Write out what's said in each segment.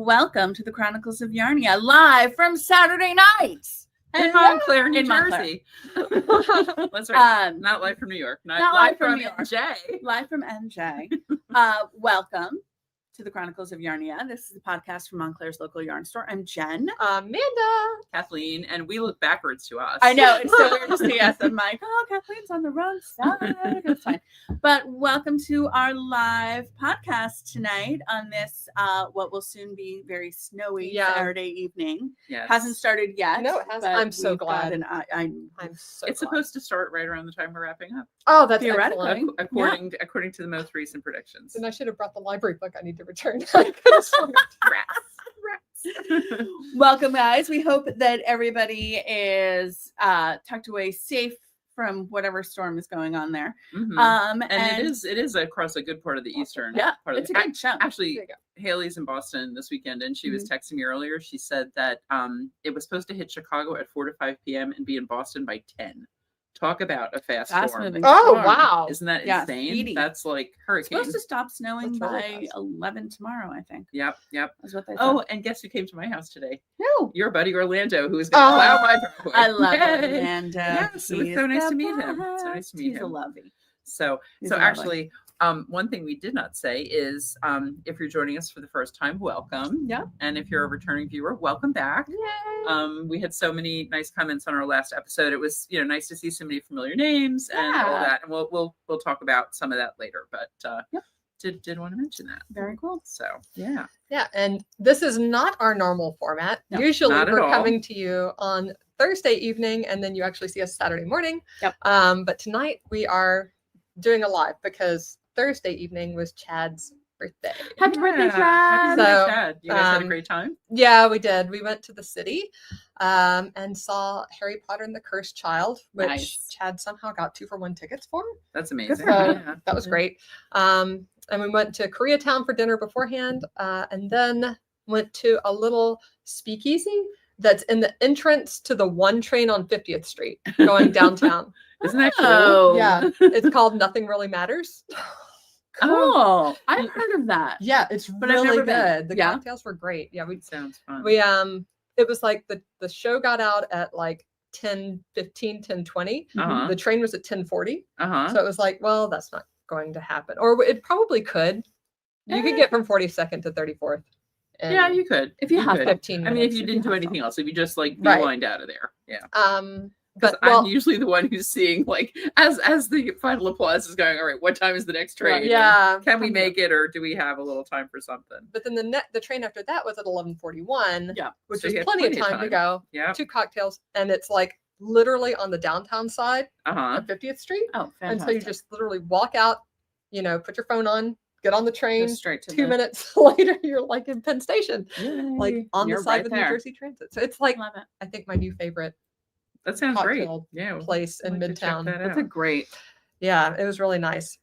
welcome to the Chronicles of Yarnia, live from Saturday night in Montclair, New Montclair. Jersey. That's right. Not live from New York. Not live from New York. NJ. Live from NJ. Welcome to the Chronicles of Yarnia. This is a podcast from Montclair's local yarn store. I'm Jen. Amanda. Kathleen. And we look backwards to us. I know. It's so weird to see us. I'm like, oh, Kathleen's on the wrong side. It's fine. But welcome to our live podcast tonight on this, what will soon be very snowy Saturday evening. Yes. Hasn't started yet. No, it hasn't. I'm so glad. And I'm so It's glad. supposed to start right around the time we're wrapping up. Oh, that's theoretically. excellent. According to the most recent predictions. And I should have brought the library book I need to return. Rats. Welcome, guys. We hope that everybody is tucked away safe from whatever storm is going on there. Mm-hmm. And it is across a good part of the eastern part of it's a good chunk. Actually, Haley's in Boston this weekend, and she was texting me earlier. She said that it was supposed to hit Chicago at 4 to 5 p.m. and be in Boston by 10. Talk about a fast storm. Oh, wow. Isn't that insane? Speedy. That's like hurricane. It's supposed to stop snowing by 11 tomorrow, I think. Yep. That's what they said. Oh, and guess who came to my house today? Who? Your buddy Orlando, who is going to plow my driveway. I love Yay. Orlando. Yes, it was so nice to meet him. So nice to meet He's him. a lovey. So actually, one thing we did not say is if you're joining us for the first time, welcome. Yeah. And if you're a returning viewer, welcome back. Yay. We had so many nice comments on our last episode. It was nice to see so many familiar names and all that. And we'll talk about some of that later. But did want to mention that. Very cool. So yeah. Yeah, and this is not our normal format. No, usually not at we're all. coming to you on Thursday evening, and then you actually see us Saturday morning. Yep. But tonight we are doing a live because Thursday evening was Chad's birthday. Happy birthday, Chad. Happy birthday, So, Chad. You guys had a great time? Yeah, we did. We went to the city and saw Harry Potter and the Cursed Child, which Chad somehow got 2-for-1 tickets for. That's amazing. So that was great. And we went to Koreatown for dinner beforehand, and then went to a little speakeasy that's in the entrance to the one train on 50th Street going downtown. Isn't that cool? Oh. Yeah, it's called Nothing Really Matters. Cool. I've heard of that. Yeah, it's But I've really never been. good. The Yeah. cocktails were great. Yeah, Sounds fun. it was like the show got out at like 10:15, 10:20. Uh-huh. The train was at 10:40. Uh-huh. So it was like, well, that's not going to happen. Or it probably could. You could get from 42nd to 34th. Yeah, you could. If you have could. 15 I mean, minutes. if you didn't do anything else, if you just like Right. beelined out of there. Yeah. But I'm usually the one who's seeing like as the final applause is going, all right, what time is the next train? yeah. Can we make it, or do we have a little time for something? But then the train after that was at 11:41. Yeah. Which So was you had plenty of time to go. Yeah. 2 cocktails, and it's like literally on the downtown side Uh-huh. of 50th Street. Oh, fantastic. And so you just literally walk out, put your phone on, get on the train. Go straight to 2 minutes later, you're like in Penn Station, like on You're the side right of there. New Jersey Transit. So it's like, Love it. I think my new favorite That sounds great. cocktail Yeah. place in We'll have to check Midtown. that That's out. a great. Yeah, it was really nice.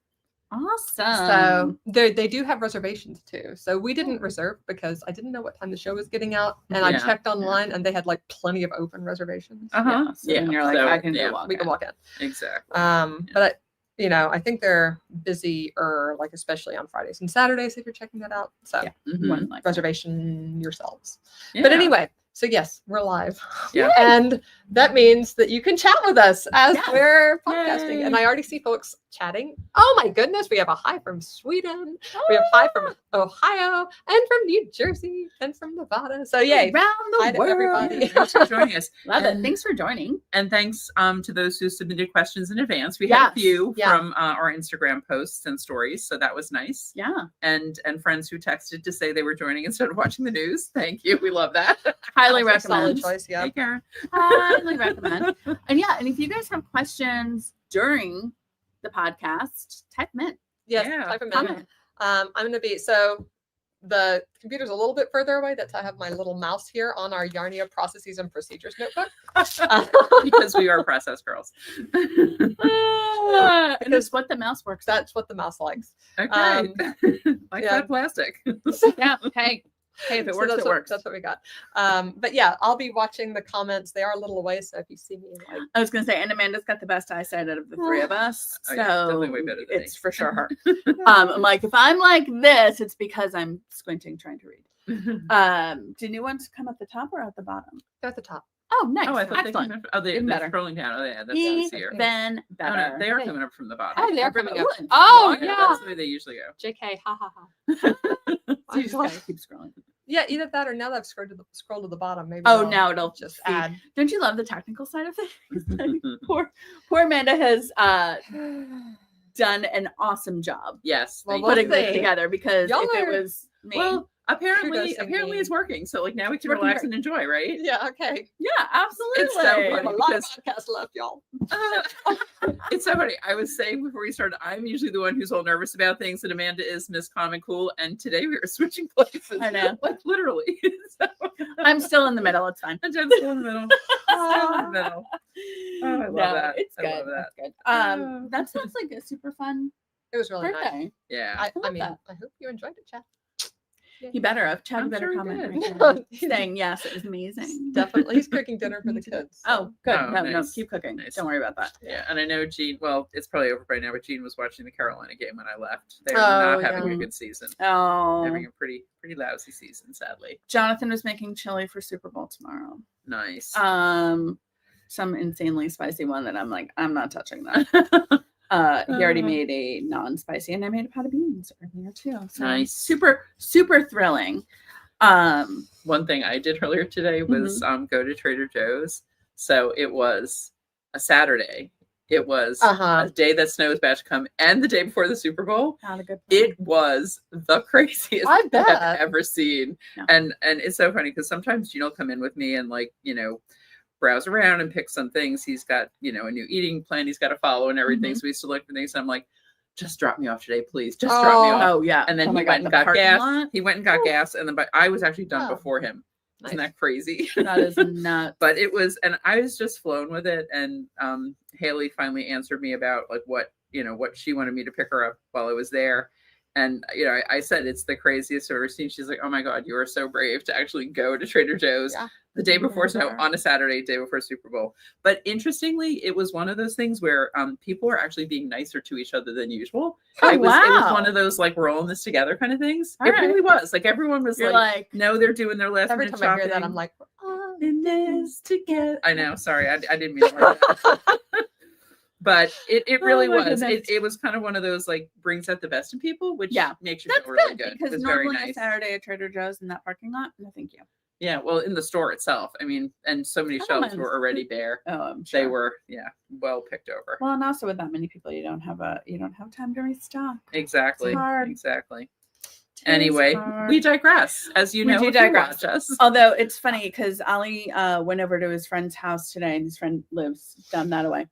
Awesome. So they do have reservations too. So we didn't reserve because I didn't know what time the show was getting out, and I Yeah. checked online and they had like plenty of open reservations. Uh-huh. Yeah. So then you're like, I can go walk We can in. walk in. Exactly. But I think they're busy, or like especially on Fridays and Saturdays if you're checking that out. So Yeah. Mhm. One like reservation yourselves. Yeah. But anyway, so yes, we're live. Yeah. And that means that you can chat with us as Yes. we're podcasting. Yay. And I already see folks chatting. Oh my goodness, we have a hi from Sweden. We have hi from Ohio and from New Jersey and from Nevada. So yay. around Hi the to world. everybody. Thanks for joining us. Love it. And- Thanks for joining. And thanks to those who submitted questions in advance. We had a Yes. few Yeah. from our Instagram posts and stories, so that was nice. Yeah. And friends who texted to say they were joining instead of watching the news. Thank you. We love that. Highly That's a solid recommend. choice. Yeah. Hey, Karen. Highly recommend. And yeah, and if you guys have questions during the podcast, type them in. Yes. Yeah. Type 'em in. Comment. I'm going to be, so the computer's a little bit further away. That's how I have my little mouse here on our Yarnia Processes and Procedures notebook. Because we are process girls. And it's what the mouse works. That's what the mouse likes. Okay. Like yeah. that plastic. Yeah. Hey, if it So works, that's it what- works. That's what we got. But yeah, I'll be watching the comments. They are a little away, so if you see me, like, I was gonna say, and Amanda's got the best eyesight out of the three of us. Oh, So yeah, definitely way better than me. it's for sure her. I'm like, if I'm like this, it's because I'm squinting trying to read. Do new ones come at the top or at the bottom? They're at the top. Oh, nice. Oh, I thought Excellent. they're Even better. scrolling down. Oh, yeah, that's nice here. Even Oh, better. no, they are Okay. coming up from the bottom. Oh, they're coming up. Ooh, Oh, yeah. yeah. That's the way they usually go. JK, ha ha ha. So you just gotta keep scrolling. Yeah, either that or now that I've scrolled to the bottom, maybe. Oh, they'll now it'll just feed. add. Don't you love the technical side of things? Poor Amanda has done an awesome job Yes. Well, thank we'll putting you. this see. together because Y'all if it are- was me, Well, apparently Kudos to me. it's working. So like now we can Working relax great. and enjoy, right? Yeah, okay. yeah, absolutely. It's so We have funny. a lot of because- podcasts left, y'all. It's so funny. I was saying before we started, I'm usually the one who's all nervous about things, and Amanda is Miss Calm and Cool. And today we were switching places. I know. Like literally. So, I'm still in the middle. It's fine. and Jen's still in the middle. Still in the middle. Oh, I love that. It's I good. love that. It's good. Oh. That sounds like a super fun It was really nice. birthday. Yeah. I love mean, that. I hope you enjoyed it, Chad. He better have. Chad I'm better sure he comment did. right now, saying yes, it was amazing. Definitely, he's cooking dinner for the kids. Oh, good. Oh, no, nice. keep cooking. Nice. Don't worry about that. Yeah, and I know Jean. Well, it's probably over by now, but Jean was watching the Carolina game when I left. They're Oh, not having yeah. a good season. Oh, Having a pretty lousy season, sadly. Jonathan was making chili for Super Bowl tomorrow. Nice. Some insanely spicy one that I'm like, I'm not touching that. He already made a non-spicy, and I made a pot of beans earlier too. So Nice. super thrilling. One thing I did earlier today was go to Trader Joe's. So it was a Saturday. It was a day that snow was about to come, and the day before the Super Bowl. Not a good. It was the craziest I thing bet. I've ever seen. Yeah. And it's so funny because sometimes Gene will come in with me and browse around and pick some things. He's got, a new eating plan he's got to follow and everything. So we used to look for things. I'm like, just drop me off today, please. Just drop me off. Oh yeah. And then Oh my he God, went and the got parking gas. lot? He went and got gas. And then I was actually done Oh. before him. Nice. Isn't that crazy? That is nuts. But it was, and I was just flown with it. And Haley finally answered me about what she wanted me to pick her up while I was there. And, I said, it's the craziest I've ever seen. She's like, oh my God, you are so brave to actually go to Trader Joe's the day before snow on a Saturday, day before Super Bowl. But interestingly, it was one of those things where people were actually being nicer to each other than usual. Oh, It was wow. one of those we're all in this together kind of things. All It right. really was. Everyone was You're like, no, they're doing their last Every minute time I hear shopping. that, I'm like, in this together. I know. Sorry, I didn't mean it like that. But it really Oh my was. goodness. It was kind of one of those brings out the best in people, which makes you That's feel really good good. because It was very normally a nice. Saturday at Trader Joe's in that parking lot. No, thank you. Yeah, well, in the store itself. I mean, and so many I don't shelves mind. were already bare. Oh, I'm sure. They were, well picked over. Well, and also with that many people, you don't have time to restock. Exactly. hard. Exactly. Tis Anyway, hard. we digress. As you We know, do if you digress. watch us. Although it's funny because Ali went over to his friend's house today, and his friend lives down that way,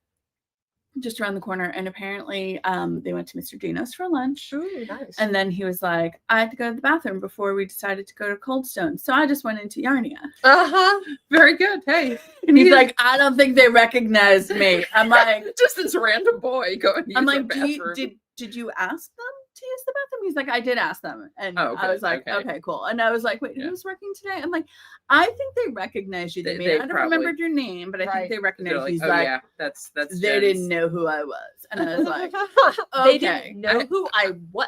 just around the corner. And apparently, they went to Mr. Gino's for lunch. ooh, nice. And then he was like, I had to go to the bathroom before we decided to go to Cold Stone. So I just went into Yarnia. Very good. Hey, And he's like, I don't think they recognized me. I'm like, just this random boy going to use I'm our like, bathroom. did you ask them to use the bathroom? He's like, I did ask them. And Oh, I was good. like, Okay. okay, cool. And I was like, wait, Yeah. who's working today? I'm like, I think they recognized you. They They- may they not have probably- remembered your name, but I think Right. they They're recognized like, he's oh like, yeah, that's they Jen's. didn't know who I was. And I was like, They okay. didn't know who I was.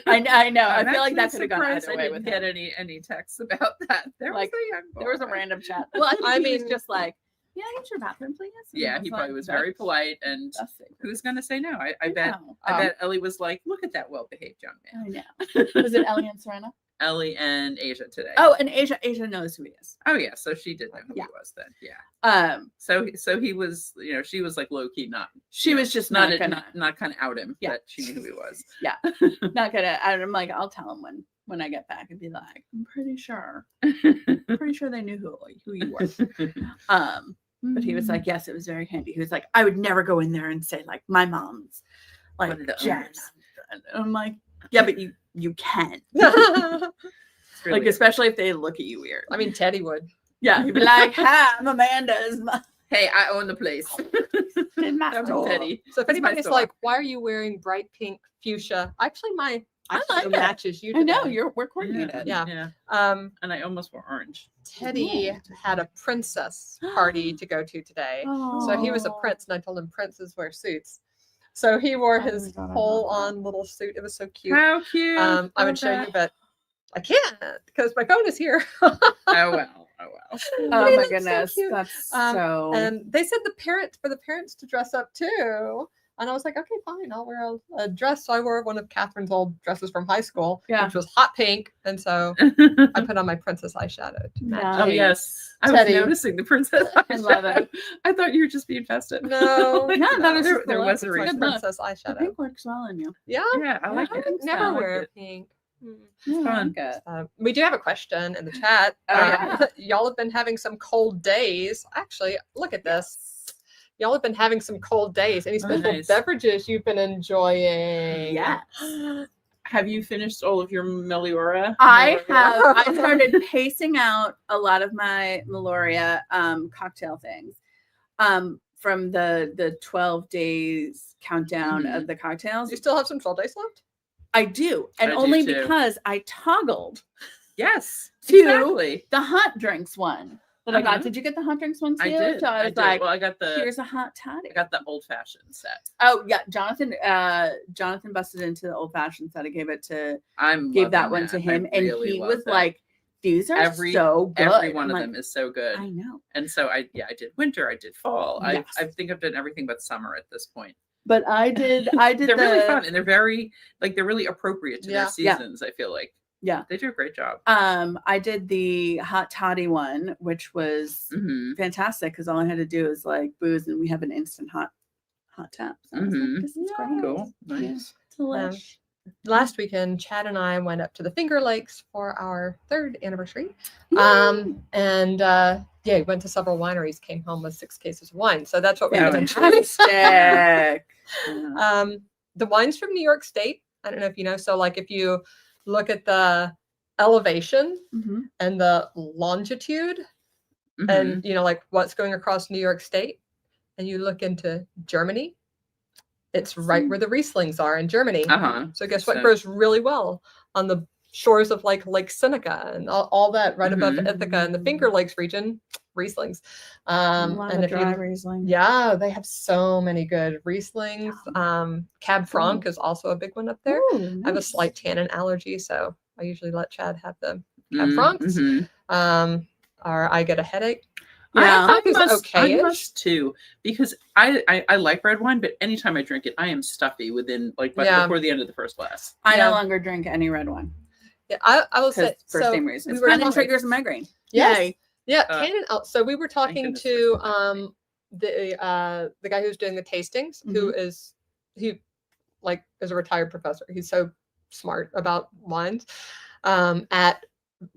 I know. I'm I feel like that actually could have gone surprised either way I with didn't him. get any texts about that. There Like, was a young boy. There was a random chat. Well, I think I he was mean- just like, yeah, use your bathroom, please. And Yeah, I he like, probably was very polite, and "That's it." who's gonna say no? I bet. know. I bet Ellie was like, "Look at that well-behaved young man." I know. Was it Ellie and Serena? Ellie and Asia today. Oh, and Asia knows who he is. Oh yeah, so she did know who Yeah. he was then. Yeah. So So he was, she was like low key, not she was just not not gonna not kind of out him. Yeah. That she knew who he was. not gonna. I'm like, I'll tell him when I get back and be like, I'm pretty sure they knew who you were. But he was like, yes, it was very handy. He was like, I would never go in there and say like my mom's like One of the Jen. owners. And I'm like, yeah, but you can. It's really Like, especially if they look at you weird. I mean, Teddy would. Yeah, he'd be like, hi, I'm Amanda's hey, I own the place. in my That was store. Teddy. So if That's my anybody's store. like, why are you wearing bright pink fuchsia? Actually, my I like it. matches you. I know today. we're coordinated. Yeah. Yeah. And I almost wore orange. Teddy had a princess party to go to today. So he was a prince, and I told him princes wear suits. So he wore Oh my his God, I love full-on little suit. It was so cute. How cute. I Love would show that. you, but I can't because my phone is here. Oh well. Oh mean, my that's so goodness, cute. that's Um, so. And they said for the parents to dress up too. And I was like, okay, fine, I'll wear a dress. So I wore one of Catherine's old dresses from high school, Yeah. which was hot pink. And so I put on my princess eyeshadow to match. Nice. Oh yes, I was Teddy. noticing the princess. I love it. I thought you were just being festive. No, Yeah, that was there, just there the was a look. my It's reason. good look. princess The eyeshadow. pink works well on you. Yeah, Yeah, I like Yeah, it. I think so. never I like wear it. pink. Mm. Yeah, I fun. like it. We do have a question in the chat. Oh, yeah. Y'all have been having some cold days. Actually, look at this. Y'all have been having some cold days. Any special nice. beverages you've been enjoying? Yes. Have you finished all of your Meliora? I started pacing out a lot of my Meloria cocktail things from the 12 days countdown of the cocktails. You still have some 12 days left? I do, and I do only too. because I toggled Yes, to exactly. the hot drinks one that I got. Uh-huh. Did you get the hot drinks one too? I did. So I was did. like, well, I got here's a hot toddy. I got the old fashioned set. Oh yeah, Jonathan busted into the old fashioned set. I gave that one to him, and he was like, "These are so good." Every one I'm of like, them is so good. I know. And so I did winter, I did fall. Yes. I think I've done everything but summer at this point. But I did. They're really fun, and they're really appropriate to Yeah. their seasons. I feel like they do a great job. I did the hot toddy one, which was fantastic because all I had to do is like booze, and we have an instant hot tap. So I was like, this is great. Cool, nice. Delish. Last weekend, Chad and I went up to the Finger Lakes for our 3rd anniversary. We went to several wineries, came home with 6 cases of wine. So that's what we've been trying. Fantastic. The wines from New York State, I don't know if you know. So like if you look at the elevation and the longitude and, like what's going across New York State, and you look into Germany, it's right where the Rieslings are in Germany. So guess what grows really well on the shores of like Lake Seneca and all that right above Ithaca and the Finger Lakes region, Rieslings. Riesling. Yeah, they have so many good Rieslings. Cab Franc is also a big one up there. Ooh, I have a slight tannin allergy, so I usually let Chad have the Cab Francs. Or I get a headache. Yeah, I must too, because I like red wine, but anytime I drink it, I am stuffy within before the end of the first glass. I no longer drink any red wine. Yeah, I will say for same reason. We were and it triggers migraine. Yes. Yeah, tannin. So we were talking to the guy who's doing the tastings, who is is a retired professor. He's so smart about wines at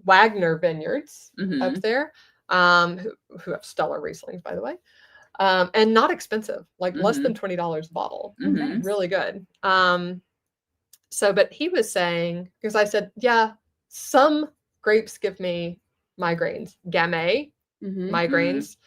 Wagner Vineyards up there. Who have stellar Rieslings, by the way, and not expensive, like less than $20 a bottle. Really good. But he was saying, because I said, yeah, some grapes give me migraines, Gamay migraines.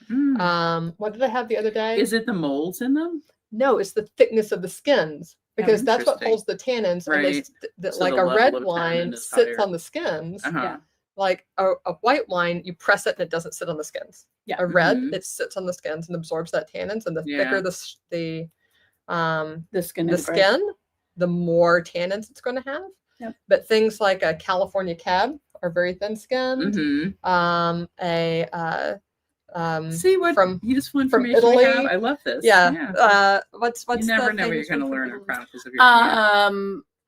What did I have the other day? Is it the molds in them? No, it's the thickness of the skins, because that's what holds the tannins. Right. And So like the a red level of wine tannin is sits higher. on the skins. Yeah. Like a white wine, you press it and it doesn't sit on the skins. Yeah. A red, it sits on the skins and absorbs that tannins. And the thicker the skin, the more tannins it's going to have. Yep. But things like a California Cab are very thin skinned. See what from useful from information we Italy. have? I love this. Yeah. What's you never the know what you're famous going to one from learn in Italy? Chronicles of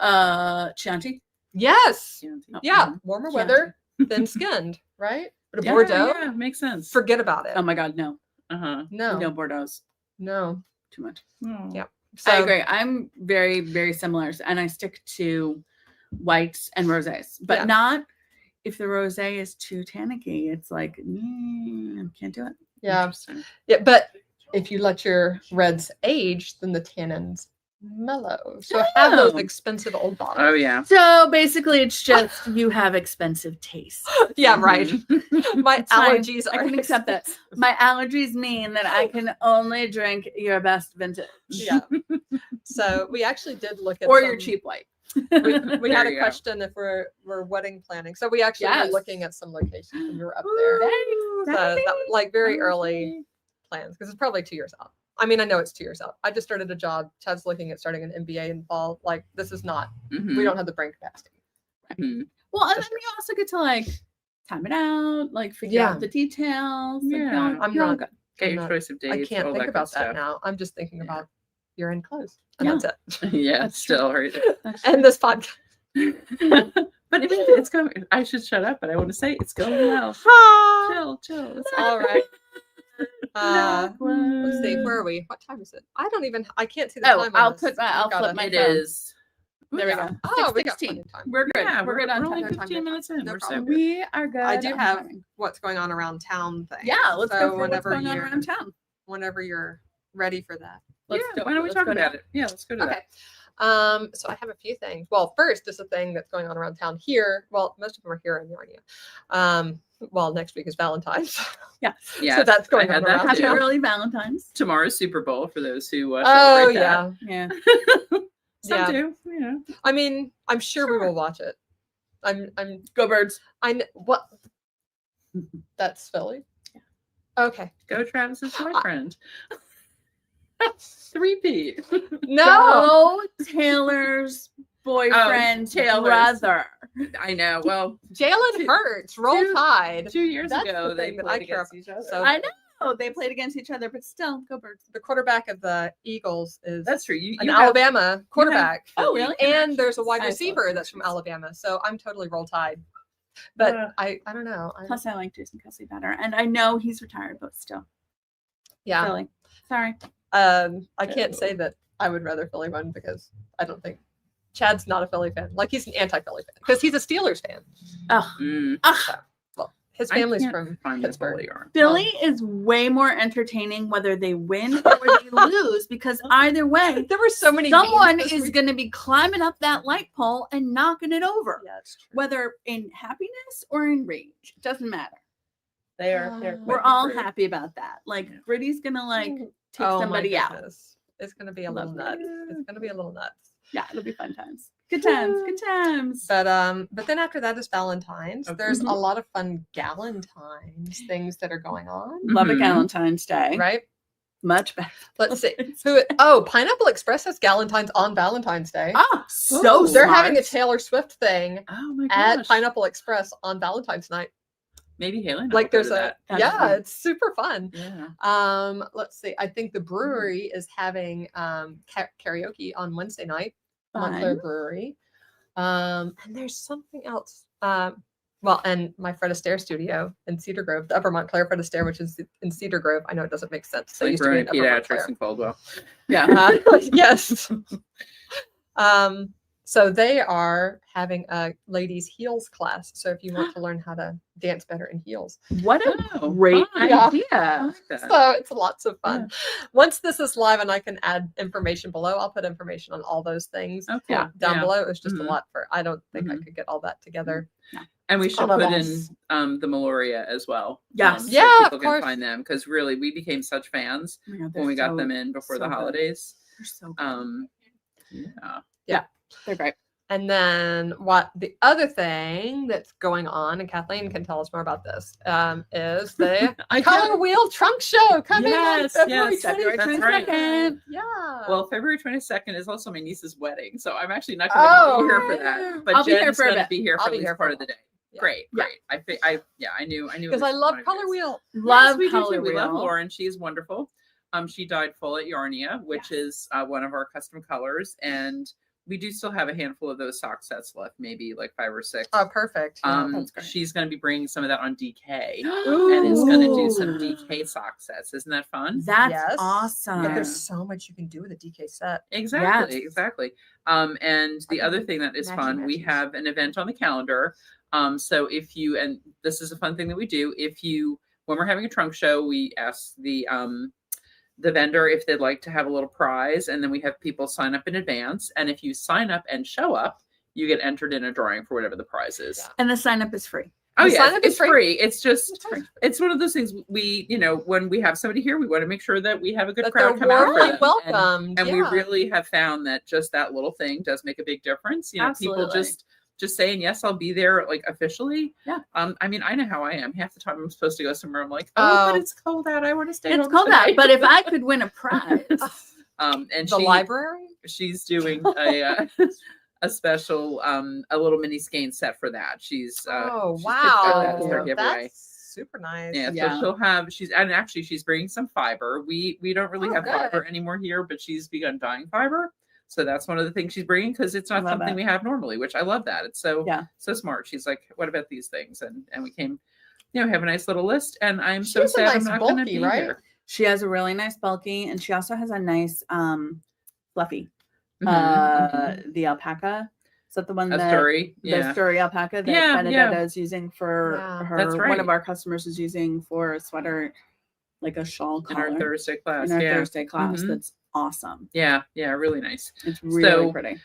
Yarnia. Chianti. Yes. Chianti. Yeah. Warmer weather, thin skinned, right? But a Bordeaux, Yeah, makes sense. forget about it. Oh my God, no. No. Bordeaux's No. too much. Oh. Yeah. So, I agree. I'm very, very similar, and I stick to whites and rosés, but not if the rosé is too tannicky. It's like can't do it. Yeah. Yeah. But if you let your reds age, then the tannins mellow. So have those expensive old bottles. Oh yeah. So basically, it's just you have expensive taste. Yeah, right. My It's fine. allergies I are can accept that. My allergies mean that I can only drink your best vintage. Yeah. So we actually did look at or your cheap white. We had There a you go. question if we're wedding planning. So we actually were looking at some locations when we were up there. So that, like very early plans, because it's probably 2 years out. I mean, I know it's 2 years out. I just started a job. Chad's looking at starting an MBA in fall. Like, this is not, we don't have the brain capacity. Well, and then you also get to like time it out, like figure Yeah. out the details. Like, Yeah. I'm you're all not- good. Get I'm your not- choice of I dates. can't all think that about good that stuff. now. I'm just thinking Yeah. about year-end clothes, and Yeah. that's it. Yeah, That's true. still right. And this podcast. But I mean, it's going. I should shut up, but I want to say it's going well. Chill. It's All right. Let's see. awkward. Where are we? What time is it? I can't see the Oh, time. on I'll this. flip We've my It phone. is. There we Yeah. go. Oh, we got 6:16. plenty of time. We're good. Yeah, we're good on only time. 15 minutes in. No We're problem. so good. We are good. I do on have timing. what's going on around town thing. Yeah, let's So go for what's whenever going on you're- around town. Whenever you're ready for that. Let's Yeah, go. why don't we Let's talk go about now. it? Yeah, let's go to Okay. So I have a few things. Well, first is a thing that's going on around town here. Well, most of them are here in Yarnia. Well, next week is Valentine's. Yeah. that. Yeah, So that's going I had on that around Happy too. town. early Valentine's. Tomorrow's Super Bowl for those who Oh celebrate yeah. Yeah. that. Some Yeah. do, you know. I mean, I'm sure we Sure. will watch it. I'm Go Birds. what? That's Philly. Okay. Go Travis's boyfriend. 3P. No, Go Taylor's boyfriend's Taylor's. brother. I know. Well, Jalen Hurts. Roll two- Tide. 2 years That's ago the they thing that played I care against each other. So- I know they played against each other, but still, Go Birds. The quarterback of the Eagles is That's true. You an have- Alabama quarterback. Oh, really? And there's a wide I love receiver that's from connections. Alabama. So I'm totally Roll Tide. But Yeah. I don't know. Plus, I like Jason Kelsey better, and I know he's retired, but still, Yeah. Philly. Sorry. I can't say that I would rather Philly win because I don't think Chad's not a Philly fan. Like he's an anti-Philly fan because he's a Steelers fan. Oh, Mm, Well, his I family's can't from find the Pittsburgh. Philly yarn. Philly is way more entertaining whether they win or they lose, because either way, There were so many. someone memes this is week. going to be climbing up that light pole and knocking it over, Yeah, it's true. whether in happiness or in rage. It doesn't matter. They are. They're We're quite all different. happy about that. Like, Yeah. Brittany's going to like take Oh my somebody out. goodness. It's gonna be a little Lovely. nuts. It's gonna be a little nuts. Yeah, it'll be fun times. Good times. Good times. But then after that is Valentine's. Okay. There's a Mhm. lot of fun Galentine's things that are going on. Love a Mhm. Valentine's Day. Right? Much better. Let's see. Oh, Pineapple Express has Galentine's on Valentine's Day. Ah, so Ooh. They're smart. having a Taylor Swift thing Oh my at gosh. Pineapple Express on Valentine's night. Maybe Haley. and I Like will go there's to a that. That's yeah, fun. it's super fun. Yeah. Let's see. I think the brewery is having karaoke on Wednesday night. Montclair Fun. Brewery. And there's something else. Well, and my Fred Astaire studio in Cedar Grove, the Upper Montclair Fred Astaire, which is in Cedar Grove. I know it doesn't make sense. It's So I like used to be Brewing in Upper Montclair. Pediatrics in Caldwell. Yeah. Yes. So they are having a ladies heels class. So if you want to learn how to dance better in heels, What a Oh, great fun. Yeah. I idea. like that. so it's lots of fun. Once this is live and I can add information below, I'll put information on all those things Okay. Yeah. down below. It was just Mhm. a lot for. I don't think I Mhm. could get all that together. And we should All of put us. in the Meloria as well. Yes. so Yeah, people of can course. find them because really we became such fans Oh my God, when we they're got so- them in before so the good. holidays. They're so good. Yeah. They're great. And then what the other thing that's going on, and Kathleen can tell us more about this, is the I Color know. Wheel Trunk Show coming Yes, on February yes, February 22nd. That's right. 22nd. Yeah. Well, February 22nd is also my niece's wedding, so I'm actually not going to Oh, be here for yeah. that. But I'll be here Jen's for a going to bit. be here I'll for be at least here for part a of the day. Yeah. Great, Yeah. great. I knew. because I love Color Wheel. Love we do Color too. We love Wheel. Lauren. She's wonderful. She dyed full at Yarnia, which is one of our custom colors, and we do still have a handful of those sock sets left, maybe like 5 or 6. Oh, perfect. Yeah, that's great. She's going to be bringing some of that on DK, and is going to do some Ooh. DK sock sets. Isn't that fun? That's Yes. awesome. But Yeah. there's so much you can do with a DK set. Exactly, Yes. exactly. And I the can other do thing that is matchy fun, we matchies. have an event on the calendar. So if you, and this is a fun thing that we do, when we're having a trunk show, we ask the vendor if they'd like to have a little prize, and then we have people sign up in advance. And if you sign up and show up, you get entered in a drawing for whatever the prize is. Yeah. And the sign up is free. Oh The yeah, sign-up is it's free. It's just It's free. it's one of those things we, when we have somebody here, we want to make sure that we have a good That they're crowd come out for warmly them. welcomed. And yeah. we really have found that just that little thing does make a big difference. People Absolutely. just saying, yes, I'll be there, like officially. Yeah. I mean, I know how I am. Half the time I'm supposed to go somewhere. I'm like, but Oh. it's cold out. I want to stay It's home cold out. tonight." But if I could win a prize, and the library. she's doing a a special a little mini skein set for that. She's Oh, she's picked out that as her wow. giveaway. That's super nice. Yeah, Yeah. so she's bringing some fiber. We don't really Oh, have good. fiber anymore here, but she's begun dyeing fiber. So that's one of the things she's bringing, because it's not Love something it. we have normally, which I love that. It's so Yeah. so smart. She's like, what about these things? And we came, have a nice little list, and I'm so She's a sad I'm nice not going to bulky, be right? here. She has a really nice bulky, and she also has a nice fluffy. Mhm, The alpaca. Is that the one A that story. the Yeah. story alpaca that Yeah, Benedetta is using for Yeah. her? That's One of right. our customers is using for a sweater, like a shawl In collar our Thursday class. in our yeah. Thursday class. Mhm. That's awesome. Yeah, really nice. It's really So, pretty.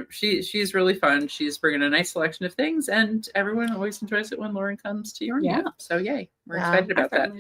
She's really fun. She's bringing a nice selection of things, and everyone always enjoys it when Lauren comes to Yarnia. Yeah. So yay, we're Yeah, excited about that.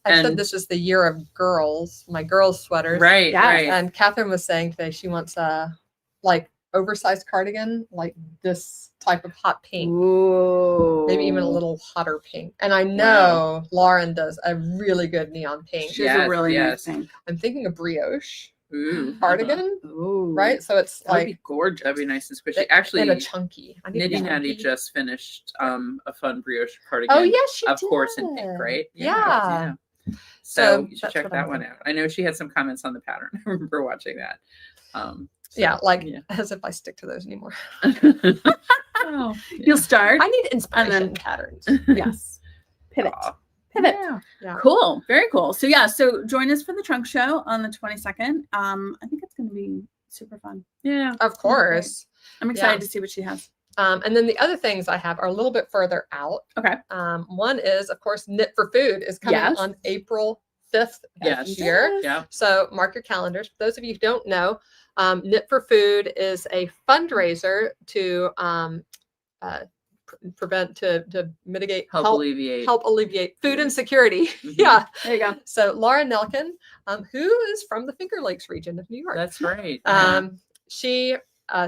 I said And- this is the year of girls, my girls' sweaters. Right, Yes. right. And Catherine was saying today she wants a like oversized cardigan, like this type of hot pink. Ooh. Maybe even a little hotter pink. And I know Lauren does a really good neon pink. She has a Yes, really yes. nice pink. I'm thinking a brioche Ooh, cardigan, Ooh. right? So it's That would like be gorgeous. That'd be nice and squishy. and Actually, a chunky. I need Nitty a Natty chunky. just finished a fun brioche cardigan. Oh yes, she of did. course in pink, right? Yeah. So So you should that's check what that I'm one thinking. out. I know she had some comments on the pattern. I remember watching that. So, Yeah, like yeah. as if I stick to those anymore. Oh, You'll start. I need inspiration then- patterns. Yes. Pivot. Aw. Pivot. Yeah. Cool. Very cool. So yeah, so join us for the trunk show on the 22nd. I think it's going to be super fun. Yeah. Of course. I'm excited Yeah. to see what she has. And then the other things I have are a little bit further out. Okay. One is, of course, Knit for Food is coming Yes. on April 5th Yes. this year. Yeah. So mark your calendars. For those of you who don't know, Knit for Food is a fundraiser to mitigate, Help alleviate. help alleviate food insecurity. Mhm. Yeah. There you go. So Laura Nelkin, who is from the Finger Lakes region of New York. That's right. Yeah. She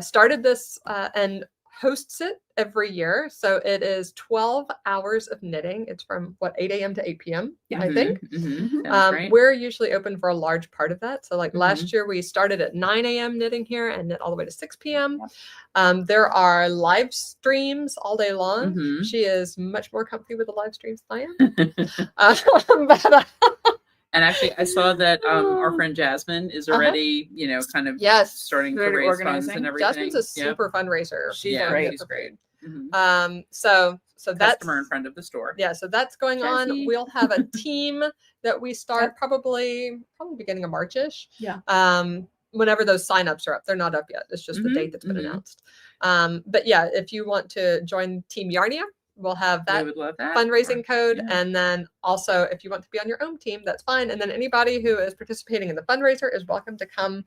started this and hosts it every year. So it is 12 hours of knitting. It's from 8 a.m. to 8 p.m. I think. Mhm. Sounds right. We're usually open for a large part of that. So like Mhm. last year we started at 9 a.m. knitting here and knit all the way to 6 p.m. There are live streams all day long. Mhm. She is much more comfy with the live streams than I am. But, And actually, I saw that our friend Jasmine is already, kind of yes, starting to Already raise funds organizing. and everything. Jasmine's a super fundraiser. She's yeah, great. she's great. Mhm. So that's Customer and friend of the store. yeah, so that's going on. Jazzy. We'll have a team that we start probably beginning of Marchish. Yeah. Whenever those signups are up. They're not up yet. It's just the Mhm, date that's been mhm. announced. But yeah, if you want to join Team Yarnia, we'll have We that would love that. fundraising code. Yeah. And then also if you want to be on your own team, that's fine. And then anybody who is participating in the fundraiser is welcome to come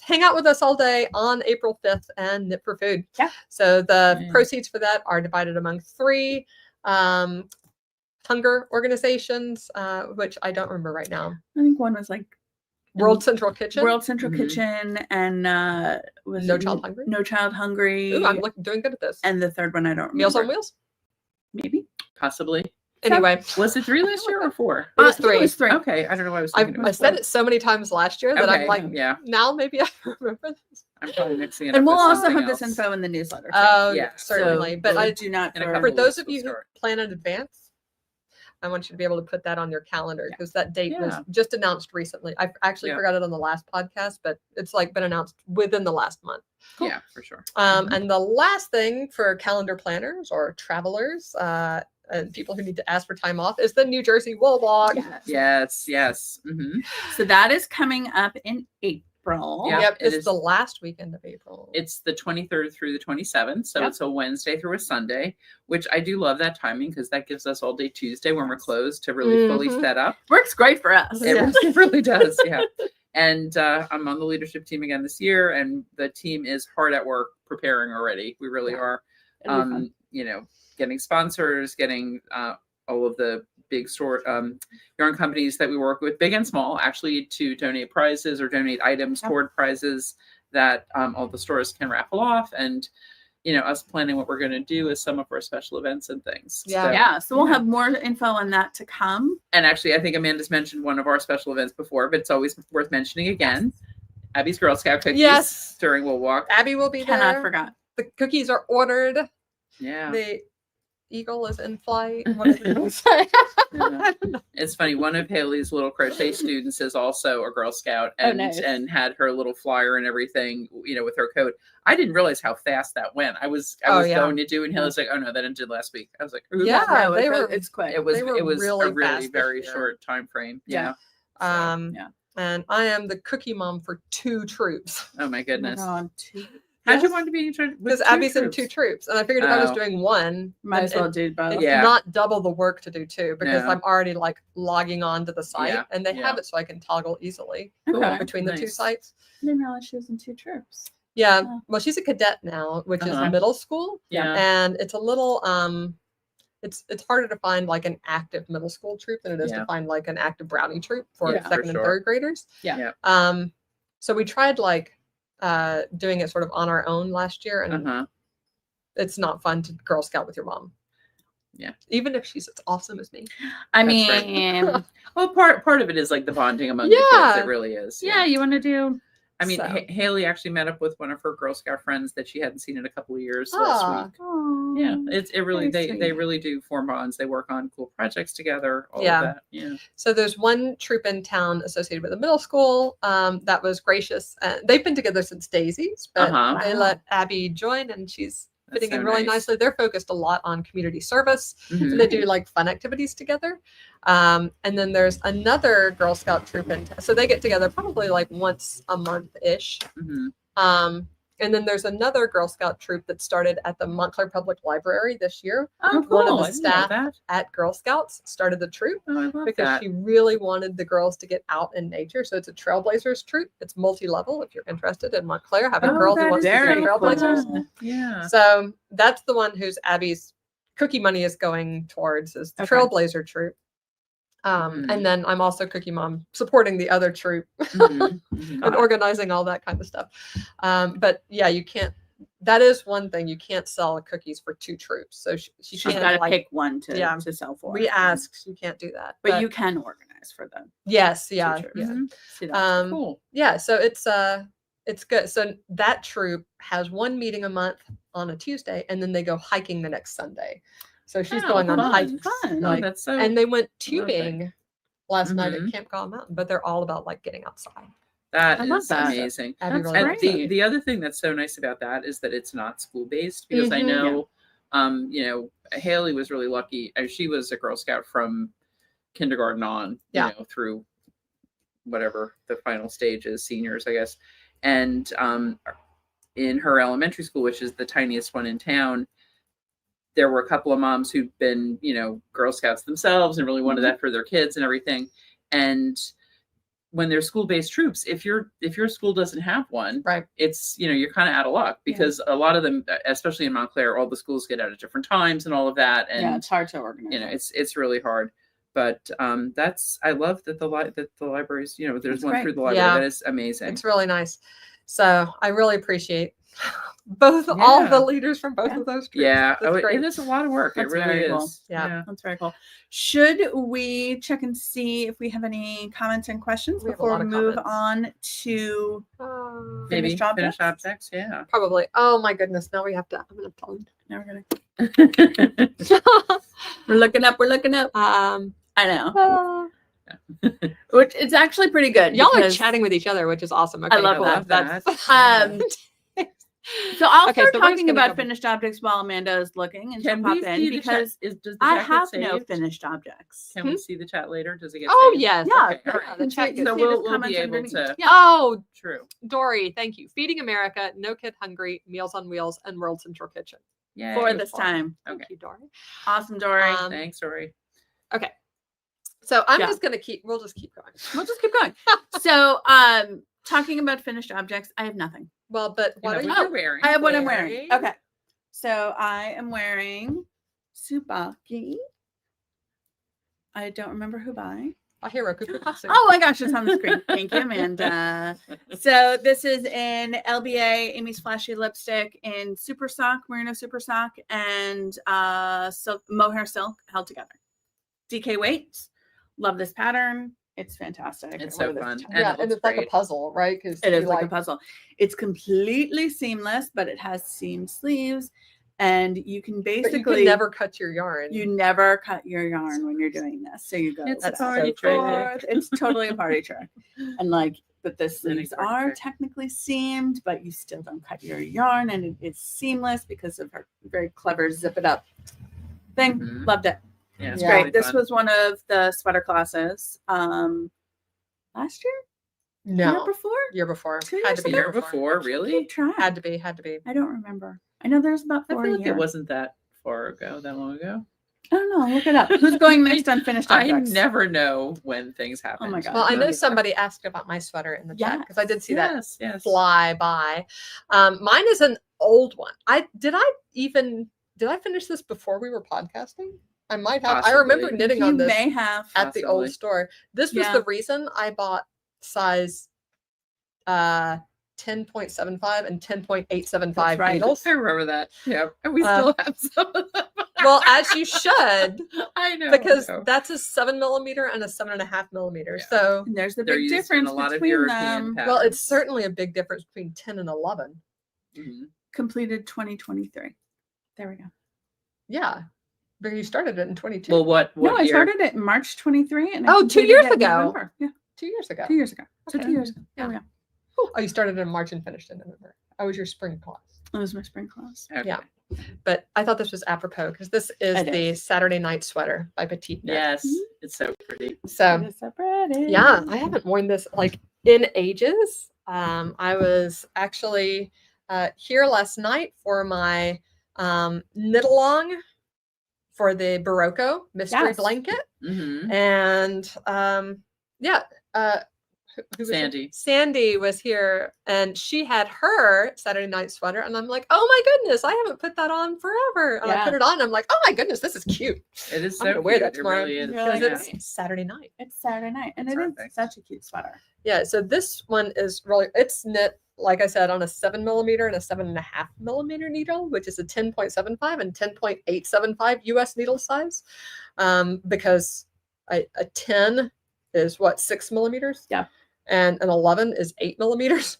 hang out with us all day on April 5th and Knit for Food. Yeah. So the Yeah. proceeds for that are divided among 3 hunger organizations, which I don't remember right now. I think one was like World Central Kitchen. World Central Mhm. Kitchen and was No it Child Hungry? No Child Hungry. Ooh, I'm doing good at this. and the third one I don't remember. Meals on Wheels. Maybe. Possibly. Anyway, Was it 3 last year or 4? It was I think 3. It was 3. Okay, I don't know why I was I thinking. it I was said 4. it so many times last year that I'm Okay, like, yeah. now maybe I remember this. I'm probably mixing it And up we'll with also something have this else. info in the newsletter. too. Oh, Yeah, certainly. So But I do not. in a for- couple for those weeks of we'll you who start. plan in advance, I want you to be able to put that on your calendar Yeah. because that date was Yeah. just announced recently. I actually Yeah. forgot it on the last podcast, but it's like been announced within the last month. Yeah, for sure. And the last thing for calendar planners or travelers and people who need to ask for time off is the New Jersey Wool Walk. Yes. Yes. Mm-hmm. So that is coming up in April. Yeah. Yep, it it's is- the last weekend of April. It's the 23rd through the 27th. So Yep. it's a Wednesday through a Sunday, which I do love that timing because that gives us all day Tuesday when we're closed to really fully Mhm. set up. Works great for us. It, Yeah. it really does. Yeah. And I'm on the leadership team again this year, and the team is hard at work preparing already. We really Yeah. are. It'll be fun. Getting sponsors, getting all of the big yarn companies that we work with, big and small, actually to donate prizes or donate items Yep. toward prizes that all the stores can raffle off, and us planning what we're going to do is some of our special events and things. Yeah. So- Yeah. So we'll yeah. have more info on that to come. And actually, I think Amanda's mentioned one of our special events before, but it's always worth mentioning again. Abby's Girl Scout cookies Yes. during Wool Walk. Abby will be Cannot there. forgot. the cookies are ordered. Yeah. The eagle is in flight. What is it gonna say? I don't know. It's funny. One of Haley's little crochet students is also a Girl Scout, Oh, and nice. and had her little flyer and everything, with her coat. I didn't realize how fast that went. I was going to do, and Haley's like, "Oh no, that ended last week." I was like, "Ooh." Yeah, No, they were. it's quick. It was They were it was really a really fast this very year. short time frame. Yeah. Yeah. Yeah. And I am the cookie mom for 2 troops. Oh my goodness. Oh my God, two. How'd you Yes. want to be Because Abby's in 2 troops, and I figured if I was Oh. doing one, Might then as well do both. it's Yeah. not double the work to do 2 because No. I'm already like logging on to the site, Yeah, and they yeah. have it so I can toggle easily Okay. between the 2 Nice. sites. I didn't realize she was in 2 troops. Yeah, Oh. well, she's a cadet now, which Uh-huh. is middle school, Yeah. and it's a little it's harder to find like an active middle school troop than it is Yeah. to find like an active brownie troop for Yeah, for second and sure. third graders. Yeah. Yeah. So we tried like doing it sort of on our own last year, and Uh-huh. it's not fun to Girl Scout with your mom. Yeah. Even if she's as awesome as me. I That's right. mean, Well, part of it is like the bonding among the kids. Yeah. It really is. yeah, you want to do. I mean, So. Haley actually met up with one of her Girl Scout friends that she hadn't seen in a couple of years last Ah. week. Oh, Yeah, it really very they sweet. really do form bonds. They work on cool projects together. All Yeah. of that. Yeah. So there's one troop in town associated with the middle school that was gracious. They've been together since Daisies, but Uh-huh. they Wow. let Abby join, and she's That's fitting in so really nice. nicely. They're focused a lot on community service. Mhm. And they do like fun activities together. And then there's another Girl Scout troop so they get together probably like once a month ish. Mhm. And then there's another Girl Scout troop that started at the Montclair Public Library this year. Oh, One of cool. the I didn't know staff that. at Girl Scouts started the troop Oh, I love because that. she really wanted the girls to get out in nature. So it's a Trailblazers troop. It's multi-level if you're interested in Montclair, having a girl who that wants is to be very a cool. Trailblazers. Yeah. So that's the one whose Abby's cookie money is going towards is the Okay. Trailblazer troop. Mhm. And then I'm also cookie mom supporting the other troop Mhm. Mhm. and organizing all that kind of stuff. But yeah, you can't. That is one thing you can't sell cookies for 2 troops. So she She's can't got to like. pick one to Yeah. sell for. We asked, you can't do that. but you can organize for them. Yes, yeah, Teachers. yeah. Mhm. See, that's Cool. Yeah, so it's good. So that troop has 1 meeting a month on a Tuesday, and then they go hiking the next Sunday. So she's Oh, going on fun, hikes, fun. Oh, like, that's so. and they went lovely. tubing last night at Mhm. Camp Cotton Mountain, but they're all about like getting outside. That I love is that. amazing. Abby That's really And likes great. it. the other thing that's so nice about that is that it's not school based because I Mhm. know, Haley was really lucky. She was a Girl Scout from kindergarten on, Yeah. through whatever the final stage is, seniors, I guess. And in her elementary school, which is the tiniest one in town, there were a couple of moms who'd been, Girl Scouts themselves and really wanted that for their kids and everything. And when they're school-based troops, if your school doesn't have one, Right. it's, you're kind of out of luck because a lot of them, especially in Montclair, all the schools get out at different times and all of that. And, yeah, it's hard to organize. it's really hard. But I love that the libraries, there's That's one great. through the library. Yeah. That is amazing. It's really nice. So I really appreciate all the leaders from both of those troops. Yeah. That's great. It is a lot of work. That's it really very is. cool. Yeah. That's very cool. Should we check and see if we have any comments and questions We have a before lot we of move comments. on to Maybe Finished objects? finished objects. Yeah. Probably. Oh my goodness. Now we have to. I'm gonna phone. now we're looking up. We're looking up. I know. Which it's actually pretty good. Y'all are because- chatting with each other, which is awesome. Okay, I love cool. that. That's So I'll Okay, start so we're just talking gonna about go- finished objects while Amanda is looking, and she'll Can pop we in see the because chat? Does the I chat get have no saved? finished objects. Can we see the chat later? Does it get Oh saved? yes. Yeah, Okay, all yeah, right. The see- chat you gets So see the we'll be comments able underneath. to. Yeah. Oh, True. Dory, thank you. Feeding America, No Kid Hungry, Meals on Wheels, and World Central Kitchen. Yeah. For this time. Thank Okay. you, Dory. Awesome, Dory. Thanks, Rory. Okay. So I'm Yeah. just gonna we'll just keep going. We'll just keep going. So, talking about finished objects, I have nothing. Well, but what are What you? you're wearing? I have what I'm wearing? wearing. Okay. So I am wearing Tsubaki. I don't remember who by. I hear Roku Picasso. Oh my gosh, it's on the screen. Thank you, Amanda. So this is in LBA, Amy's Flashy Lipstick in Super Sock, Merino Super Sock, and silk, mohair silk held together. DK weights. Love this pattern. It's fantastic. It's One so of those fun. ti- And yeah, it and looks it's like a great. puzzle, right? Because It is like a puzzle. It's completely seamless, but it has seam sleeves, and you can But you basically can never cut your yarn. you never cut your yarn when you're doing this. So you go It's a back party and trick. forth. It's totally a party trick. And like, but the An sleeves important are trick. technically seamed, but you still don't cut your yarn, and it's seamless because of her very clever zip it up thing. Mhm. Loved it. Yeah, it's Yeah. Great. really This fun. was one of the sweater classes. Last year? No, Year before? year before. 2 Had years to be ago? Year before, really? Keep track. Had to be. Had to be. I don't remember. I know there's about I 4 feel a like year. it wasn't that far ago, that long ago. I don't know. Look it up. Who's going next on finished I objects? never know when things happen. Oh my God. Well, I know Yeah. somebody asked about my sweater in the chat because I did see that Yes. fly by. Mine is an old one. Did I finish this before we were podcasting? I might have. I remember Possibly. knitting You on this may have. at the old Possibly. store. This was Yeah. the reason I bought size 10.75 and 10.875 That's right. needles. I remember that. Yeah. And we Uh, still have some of them. Well, as you should, I know. because I know. that's a 7mm and a 7.5mm. Yeah. So, And there's the They're big used in difference a lot of between European them. patterns. well, it's certainly a big difference between 10 and 11. Mhm. Completed 2023. There we go. Yeah, but you started it in 22. Well, what No, I year? started it in March 23. And I Oh, 2 completed years it in ago. November. Yeah, 2 years ago. 2 years ago. So Okay. 2 years ago. There we go. Oh, you started in March and finished in November. I was your spring class. That was my spring class. Okay. Yeah. But I thought this was apropos because this is It the is. Saturday Night Sweater by Petite Knit. Yes. Mhm. It's so pretty. So It is so pretty. yeah, I haven't worn this like in ages. I was actually here last night for my knit along for the Barocco mystery Yes. blanket, Mm-hmm. and yeah, who was it? Sandy. Sandy was here, and she had her Saturday Night sweater, and I'm like, oh my goodness, I haven't put that on forever. And I Yeah. put it on, and I'm like, oh my goodness, this is cute. It is I'm so gonna wear cute. that tomorrow. It really is. Really Because nice. it's Saturday night. It's Saturday night, and It's it is perfect. such a cute sweater. Yeah, so this one is really, it's knit, like I said, on a 7mm and a 7.5mm needle, which is a 10.75 and 10.875 US needle size. Because a 10 is what, 6mm? Yeah. And an 11 is 8mm.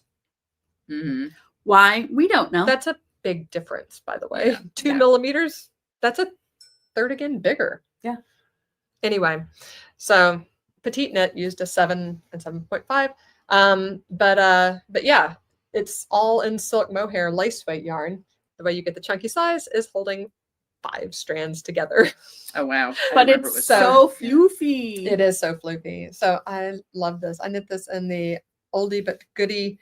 Mm-hmm. Why? We don't know. That's a big difference, by the way. Yeah. 2mm, that's a third again bigger. Yeah. Anyway, so Petite Knit used a 7 and 7.5. But yeah, it's all in silk mohair lace weight yarn. The way you get the chunky size is holding 5 strands together. Oh wow! I but remember it's it was so floofy. It is so floofy. So I love this. I knit this in the oldie but goodie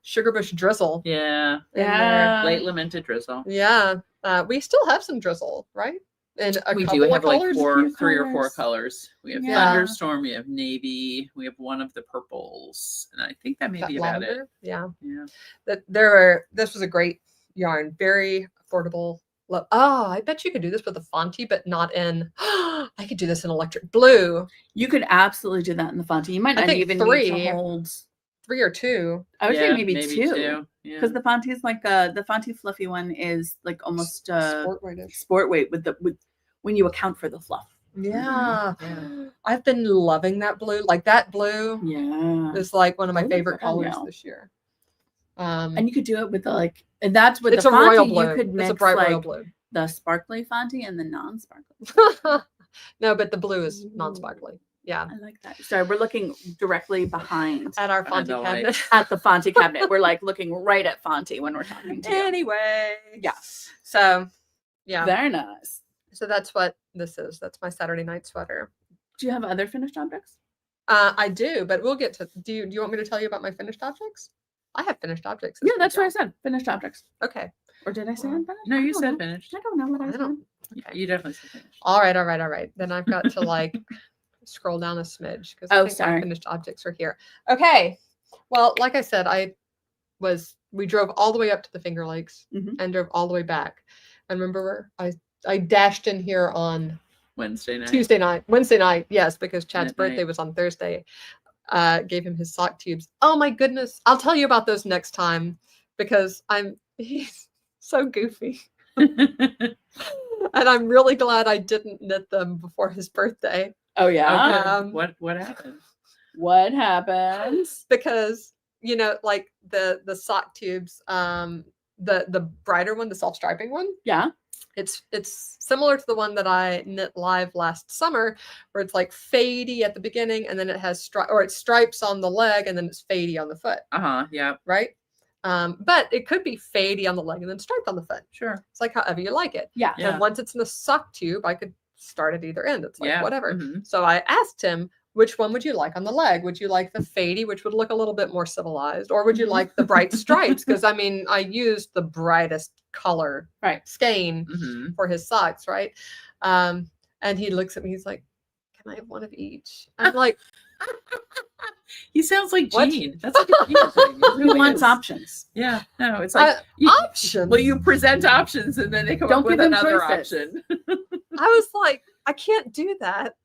sugar bush drizzle. Yeah. in there. Yeah. Late lamented drizzle. Yeah. We still have some drizzle, right? And a We couple do of have like colors. Few 3 or 4 colors. colors. We have Yeah. thunderstorm. We have navy. We have one of the purples, and I think that may That be about it. lavender. Yeah. Yeah. This was a great yarn, very affordable. Oh, I bet you could do this with a Fonte, but not in. I could do this in electric blue. You could absolutely do that in the Fonte. You might I not think even 3. need to hold. 3 or 2. I would Yeah, say maybe 2. Yeah. Because the Fonte is like the Fonte fluffy one is like almost Sport weightish. sport weight with when you account for the fluff. Yeah. Yeah. I've been loving that blue. Like that blue Yeah. is like one of my Oh, favorite God, colors yeah. this year. And you could do it with the and that's with it's the a Fonte. royal blue. You could mix It's a bright royal like blue. the sparkly Fonte and the non-sparkly. No, but the blue is non-sparkly. Yeah. I like that. Sorry, we're looking directly behind At our Behind Fonte the light. cabinet. at the Fonte cabinet. We're like looking right at Fonte when we're talking to you. Anyway. Yeah. So, yeah. Very nice. So that's what this is. That's my Saturday night sweater. Do you have other finished objects? I do, but we'll get to. Do you want me to tell you about my finished objects? I have finished objects. Yeah, that's what I said. Finished objects. Okay. Or did I say Well, unfinished? No, I you don't said know. finished. I don't know what I I said. don't- Yeah, you definitely said finished. All right. Then I've got to like scroll down a smidge because I Oh, think sorry. my finished objects are here. Okay. Well, like I said, we drove all the way up to the Finger Lakes Mhm. and drove all the way back. And remember, I dashed in here on Wednesday night. Wednesday night, yes, because Chad's Midnight. birthday was on Thursday. Gave him his sock tubes. Oh my goodness. I'll tell you about those next time because he's so goofy. And I'm really glad I didn't knit them before his birthday. Oh yeah. Okay. What happened? What happens? Because like the sock tubes, the brighter one, the self-striping one, Yeah. it's similar to the one that I knit live last summer, where it's like fadey at the beginning, and then it has it's stripes on the leg, and then it's fadey on the foot, Yeah. right? But it could be fadey on the leg and then striped on the foot. Sure. It's like however you like it. Yeah. And once it's in the sock tube, I could start at either end. It's like whatever. Mm-hmm. So I asked him, which one would you like on the leg? Would you like the fadey, which would look a little bit more civilized, or would you like the bright stripes? Because I mean, I used the brightest color skein for his socks, right? And he looks at me, he's like, "Can I have one of each?" I'm like, he sounds like What? Gene. That's like a Gene thing. It Who really wants is. options? Yeah, no, it's like options. Well, you present options and then they come Don't up with give them another choices. option. I was like, I can't do that.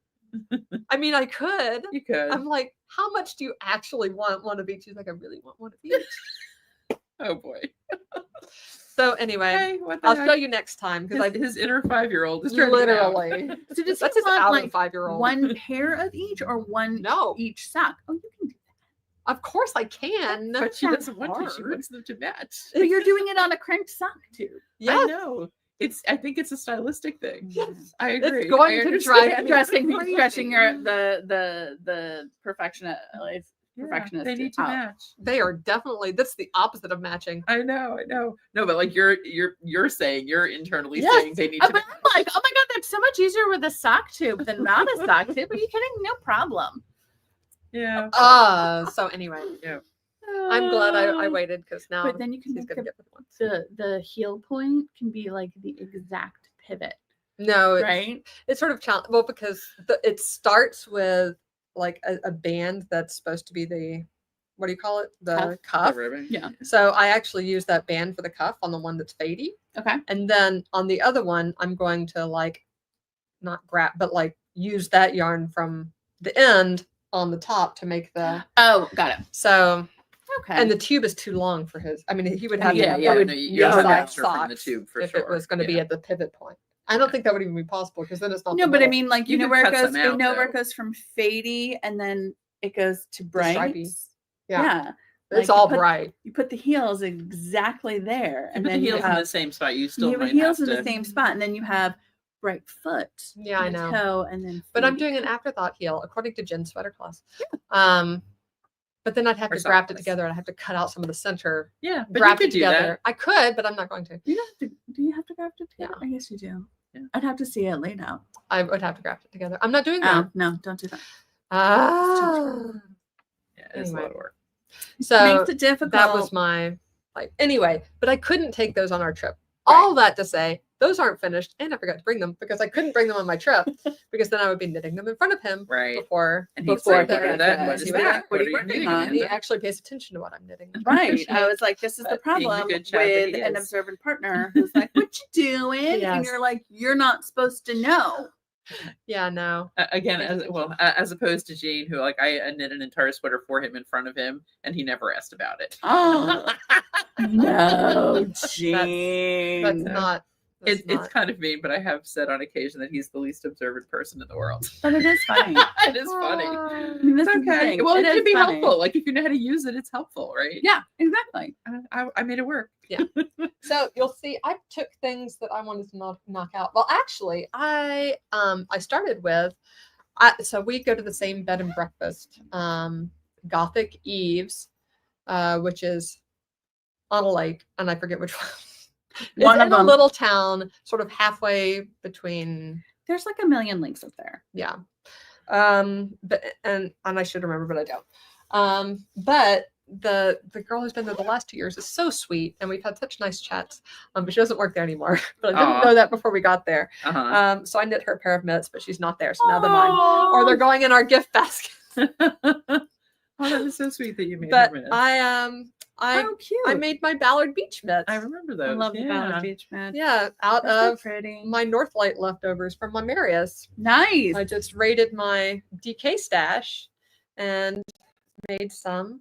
I mean, I could. You could. I'm like, how much do you actually want one of each? He's like, I really want one of each. Oh boy. So anyway, Hey, what the I'll heck? show you next time because his inner 5-year-old is trying to get out. literally. So does That's he his want out like of 5-year-old. one pair of each or one No, each sock? Oh, you can do that. of course I can. But she not doesn't want to. She hard. wants them to match. But you're doing it on a crimped sock tube. Yes. I know. I think it's a stylistic thing. Yes. I agree. It's going I to understand. drive me Dressing crazy. your the perfectionist Yeah, perfectionist. they need to out. match. They are definitely. That's the opposite of matching. I know. No, but like you're saying, you're internally Yes. saying they need Oh, to but I'm like, oh my god, that's so much easier with a sock tube than not a sock tube. Are you kidding? No problem. Yeah. So anyway, Yeah. I'm glad I waited because now But then you can he's make gonna get with one. the heel point can be like the exact pivot, No, right? it's sort of challenging. Well, because it starts with like a band that's supposed to be the, what do you call it? The cuff. The ribbon. Yeah. So I actually use that band for the cuff on the one that's fadey. Okay. And then on the other one, I'm going to like not grab, but like use that yarn from the end on the top to make the. Oh, got it. So, Okay. and the tube is too long for his. I mean, he would have Yeah, to yeah. would No, you need have to side extra from the socks tube for if sure. it was going to be Yeah. at the pivot point. I don't think that would even be possible because then it's not. No, the but I middle. mean, like You you know can where it cut goes. some You out, know where it though. goes from fadey, and then it goes to bright. stripy. Yeah. Yeah. Like, It's all you put- bright. You put the heels exactly there, And and put the then you heels in have the same spot. You still you have might heels have in to. the same spot, and then you have bright foot. Yeah, I and know. Toe, and then. But I'm feet. doing an afterthought heel according to Jen's sweater class. But then I'd have Or to graft it sockless. together. I'd have to cut out some of the center, Yeah, but you graft could it do together. that. I could, but I'm not going to. You don't have to. Do you have to graft it together? Yeah. I guess you do. Yeah. I'd have to see it laid out. I would have to graft it together. I'm not doing that. Oh no, don't do that. Ah. Yeah, it's Anyway. a lot of work. So Makes it difficult. that was my anyway, but I couldn't take those on our trip. All that to say, those aren't finished, and I forgot to bring them because I couldn't bring them on my trip because then I would be knitting them in front of him Right. before And he'd before say, the- "What is that? What is he would that? ask, What are are you you working knitting, on?" and he Amanda?" actually pays attention to what I'm knitting. Right. I was like, this is the Being the problem good child that with he an is. observant partner who's like, what you doing? And Yes. you're like, you're not supposed to know. Yeah, no. Again, as opposed to Gene, who like I knit an entire sweater for him in front of him, and he never asked about it. Oh no, That's Gene. not. That's It's not. kind of mean, but I have said on occasion that he's the least observant person in the world. But it is funny. It is funny. I mean, this It's is the okay. thing. Well, it is can be funny. helpful. Like if you know how to use it, it's helpful, right? Yeah, exactly. I made it work. So you'll see, I took things that I wanted to knock out. Well, actually, I started with, so we go to the same bed and breakfast, Gothic Eves, which is on a lake, and I forget which one. It's One of in a them. little town, sort of halfway between. There's like a million links up there. Yeah. But and I should remember, but I don't. But the girl who's been there the last 2 years is so sweet, and we've had such nice chats. But she doesn't work there anymore. But I didn't Aw. know that before we got there. Uh-huh. So I knit her a pair of mitts, but she's not there, so now they're mine, or they're going in our gift basket. Oh, that was so sweet that you made But her miss. Oh, cute. I made my Ballard Beach mitts. I remember I those. love the yeah. Ballard Beach man. Yeah, out That's so of pretty. my Northlight leftovers from my Marius. Nice. I just raided my DK stash and made some.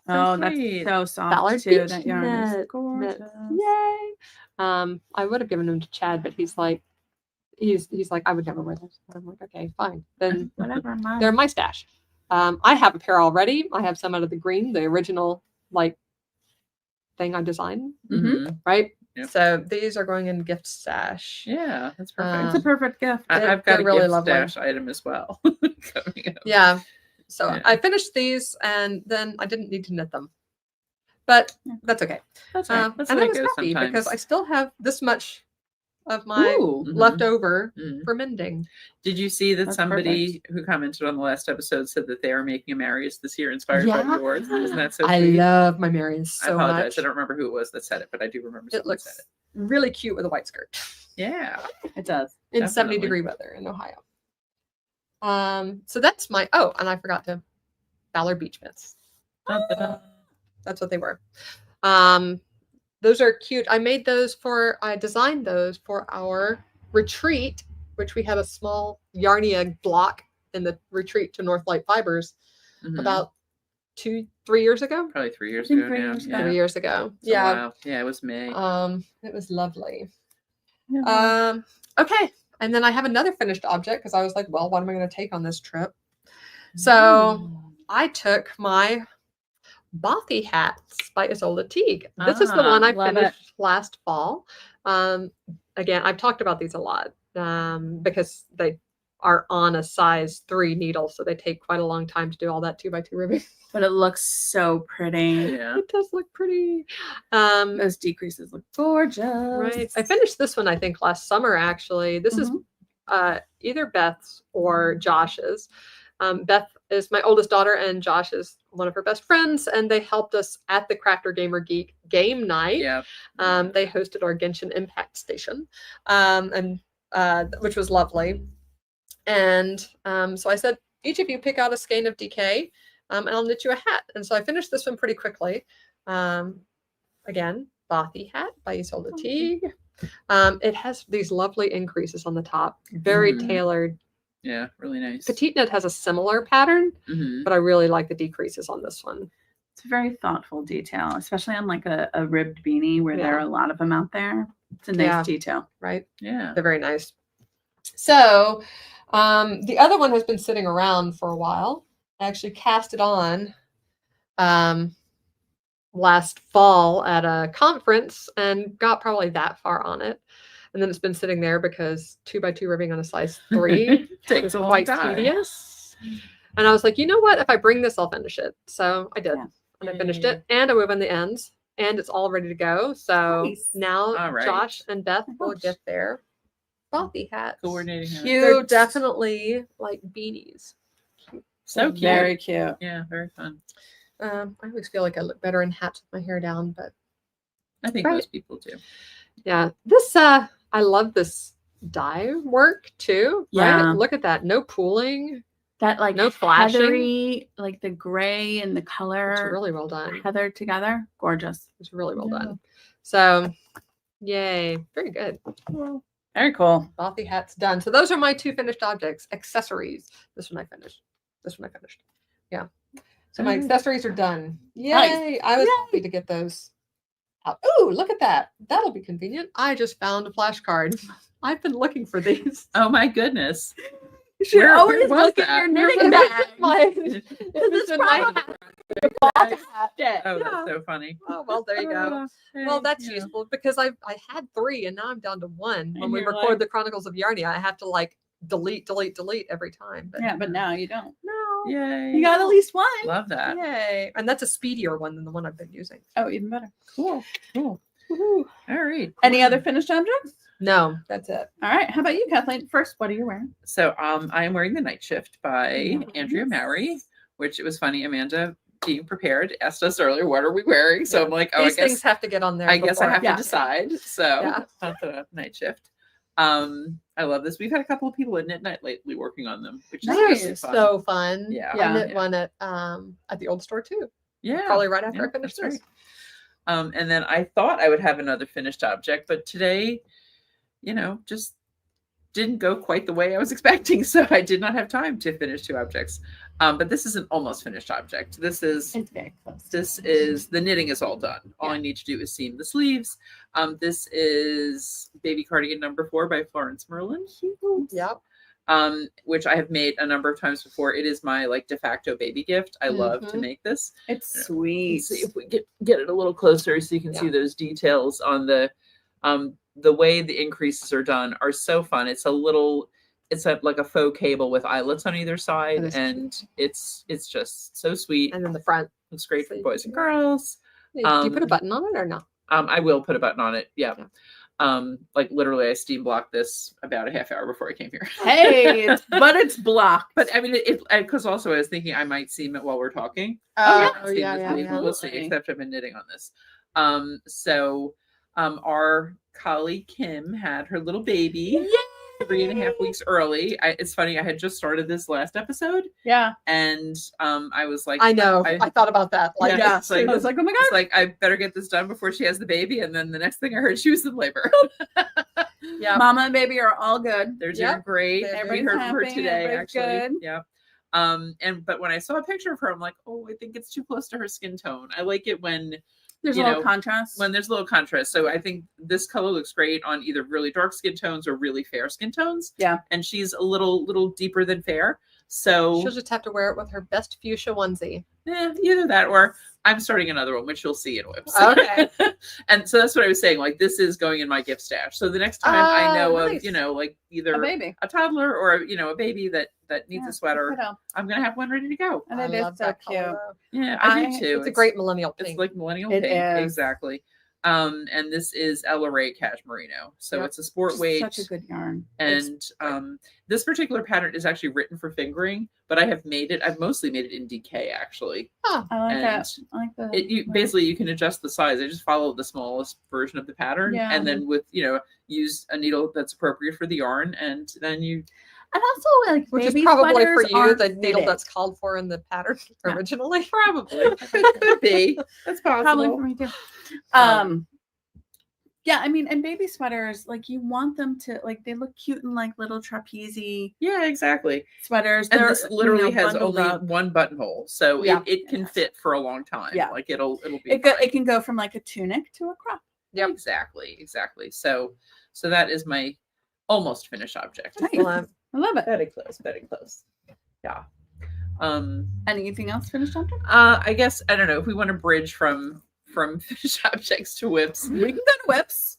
Oh, sweet. that's so soft Ballard too. Beach That yarn is knit. gorgeous. Yay! I would have given them to Chad, but he's like, he's like, I would never wear those. I'm like, okay, fine. Then Whatever. they're my stash. I have a pair already. I have some out of the green, the original like thing I designed, Mhm. right? Yep. So these are going in gift stash. Yeah, that's perfect. It's a perfect gift. I've got they're a really gift lovely. stash item as well coming up. Yeah. So Yeah. I finished these, and then I didn't need to knit them, but that's okay. That's right. That's And the I way was it goes happy because sometimes. I still have this much of my Ooh. left over Mhm. for mending. Did you see that That's somebody who commented on the last episode said that they are making a Marius this year inspired by Yeah. yours? Isn't that so I sweet? love my Marians I so apologize. much. I don't remember who it was that said it, but I do remember It someone said looks it. really cute with a white skirt It Yeah. does. in Definitely. 70-degree weather in Ohio. So that's my, and I forgot to, Ballard Beach mitts. Dun-dun-dun. That's what they were. Those are cute. I designed those for our retreat, which we had a small Yarnia block in the retreat to North Light Fibers Mhm. about 2-3 years ago. Probably 3 years I think ago 3 now. years ago. Yeah. 3 years ago. It's a while. Yeah, it was May. It was lovely. Yeah. Okay. And then I have another finished object because I was like, well, what am I going to take on this trip? So I took my Bothy hats by Isolde Teague. This is the one I love finished last fall. Again, I've talked about these a lot because they are on a size 3 needle, so they take quite a long time to do all that 2x2 ribbing. But it looks so pretty. Yeah. It does look pretty. Those decreases look gorgeous. Right. I finished this one, I think, last summer, actually. This is either Beth's or Josh's. Beth is my oldest daughter, and Josh is one of her best friends, and they helped us at the Crafter Gamer Geek game night. Yeah. They hosted our Genshin Impact Station, which was lovely. And so I said, each of you pick out a skein of DK, and I'll knit you a hat. And so I finished this one pretty quickly. Again, Bothy hat by Isolde Teague. It has these lovely increases on the top, very tailored. Yeah, really nice. Petite Knit has a similar pattern, Mhm. but I really like the decreases on this one. It's a very thoughtful detail, especially on like a ribbed beanie where there are a lot of them out there. It's a nice detail. Right? Yeah. They're very nice. So the other one has been sitting around for a while. I actually cast it on last fall at a conference and got probably that far on it. And then it's been sitting there because 2x2 ribbing on a size 3 Takes is a long quite time. tedious. And I was like, you know what? If I bring this, I'll finish it. So I did. Yeah. And I finished it. And I wove in the ends. And it's all ready to go. So Nice. now All right. Josh and Beth Oh my will gosh. get their Bothy hats. Coordinating. it. They're Cute. definitely like beanies. So cute. Very cute. Yeah, very fun. I always feel like I look better in hats with my hair down, but I think Right. most people do. yeah, this I love this dye work too. Yeah. Right? Look at that. No pooling. That like No flashing. heathery, like the gray and the color It's really well done. heathered together. Gorgeous. It's really well Yeah. done. So yay. Very good. Very cool. Bothy hats done. So those are my 2 finished objects. Accessories. This one I finished. Yeah. So my accessories are done. Yay. Nice. I was Yay. happy to get those out. Oh, look at that. That'll be convenient. I just found a flashcard. I've been looking for these. Oh my goodness. You should Where always was look at that? your Where knitting was bag. It was in my Oh, Yeah. that's so funny. Oh, well, there you go. Hey, Well, that's yeah. useful because I had 3 and now I'm down to 1. When And we you're record like- the Chronicles of Yarnia, I have to like delete every time. But Yeah, but now you don't. no. Yay. You got at least one. Love that. Yay. And that's a speedier one than the one I've been using. Oh, even better. Cool. Cool. Woohoo. All right. Any other finished objects? No, that's it. All right. How about you, Kathleen? First, what are you wearing? So I am wearing the Night Shift by Nice. Andrea Mowry, which it was funny. Amanda, being prepared, asked us earlier, what are we wearing? So Yeah. I'm like, oh, These I guess things have to get on there. I guess I before. have Yeah. to decide. So Yeah. that's the Night Shift. I love this. We've had a couple of people at Knit Night lately working on them, which is These are really fun. so fun. Yeah. I knit Yeah. one at the old store too. yeah. Probably right after Yeah, I finished that's this. right. And then I thought I would have another finished object, but today, just didn't go quite the way I was expecting, so I did not have time to finish 2 objects. But this is an almost finished object. This is very close. the knitting is all done. All I need to do is seam the sleeves. This is Baby Cardigan number 4 by Florence Merlin. Yep. Which I have made a number of times before. It is my like de facto baby gift. I love to make this. It's sweet. Let's see if we get it a little closer so you can see those details on the way the increases are done are so fun. It's like a faux cable with eyelets on either side, and it's just so sweet. And then the front looks great for boys and girls. Do you put a button on it or no? I will put a button on it. Yeah. Like literally I steam blocked this about a half hour before I came here. Hey, but it's blocked. But I mean, because also I was thinking I might seam it while we're talking. We'll see, except I've been knitting on this. So our colleague Kim had her little baby 3.5 weeks early. It's funny, I had just started this last episode. Yeah. And I was like, I know. I thought about that. Like, it's like, I was like, oh my God. It's like, I better get this done before she has the baby. And then the next thing I heard, she was in labor. Yeah. Mama and baby are all good. They're doing great. We heard from her today, actually. Good. Yeah. But when I saw a picture of her, I'm like, oh, I think it's too close to her skin tone. I like it when there's a little contrast. When there's a little contrast. So I think this color looks great on either really dark skin tones or really fair skin tones. Yeah. And she's a little deeper than fair. So she'll just have to wear it with her best fuchsia onesie. Either that or I'm starting another one, which you'll see in Whips. Okay. And so that's what I was saying. Like, this is going in my gift stash. So the next time I know of, like either a toddler or, a baby that needs a sweater, I'm going to have one ready to go. And it is so cute. Yeah, I do too. It's a great millennial pink. It's like millennial pink. Exactly. And this is Ella Ray Cashmerino. So it's a sport weight. Such a good yarn. And this particular pattern is actually written for fingering, but I've mostly made it in DK actually. Oh, I like that. I like that. Basically you can adjust the size. I just follow the smallest version of the pattern and then with, use a needle that's appropriate for the yarn, and then you. And also, like, which is probably for you the needle that's called for in the pattern originally. Probably could be. That's possible. Probably for me too. Yeah, I mean, and baby sweaters, like, you want them to, like, they look cute in like little trapeze. Yeah, exactly. Sweaters. And this literally has only one buttonhole, so it can fit for a long time. Yeah, like it'll be. It can go from like a tunic to a crop. Yeah, exactly. So that is my almost finished object. Nice. I love it. Very close. Yeah. Anything else finished object? I guess I don't know if we want to bridge from finished objects to whips. We can go to whips.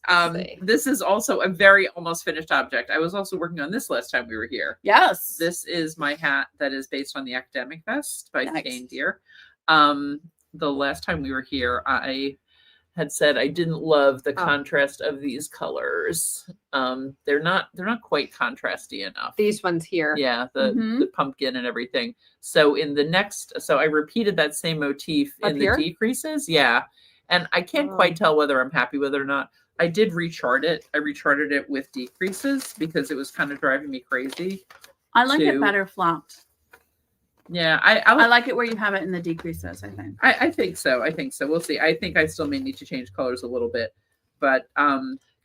This is also a very almost finished object. I was also working on this last time we were here. Yes. This is my hat that is based on the academic vest by Kane Deere. The last time we were here, I had said I didn't love the contrast of these colors. They're not quite contrasty enough. These ones here. Yeah, the pumpkin and everything. So I repeated that same motif in the decreases. Yeah. And I can't quite tell whether I'm happy with it or not. I did rechart it. I recharted it with decreases because it was kind of driving me crazy. I like it better flopped. Yeah, I like it where you have it in the decreases, I think. I think so. We'll see. I think I still may need to change colors a little bit. But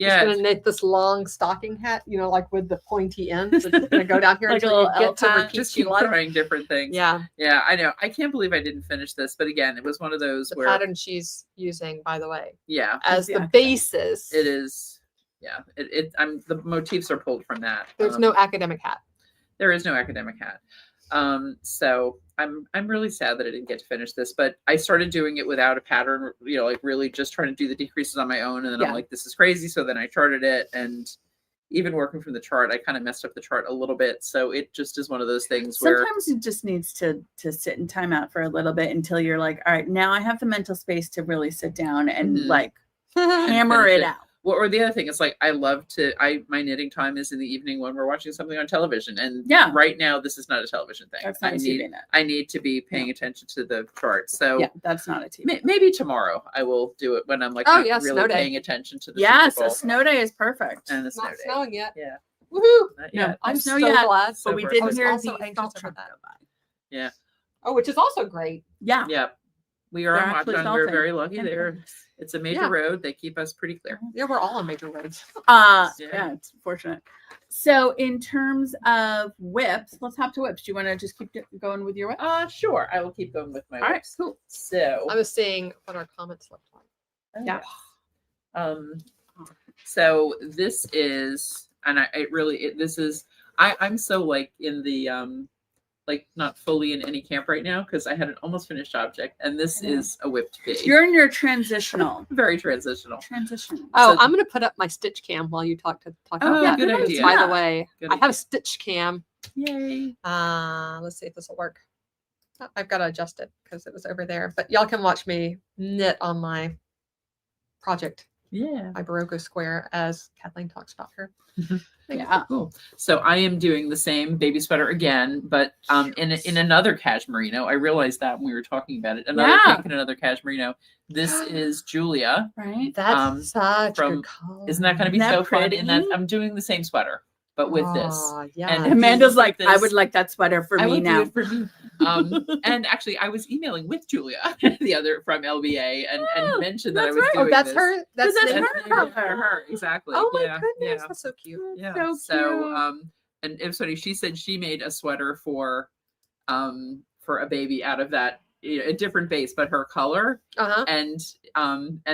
yeah. Just gonna knit this long stocking hat, like with the pointy ends. It's gonna go down here like until you get to repeat just keep trying different things. Yeah. Yeah, I know. I can't believe I didn't finish this, but again, it was one of those the pattern she's using, by the way. Yeah. As the basis. It is. Yeah. The motifs are pulled from that. There's no academic hat. There is no academic hat. So I'm really sad that I didn't get to finish this, but I started doing it without a pattern, like really just trying to do the decreases on my own. And then I'm like, this is crazy. So then I charted it, and even working from the chart, I kind of messed up the chart a little bit. So it just is one of those things where sometimes it just needs to sit in timeout for a little bit until you're like, all right, now I have the mental space to really sit down and like hammer it out. Well, or the other thing is like, my knitting time is in the evening when we're watching something on television. And right now this is not a television thing. That's not I need to be paying attention to the chart. So that's not a TV. Maybe tomorrow I will do it when I'm like really paying attention to the Yes, a snow day is perfect. And the snow not day. snowing yet. Yeah. Woohoo! No, I'm so glad. But we did hear also the anxious salt for truck that. go by. Yeah. Oh, which is also great. Yeah. Yep. We are They're on actually Watchung. We're salting. very lucky Yeah. there. It's a major Yeah. road. They keep us pretty clear. Yeah, we're all on major roads. Yeah. Yeah, it's fortunate. So in terms of whips, let's hop to whips. Do you want to just keep going with your whip? Sure. I will keep going with my All right, whips. cool. So I was seeing what our comments looked like. Yeah. So this is, and I'm so like in the like not fully in any camp right now because I had an almost finished object, and this is a whipped pig. You're in your transitional. Very transitional. Transition. Oh, So- I'm going to put up my stitch cam while you talk about Oh, that. good because, idea. By Yeah. the way, Good I have idea. a stitch cam. Yay. Let's see if this will work. Oh, I've got to adjust it because it was over there. But y'all can watch me knit on my project, Yeah. my Baroque square, as Kathleen talks about her. Yeah. Cool. So I am doing the same baby sweater again, but in another cashmerino. I realized that when we were talking about it. Another Yeah. pink and another cashmerino. This is Julia. Right. That's such from- good color. Isn't that going to be Isn't so that fun? And that pretty? I'm doing the same sweater, but with this. Aw, yeah. And Amanda's look like, at I this. would like that sweater for I me would do now. it for me. And actually, I was emailing with Julia, the other from LBA, and Oh, mentioned that I that's was right. doing Oh, that's this. her. That's That's knitted her for color. For her, exactly. Oh my yeah, goodness, yeah. that's so cute. Yeah. So So, and it was funny. She said she made a sweater for a baby out of that, a different base, but her color. Uh-huh. And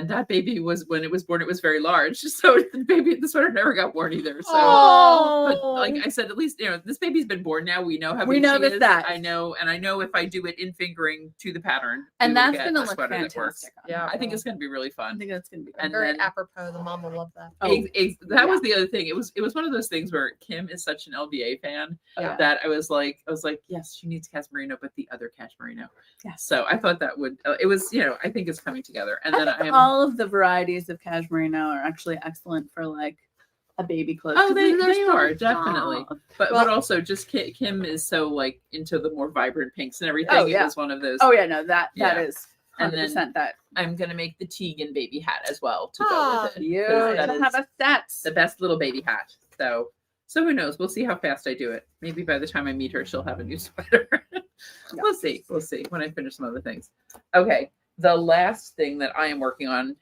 that baby was, when it was born, it was very large. So the sweater never got born either. So, Oh, but like I said, at least this baby's been born now. We know how We big know she this is. size. I know, and I know if I do it in fingering to the pattern, and we will that's get gonna a look sweater that works. fantastic. on Yeah. her. I think it's going to be really I fun. think that's gonna be. And Very then- apropos. The mom will love that. Oh, That was the other thing. It was one of those things where Kim is such an LBA fan Yeah. that I was like, yes, she needs cashmerino, but the other cashmerino. Yes. So I thought that would, it was, I think it's coming together. And then I think I am, all of the varieties of cashmerino are actually excellent for like a baby clothes. Oh, 'cause they they're so are, definitely. soft. but Well- also just Kim is so like into the more vibrant pinks and everything. Oh, It yeah. was one of those. Oh yeah, no, that Yeah. is And 100% that. I'm going to make the Tegan baby hat as well to go Ah, with it. 'cause You that is have a set. the best little baby hat. So who knows? We'll see how fast I do it. Maybe by the time I meet her, she'll have a new sweater. We'll see. We'll see when I finish some other things. Okay. The last thing that I am working on,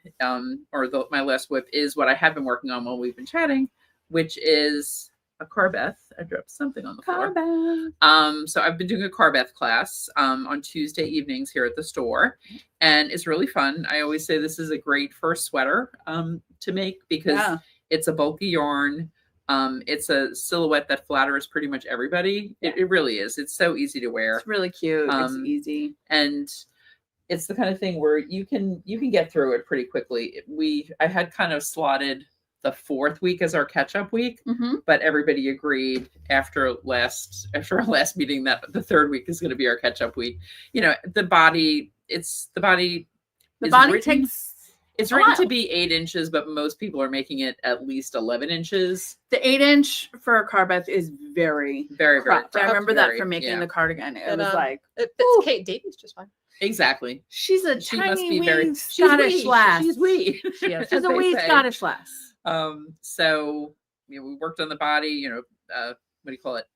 my last whip, is what I have been working on while we've been chatting, which is a Carbeth. I dropped something on the floor. Carbeth. So I've been doing a Carbeth class on Tuesday evenings here at the store, and it's really fun. I always say this is a great first sweater to make because Yeah. it's a bulky yarn. It's a silhouette that flatters pretty much everybody. It really is. It's so easy to wear. It's really cute. It's Um, easy. And it's the kind of thing where you can get through it pretty quickly. I had kind of slotted the 4th week as our catch-up week, Mm-hmm. but everybody agreed after our last meeting that the 3rd week is going to be our catch-up week. The body is written- takes it's a written while. to be 8 inches, but most people are making it at least 11 inches. the 8-inch for a Carbeth is very Very, very. cropped. I cropped, remember that very- from making yeah. the cardigan. It And, was like It fits Ooh. Kate Davies just fine. Exactly. she's a She tiny must be wee very Scottish lass. She's wee. She is. as She's a they wee say. Scottish lass. So we worked on the body, what do you call it?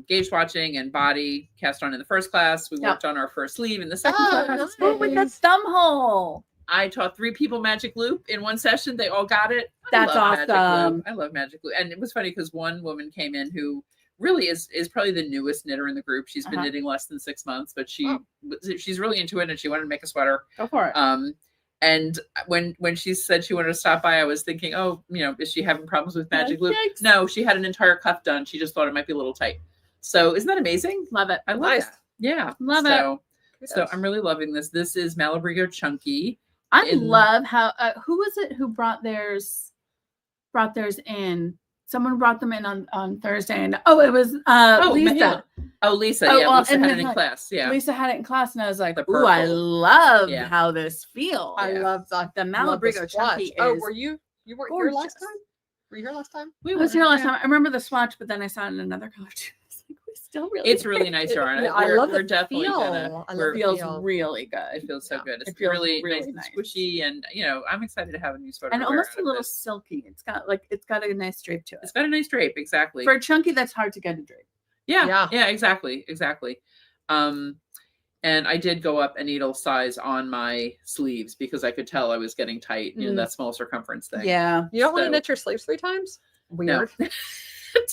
Gauge watching and body cast on in the first class. We Yep. worked on our first sleeve in the second Oh, class. nice. Oh, with the thumb hole. I taught 3 people magic loop in one session. They all got it. That's Magic awesome. Loop. I love magic loop. And it was funny because one woman came in who really is probably the newest knitter in the group. She's been Uh-huh. knitting less than 6 months, but Oh. she's really into it and she wanted to make a sweater. Go for it. And when she said she wanted to stop by, I was thinking, oh, is she having problems with magic loop? Yikes. No, she had an entire cuff done. She just thought it might be a little tight. So isn't that amazing? Love it. I love Nice. that. Yeah. Love it. So I'm really loving this. This is Malabrigo Chunky. I in- love how who was it who brought theirs in? Someone brought them in on Thursday, and it was Lisa. Mahela. Oh, Lisa. Oh, Yeah, well, Lisa and had then it in like- class. Yeah. Lisa had it in class, and I was like, The "Ooh, I purple. love Yeah. how this feels." I Yeah. love that. The love the Malabrigo swatch. Chunky Oh, is were you weren't here last gorgeous. time? Were you here last time? We I was were, here last yeah. time. I remember the swatch, but then I saw it in another color too. I was like, "We still really." It's really nice yarn. I We're- love we're the definitely feel. gonna- I love It we're- the feels feel. really good. It feels so Yeah. good. It's It feels really, really nice and nice. squishy, and I'm excited to have a new sweater. And to wear almost out a of little this. silky. It's got a nice drape to it. It's got a nice drape, exactly. For a chunky, that's hard to get a drape. Yeah, Yeah. exactly. And I did go up a needle size on my sleeves because I could tell I was getting tight, that small circumference thing. Yeah. You don't want to knit your sleeves 3 times? No. Weird.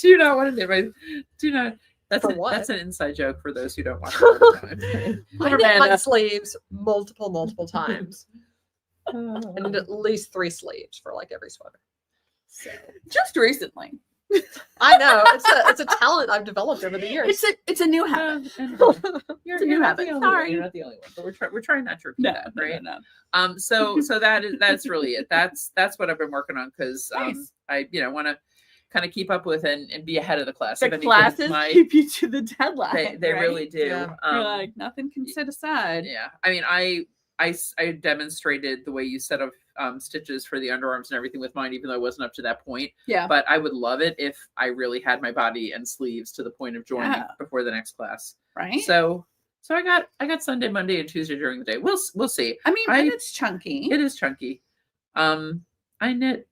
Do not want to knit do not. That's what? an inside joke for those who don't watch it all the time. I knit my sleeves multiple times. And at least 3 sleeves for like every sweater. So Just recently. I know it's a talent I've developed over the years. It's a new habit. You're new not habit. the only one. Sorry. You're not the only one, but we're trying not to repeat that, right? No. So that's really it. That's what I've been working on because Nice. I want to kind of keep up with and be ahead of the class. The classes keep you to the deadline. They right? really do. Yeah. You're like nothing can sit aside. Yeah, I mean, I demonstrated the way you set up stitches for the underarms and everything with mine, even though I wasn't up to that point. Yeah. But I would love it if I really had my body and sleeves to the point of joining before the next class. Right. So I got Sunday, Monday, and Tuesday during the day. We'll see. I mean, and it's chunky. It is chunky. I knit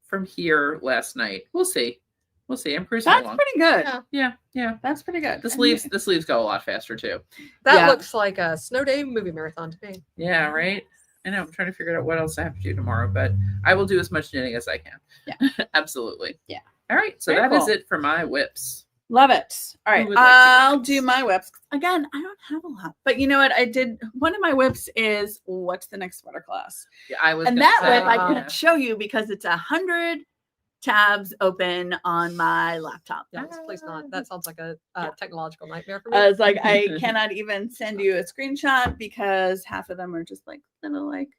from here last night. We'll see. I'm cruising along. That's pretty good. Yeah. That's pretty good. The sleeves go a lot faster too. That looks like a snow day movie marathon to me. Yeah, right. I know. I'm trying to figure out what else I have to do tomorrow, but I will do as much knitting as I can. Yeah. Absolutely. Yeah. All right. So that is it for my whips. Love it. All right. Who would like to I'll whips? do my whips. Again, I don't have a lot. But you know what? I did one of my whips is what's the next sweater class? Yeah, I was And gonna that say, whip I can show you because it's 100 tabs open on my laptop. Yes, please not. That sounds like a technological nightmare for me. I was like, I cannot even send you a screenshot because half of them are just like little like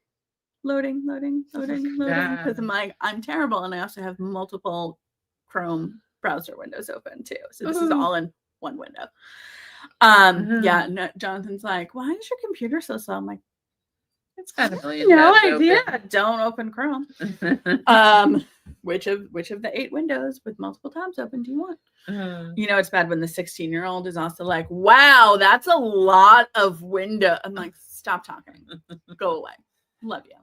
loading because I'm terrible and I also have multiple Chrome browser windows open too. So this is all in one window. Yeah, no, Jonathan's like, why is your computer so slow? I'm like, it's kind of no idea. Don't open Chrome. Which of the 8 windows with multiple tabs open do you want? You know, it's bad when the 16-year-old is also like, wow, that's a lot of window. I'm like, stop talking. Go away. Love you.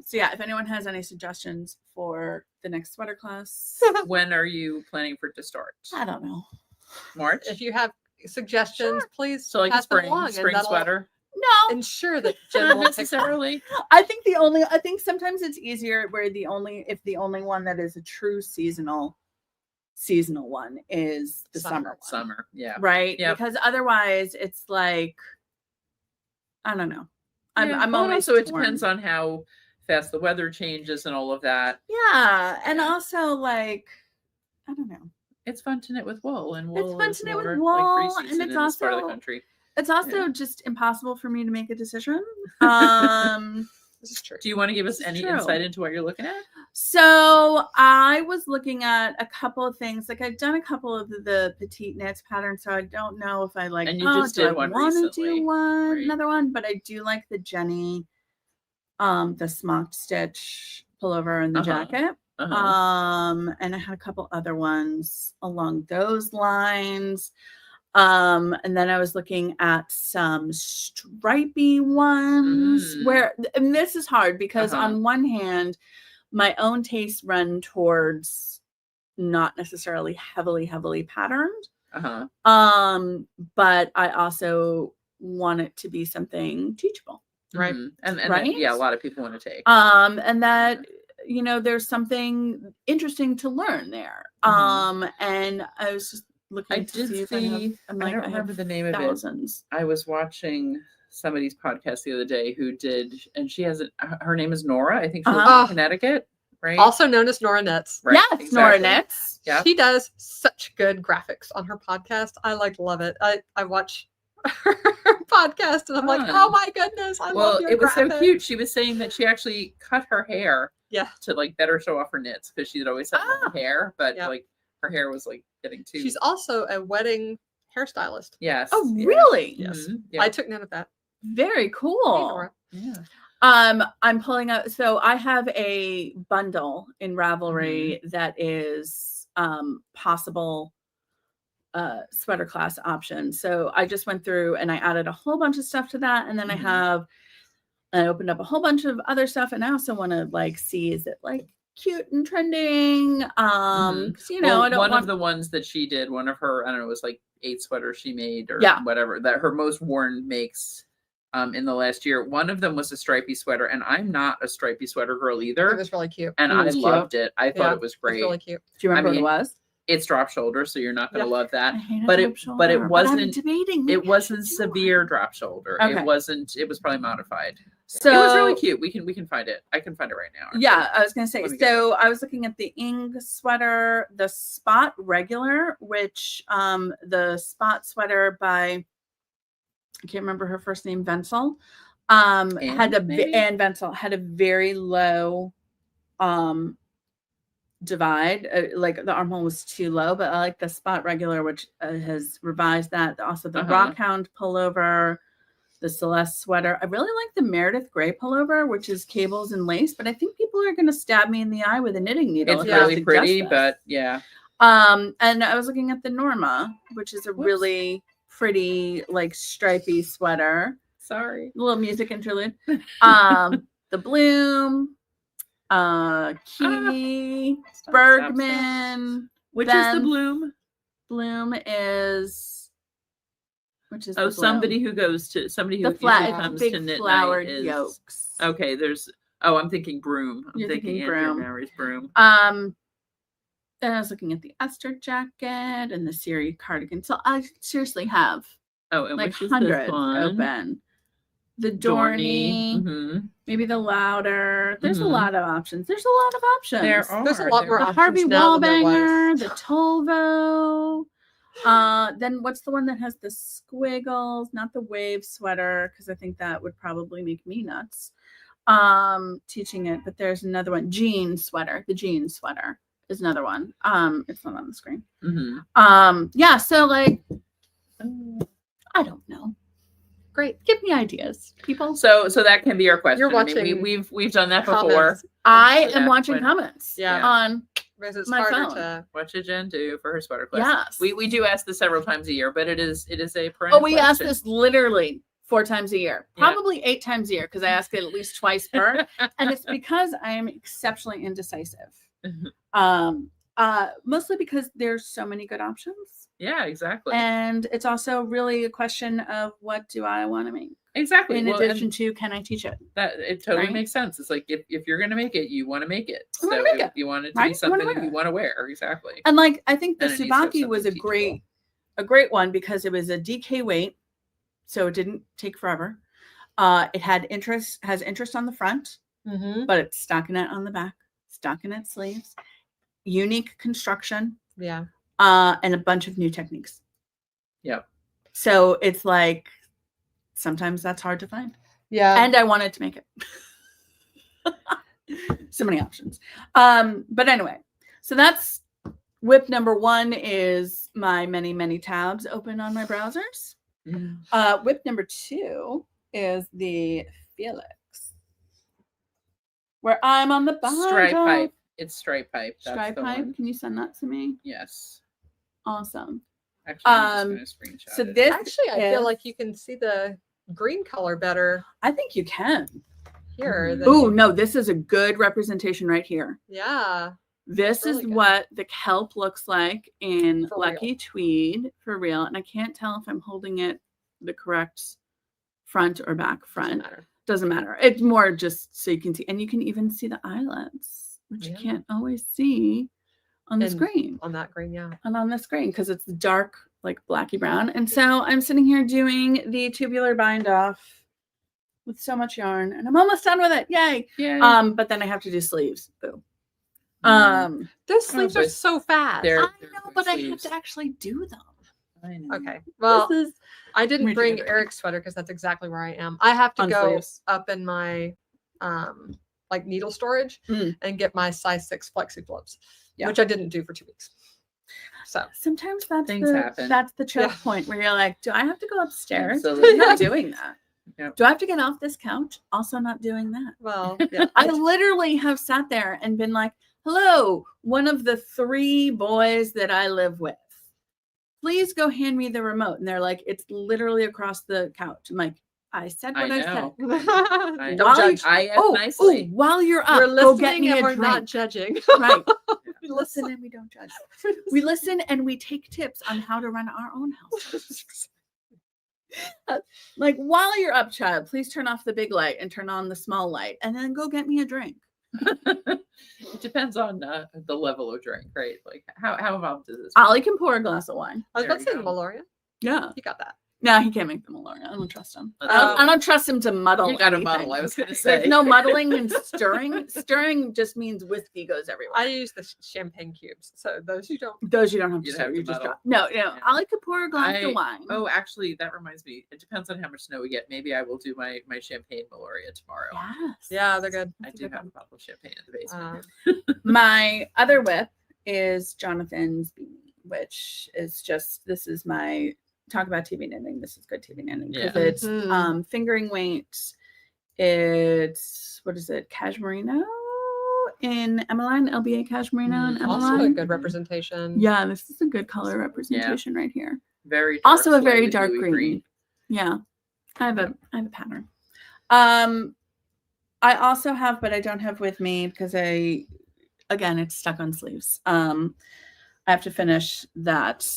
So yeah, if anyone has any suggestions for the next sweater class, When are you planning for it to start? I don't know. March? If you have suggestions, please So like a pass them spring along, and that'll sweater? No, ensure that Jen Not will pick necessarily. I think sometimes it's easier where the only one that is a true seasonal one is the summer one. Summer, yeah. Right? Yep. Because otherwise it's like, I don't know. I'm well, always also it torn. depends on how fast the weather changes and all of that. Yeah. And also like, I don't know. It's fun to knit with wool, and wool It's fun is to knit with more wool, like free and season it's in this part of also- the country. It's also just impossible for me to make a decision. This is true. Do you want to give us It's any true. insight into what you're looking at? So I was looking at a couple of things. Like I've done a couple of the petite knits patterns, so I don't know if I like. And you just do did I one want to recently, do one, right? another one, but I do like the Jenny, the smocked stitch pullover and the jacket. And I had a couple other ones along those lines. And then I was looking at some stripy ones where, and this is hard because on one hand, my own tastes run towards not necessarily heavily patterned. But I also want it to be something teachable. Right. And Right? yeah, a lot of people want to take. And that, you know, there's something interesting to learn there. And I was just looking to see if I have, I don't remember the name of thousands. it. I was watching somebody's podcast the other day who did, and she has her name is Nora. I think she lives in Connecticut, right? Also known as Nora Knits. Right, Yes, Nora Knits. Yeah. She does such good graphics on her podcast. I love it. I watch her podcast and I'm like, Fun. oh my goodness, I love your it was graphics. so cute. She was saying that she actually cut her hair to like better show off her knits because she'd always had long hair, but like her hair was like getting too. She's also a wedding hairstylist. Yes. Oh, really? Yes. Yeah. I took note of that. Very Hey, cool. Nora. Yeah. I'm pulling up. So I have a bundle in Ravelry that is possible sweater class option. So I just went through and I added a whole bunch of stuff to that, and then I opened up a whole bunch of other stuff, and I also want to like see, is it like cute and trending. 'Cause, you know, Well, I don't one want of the ones that she did, one of her, I don't know, it was like 8 sweaters she made or Yeah. whatever, that her most worn makes in the last year. One of them was a stripy sweater, and I'm not a stripy sweater girl It either. was really cute. And It I was cute. loved it. I thought Yeah, it was It's great. really cute. Do you remember I mean, what it was? It's drop shoulder, so you're not going to Yeah. love that. I hate a But drop it shoulder, I'm wasn't debating. Maybe it I should wasn't do severe one. drop shoulder. Okay. It was probably modified. So It was really cute. We can find it. I can find it right now. Actually. Yeah, I was gonna say. Let me get So I was looking at the Ing sweater, the Spot Regular, which the Spot sweater by, I can't remember her first name, Venzel, Anne Venzel had a very low divide. Like the armhole was too low, but I like the Spot Regular, which has revised that. Also the Rockhound pullover, the Celeste sweater. I really like the Meredith Gray pullover, which is cables and lace, but I think people are going to stab me in the eye with a knitting needle. It's if I really suggest pretty, this. but yeah. And I was looking at the Norma, which is a really pretty, like, stripy sweater. Sorry. A little music interlude. The Bloom, Kiwi, Bergman. Which is the Bloom? Bloom is, which is Oh, somebody who goes to somebody who the flat, comes big to knit flowered night is, yokes. Okay, there's. Oh, I'm thinking Broom. I'm You're thinking thinking Andrew Broom. Mary's Broom. Then I was looking at the Esther jacket and the Siri cardigan. So I seriously have and like which is hundreds this one? open. The Dorney, maybe the Louder. There's a lot of options. There's a lot of options. There's a lot more The options Harvey now than there was. Wallbanger, the Tolvo. Then what's the one that has the squiggles? Not the wave sweater, because I think that would probably make me nuts. Teaching it, but there's another one. Jean sweater. The jean sweater is another one. It's not on the screen. Yeah, so like I don't know. Great. Give me ideas, people. So that can be our question. You're watching. I mean, we've done that before. Comments. I am watching comments on It's my harder phone. to. What should Jen do for her sweater class? Yes. We do ask this several times a year, but it is a perennial we ask question. this literally 4 times a year, Yeah. probably 8 times a year, because I ask it at least twice per, and it's because I am exceptionally indecisive. Mostly because there's so many good options. Yeah, exactly. And it's also really a question of what do I want to make? Exactly. In addition to, can I teach it? That it totally Right? makes sense. It's like if you're gonna make it, you want to make it. I wanna make it. You want it to Right? be You something wanna that wear you it. want to wear. Exactly. And like, I think the And it needs to have Tsubaki was a something great one because it was a DK weight, so it didn't take forever. It has interest on the front, but it's stockinette on the back, stockinette sleeves, unique construction, Yeah. and a bunch of new techniques. Yep. So it's like sometimes that's hard to find. Yeah. And I wanted to make it. So many options. But anyway, so that's whip number 1 is my many, many tabs open on my browsers. Whip number 2 is the Felix, where I'm on the bottom. Stripe pipe. It's stripe pipe. That's Stripe the pipe. one. Can you send that to me? Yes. Awesome. Actually, I'm just gonna screenshot So it. this Actually, I feel like you can see the green color better I think you can. here. Mhm. than- Oh no, this is a good representation right here. Yeah. This Really is good. what the kelp looks like in For Lucky Tweed for real. And I can't tell if I'm holding it the correct front or back front. Doesn't matter. It's more just so you can see. And you can even see the eyelets, which you Yeah. can't always see on the And- screen. On that green, yeah. And on the screen because it's dark, like blacky brown. And so I'm sitting here doing the tubular bind off with so much yarn, and I'm almost done with it. Yay! Yeah. But then I have to do sleeves. Boo. Those sleeves are but so fast. they're- I know, quick but I have sleeves. to actually do them. I know. Okay. Well, This is I didn't Let me bring do it. Eric's sweater because that's exactly where I am. I have to On go sleeves. up in my like needle storage and get my size 6 flexi flips, Yeah. which I didn't do for 2 weeks. So sometimes that's Things happen. That's the choke Yeah. point where you're like, do I have to go upstairs? Absolutely. I'm not doing that. Yep. Do I have to get off this couch? Also not doing that. well, yeah. I literally have sat there and been like, hello, one of the 3 boys that I live with. Please go hand me the remote. And they're like, it's literally across the couch. I'm like, I said I what I, said. know. Don't While you- judge. I asked nicely. while you're up, We're go listening get me and a we're drink. not judging. Right. We listen and we don't judge. We listen and we take tips on how to run our own house. Like, while you're up, child, please turn off the big light and turn on the small light, and then go get me a drink. It depends on the level of drink, right? Like how involved is this? Ollie can pour a glass of wine. I was There about to you say go. Meloria. Yeah. You got that. No, he can't make the Mallory. I don't trust him. That's I don't trust him to muddle. You got to anything. muddle. I was going to say. There's no muddling and stirring. Stirring just means whiskey goes everywhere. I use the champagne cubes, so those you don't. Those you don't have to You'd stir. have You to just muddle. drop. No, Yeah. Ollie could pour a glass of wine. Oh, actually, that reminds me. It depends on how much snow we get. Maybe I will do my champagne Meloria tomorrow. Yes. Yeah, they're good. I do have a bottle of champagne in the basement. My other whip is Jonathan's Beanie, which is just, this is my, talk about TV knitting. This is good TV knitting because Yeah. it's Mhm. fingering weight. It's, what is it? Cashmerino in Emmeline, LBA Cashmerino in Also a Emmeline. good representation. Yeah, this is a good color representation right here. Very dark, Also a very slightly dark dewy green. Yeah. I have a pattern. I also have, but I don't have with me because again, it's stuck on sleeves. I have to finish that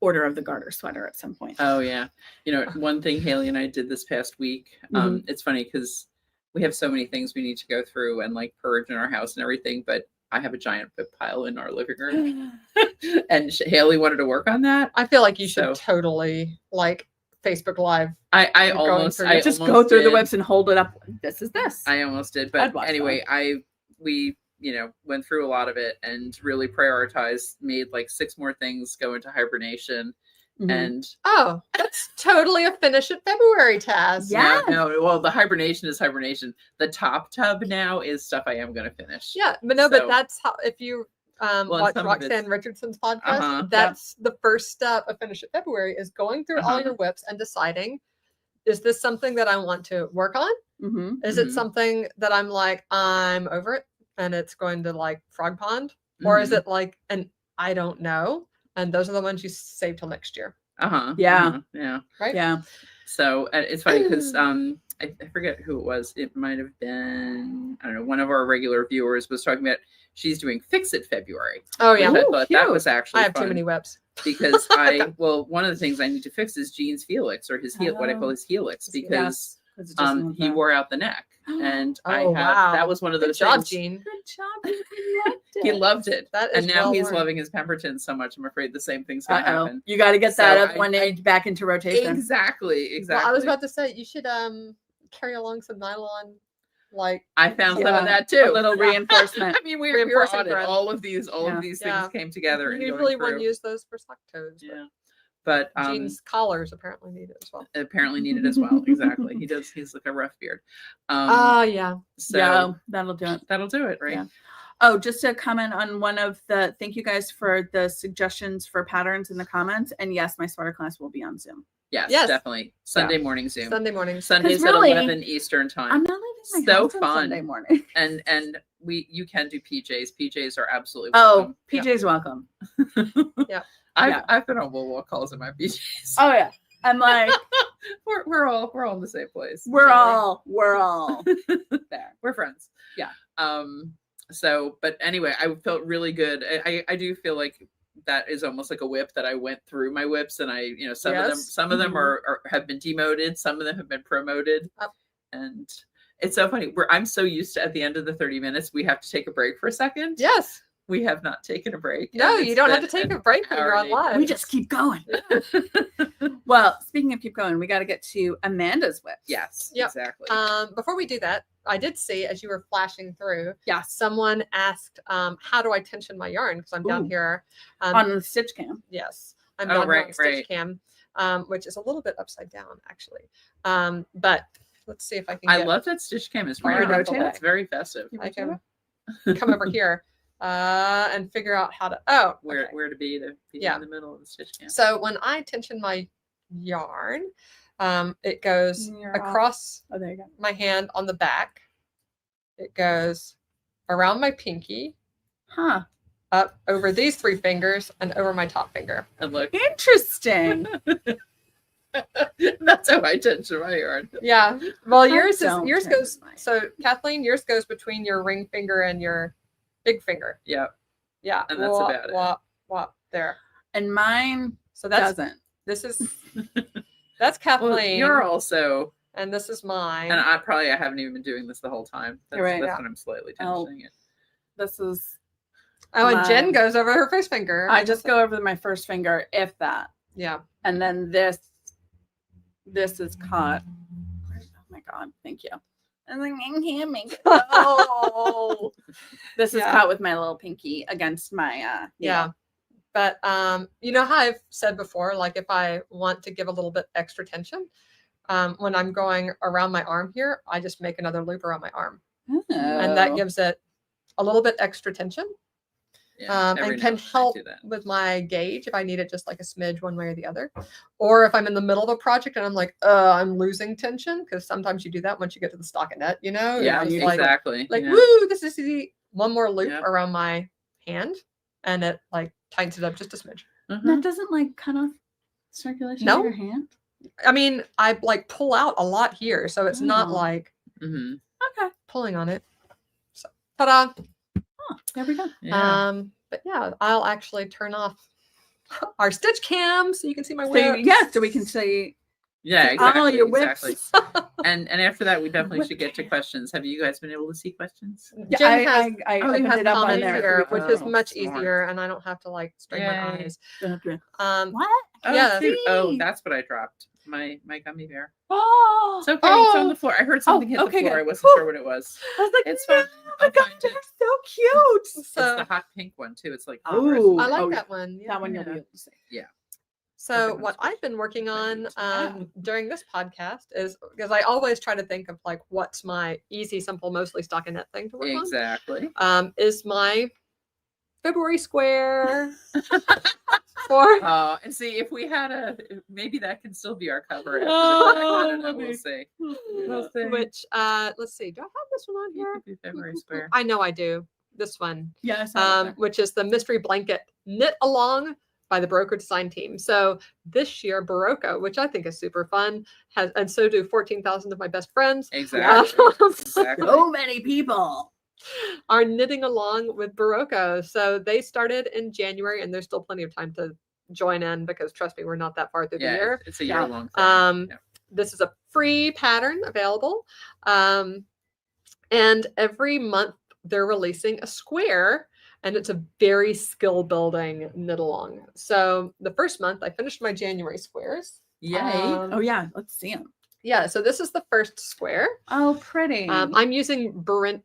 Order of the Garter sweater at some point. Oh yeah. You know, one thing Haley and I did this past week. It's funny because we have so many things we need to go through and like purge in our house and everything, but I have a giant whip pile in our living room, and Haley wanted to work on that. I feel like you should So- totally like Facebook Live. I You're going almost through I it. Just almost go through the did. whips and hold it up. This is this. I almost did, I'd but watch anyway, we went through a lot of it and really prioritized, made like 6 more things go into hibernation. Mhm. And Oh, that's totally a finish it February task. Yeah. no, well, the hibernation is hibernation. The top tub now is stuff I am going to finish. Yeah, but no, but So- that's how if you watch some of Roxanne it's- Richardson's podcast, Uh-huh. that's the first step of Finish It February is going through all Uh-huh. your whips and deciding, is this something that I want to work on? Mhm. Is it Mhm. something that I'm like, I'm over it and it's going to like frog pond? Or is Mhm. it like an I don't know? And those are the ones you save till next year. Yeah. Yeah. Right? Yeah. So it's funny because I forget who it was. It might have been, I don't know, one of our regular viewers was talking about she's doing Fix It February. Oh Which yeah. I thought that cute. was actually I have fun too many whips. because one of the things I need to fix is Jean's Felix, or his what I call his helix, because Because it doesn't look he bad. wore out the neck, and I Oh, have wow. that was one of Good those job, things. Gene. Good job. He loved it. He loved it, That is and now well he's worn. loving his Pemberton so much. I'm afraid the same thing's gonna Uh-oh. happen. You got to get that So up one age back into rotation. Exactly. Well, I was about to say you should carry along some nylon, like I found some Yeah. of that A too. little reinforcement. I mean, we were Reinforcing on it. thread. All of these Yeah. things Yeah. came together. and usually going one through. use those for sock toes. Yeah, but Jean's collars apparently need it as well. apparently needed as well. Exactly. He does. He's like a rough beard. Yeah. So Yeah, that'll do it. that'll do it, right? Yeah. Oh, just to comment on one of the, thank you guys for the suggestions for patterns in the comments. And yes, my sweater class will be on Zoom. Yes, Yes. Yeah. definitely. Sunday morning Zoom. Sunday mornings. Sundays really, at 11 Eastern time. I'm not leaving my So house on fun. Sunday morning. and you can do PJs. PJs are absolutely Oh, welcome. PJ's welcome. Yeah. I've been on Wool calls in my PJs. Oh yeah. I'm like, we're all in the same place. we're So all there. we're friends. Yeah. So, but anyway, I felt really good. I do feel like that is almost like a whip that I went through my whips, and I, some of them, Yes. some of them have been demoted, some of them have been promoted, Up. and it's so funny. I'm so used to at the end of the 30 minutes we have to take a break for a second. Yes. We have not taken a break. No, and you it's don't have to been take an a break when hour you're and on 8 live. We just keep going. Well, speaking of keep going, we got to get to Amanda's whip. Yes, Yep. exactly. Before we do that, I did see as you were flashing through, Yes. someone asked, how do I tension my yarn? Because I'm down Ooh. here. On the stitch cam. Yes, I'm Oh, down here right, on Stitch right. Cam, which is a little bit upside down actually. But let's see if I can. I get, love that stitch cam is Or wonderful. rotate it. It's very festive. I can come over here and figure out how to. Oh, Where okay. where to be Yeah. in the middle of the stitch cam. So when I tension my yarn, it goes You're off. across Oh, there you go. my hand on the back. It goes around my pinky, Huh. up over these 3 fingers, and over my top finger. And look, Interesting. That's how I tension my yarn. Yeah. Well, yours don't yours tension goes. mine. So Kathleen, yours goes between your ring finger and your big finger. Yeah. Yeah. And that's about it. Wah, there. And mine So that's doesn't. this is that's Kathleen. Well, you're also, and this is mine. and I haven't even been doing this the whole time. That's, Right. that's Yeah. when I'm slightly Oh. tensioning it. This is. Oh, and Jen mine. goes over her first finger. I just go over my first finger, if that, Yeah. and then this is caught. Oh my god! Thank you. And then I can't make it. Oh, this is Yeah. caught with my little pinky against my Yeah. needle. But you know how I've said before, like if I want to give a little bit extra tension, when I'm going around my arm here, I just make another loop around my arm, and that Oh. gives it a little bit extra tension. Yeah, every And now can then I help do that. with my gauge if I need it just like a smidge one way or the other. Or if I'm in the middle of a project and I'm like, I'm losing tension, because sometimes you do that once you get to the stockinette, you know? Yeah, It's exactly. Like, yeah. woo, this is easy. One more loop Yep. around my hand, and it like tightens it up just a smidge. Mhm. That doesn't like cut off circulation No. of your hand. I mean, I like pull out a lot here, so it's not Oh. like Mhm. Okay. pulling on it. So, ta-da. There we go. Yeah. But yeah, I'll actually turn off our stitch cam so you can see my So whips. yes, so we can see Yeah, exactly. all your exactly. whips. And after that, we definitely should get to questions. Have you guys been able to see questions? Yeah, Jen has, I Jen opened has it up on comments there. here, which is Oh, much smart. easier, and I don't have to like strain my Yay. eyes. Okay. What? Oh, Yeah. shoot. Oh, See? that's what I dropped. My gummy bear. Oh, It's okay. It's on Oh. the floor. I heard something hit the okay, floor. good. I wasn't Whew. sure what it was. I was like, It's no, fine. my I'll God, find they're it. so cute. It's So the hot pink one too. It's like Ooh. I like Oh, that one. Yeah. That one you'll be Yeah. able to see. So Perfect what one. I've been working on Yeah. during this podcast is because I always try to think of like what's my easy, simple, mostly stockinette thing to work Exactly. on. Is my February square for And see if we had maybe that can still be our cover. After Oh, the fact. I don't know. maybe. We'll see. We'll see. which let's see, do I have this one on You here? could be February square. I know I do. This one, Yeah, I saw that. which is the mystery blanket knit along by the Barocco design team. So this year, Barocco, which I think is super fun, has, and so do 14,000 of my best friends, Exactly. Exactly. So many people. are knitting along with Barocco. So they started in January, and there's still plenty of time to join in because trust me, we're not that far through the Yeah, year. it's a Yeah. year-long thing. Yeah. This is a free pattern available. And every month they're releasing a square, and it's a very skill building knit along. So the first month I finished my January squares. Yay. Oh yeah, let's see them. Yeah, so this is the first square. Oh, pretty. I'm using Barocco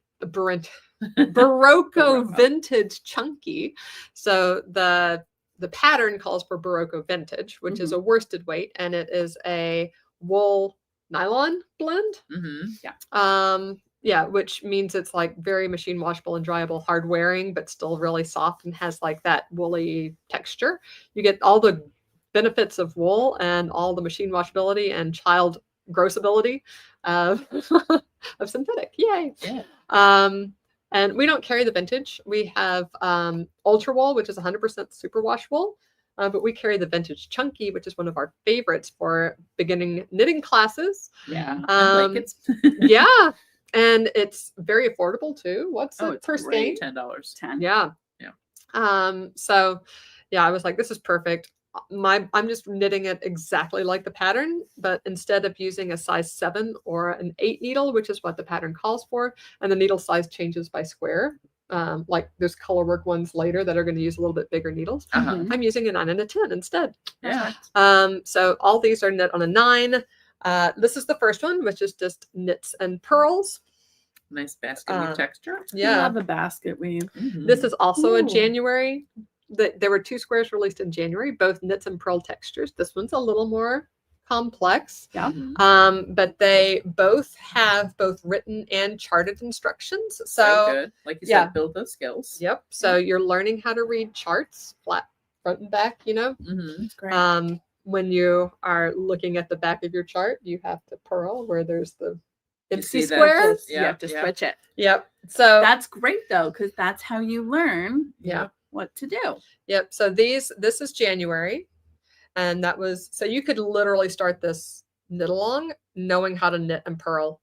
Barocco. Vintage Chunky. So the pattern calls for Barocco Vintage, which is a worsted weight, and it is a wool nylon blend. Mm-hmm. Yeah, which means it's like very machine washable and dryable, hard wearing, but still really soft and has like that woolly texture. You get all the benefits of wool and all the machine washability and child grossability of synthetic. Yay. Yeah. And we don't carry the vintage. We have ultra wool, which is 100% superwash wool. But we carry the vintage chunky, which is one of our favorites for beginning knitting classes. Yeah. Blankets. Yeah. And it's very affordable too. What's it it's per skein? $10. 10. Yeah. Yeah. So yeah, I was like, this is perfect. I'm just knitting it exactly like the pattern, but instead of using a size 7 or an 8 needle, which is what the pattern calls for, and the needle size changes by square. Like there's colorwork ones later that are going to use a little bit bigger needles. Uh-huh. I'm using a 9 and a 10 instead. Yeah. So all these are knit on a 9. This is the first one, which is just knits and pearls. Nice basket weave texture. I Yeah. love a basket weave. Mhm. This is also a Ooh. January. There were 2 squares released in January, both knits and pearl textures. This one's a little more complex. Yeah. Mhm. But they both have both written and charted instructions. So So good. Like you yeah. said, build those skills. yep. So you're learning how to read charts, flat front and back, you know. Mm-hmm. It's great. When you are looking at the back of your chart, you have to purl where there's the empty see that? squares. You have to yeah. switch it. Yep. So That's great though, because that's how you learn yeah. what to do. Yep. So this is January. And that was, so you could literally start this knit along knowing how to knit and purl,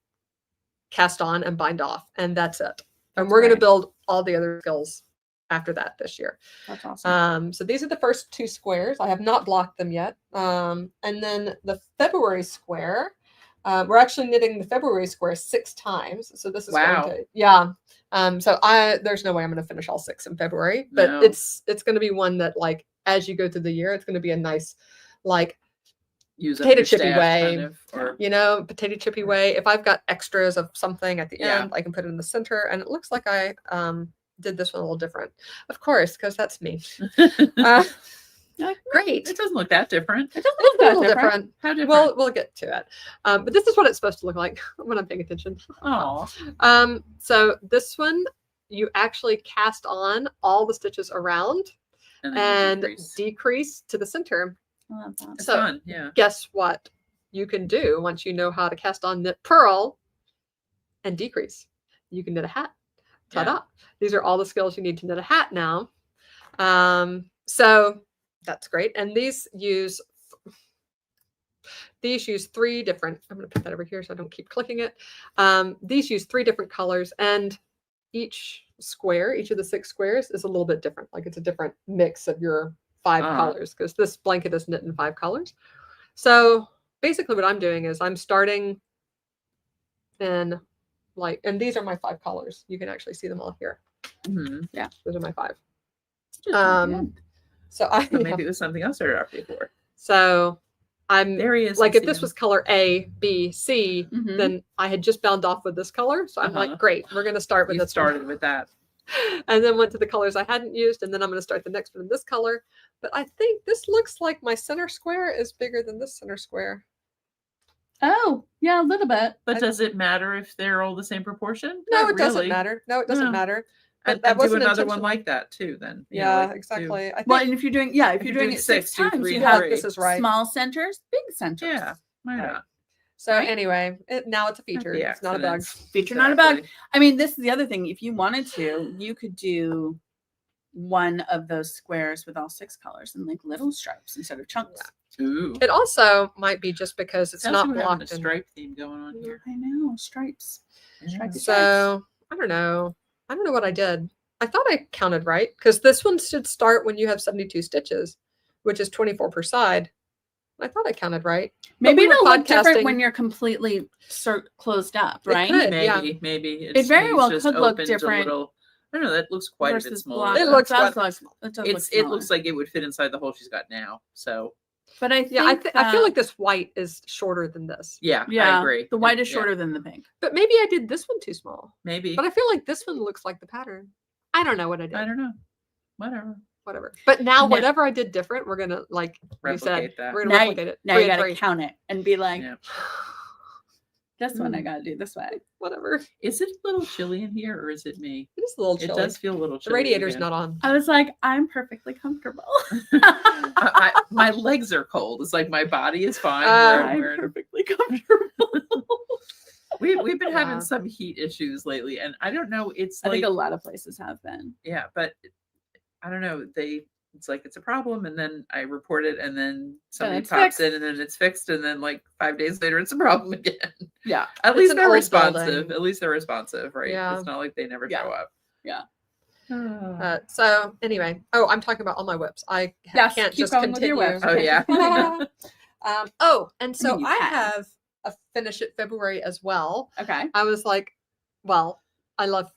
cast on and bind off, and that's it. And we're going to build all the other skills after that this year. That's awesome. So these are the first 2 squares. I have not blocked them yet. And then the February square, we're actually knitting the February square 6 times. So this is Wow. going to, yeah. So there's no way I'm going to finish all 6 in February, but No. it's going to be one that, like, as you go through the year, it's going to be a nice, like, Use up potato your chippy stash, way, kind of, or you know, potato chippy way. If I've got extras of something at the Yeah. end, I can put it in the center. And it looks like I did this one a little different, of course, because that's me. Great. It doesn't look that different. It doesn't It's look a that little different. different. How different? We'll get to it. But this is what it's supposed to look like when I'm paying attention. Oh, So this one, you actually cast on all the stitches around and and then decrease to the center. I love that. It's so- fun. Yeah. Guess what you can do once you know how to cast on, knit, purl, and decrease? You can knit a hat. Ta-da. These are all the skills you need to knit a hat now. So that's great. And these use 3 different, I'm going to put that over here so I don't keep clicking it. These use 3 different colors, and each of the 6 squares is a little bit different. Like, it's a different mix of your 5 colors, because this blanket is knit in 5 colors. So basically what I'm doing is I'm starting in, like, and these are my 5 colors. You can actually see them all here. Mhm. Those are my 5. Just So I But maybe it was something else I started off before. so I'm There he is. like, I if see this him. was color A, B, C, Mhm. then I had just bound off with this color. So I'm like, Uh-huh. great, we're going to start with You this started one. with that. And then went to the colors I hadn't used, and then I'm going to start the next one in this color. But I think this looks like my center square is bigger than this center square. Oh, yeah, a little bit. But I- does it matter if they're all the same proportion? No, Not it doesn't really. matter. No, it doesn't No. matter. But And that do wasn't another one intentional. like that too. Then you know, Yeah, like, do- exactly. I think Well, and if you're doing, if you're doing it 6 do times, 3 you and have 3. this is right. small centers, big centers. Yeah, why Right. not? So right? anyway, now it's a feature. Yeah, It's not a bug. accidents. Feature, not a bug. Exactly. I mean, this is the other thing. If you wanted to, you could do one of those squares with all 6 colors and like little stripes instead of chunks. Ooh. It also might be just because it's Sounds not like we're having a blocked in. stripe theme going on here. I know, stripes. Stripey stripes. So I don't know. I don't know what I did. I thought I counted right, because this one should start when you have 72 stitches, which is 24 per side. I thought I counted right. Maybe we were it'll look different podcasting. when you're completely closed up, It right? could. Maybe It very maybe well just could look opened different A little, I don't know. That looks quite a bit versus smaller. block. It looks does what- look- it does look It smaller. looks like it would fit inside the hole she's got now. So But I think Yeah, I feel that- like this white is shorter than this. yeah, yeah, I agree. the white is Yeah, shorter than the pink. But maybe I did this one too small. maybe. But I feel like this one looks like the pattern. I don't know what I did. I don't know. Whatever. Whatever. But now, No. whatever I did different, we're gonna, like you said, Replicate that. we're gonna Now, replicate it. now 3 you and gotta 3. count it and be like, Yeah. this one I gotta do this way. Whatever. Is it a little chilly in here, or is it me? It is a little It chilly. does feel a little The chilly. radiator's again. not on. I was like, I'm perfectly comfortable. My legs are cold. It's like my body is fine. I'm we're perfectly comfortable. we've been having Yeah. some heat issues lately, and I don't know. It's I like think a lot of places have been. yeah, but I don't know. It's like it's a problem, and then I report it, and then somebody it's pops fixed. in, and then it's fixed, and then like 5 days later, it's a problem again. Yeah. At It's least an they're old responsive. building. At least they're responsive, right? Yeah. It's not like they never Yeah. show up. Yeah. So anyway, I'm talking about all my whips. I Yes, can't keep just going with your continue. whips. Oh yeah. And so you I can. have a finish it February as well. Okay. I was like, well, I love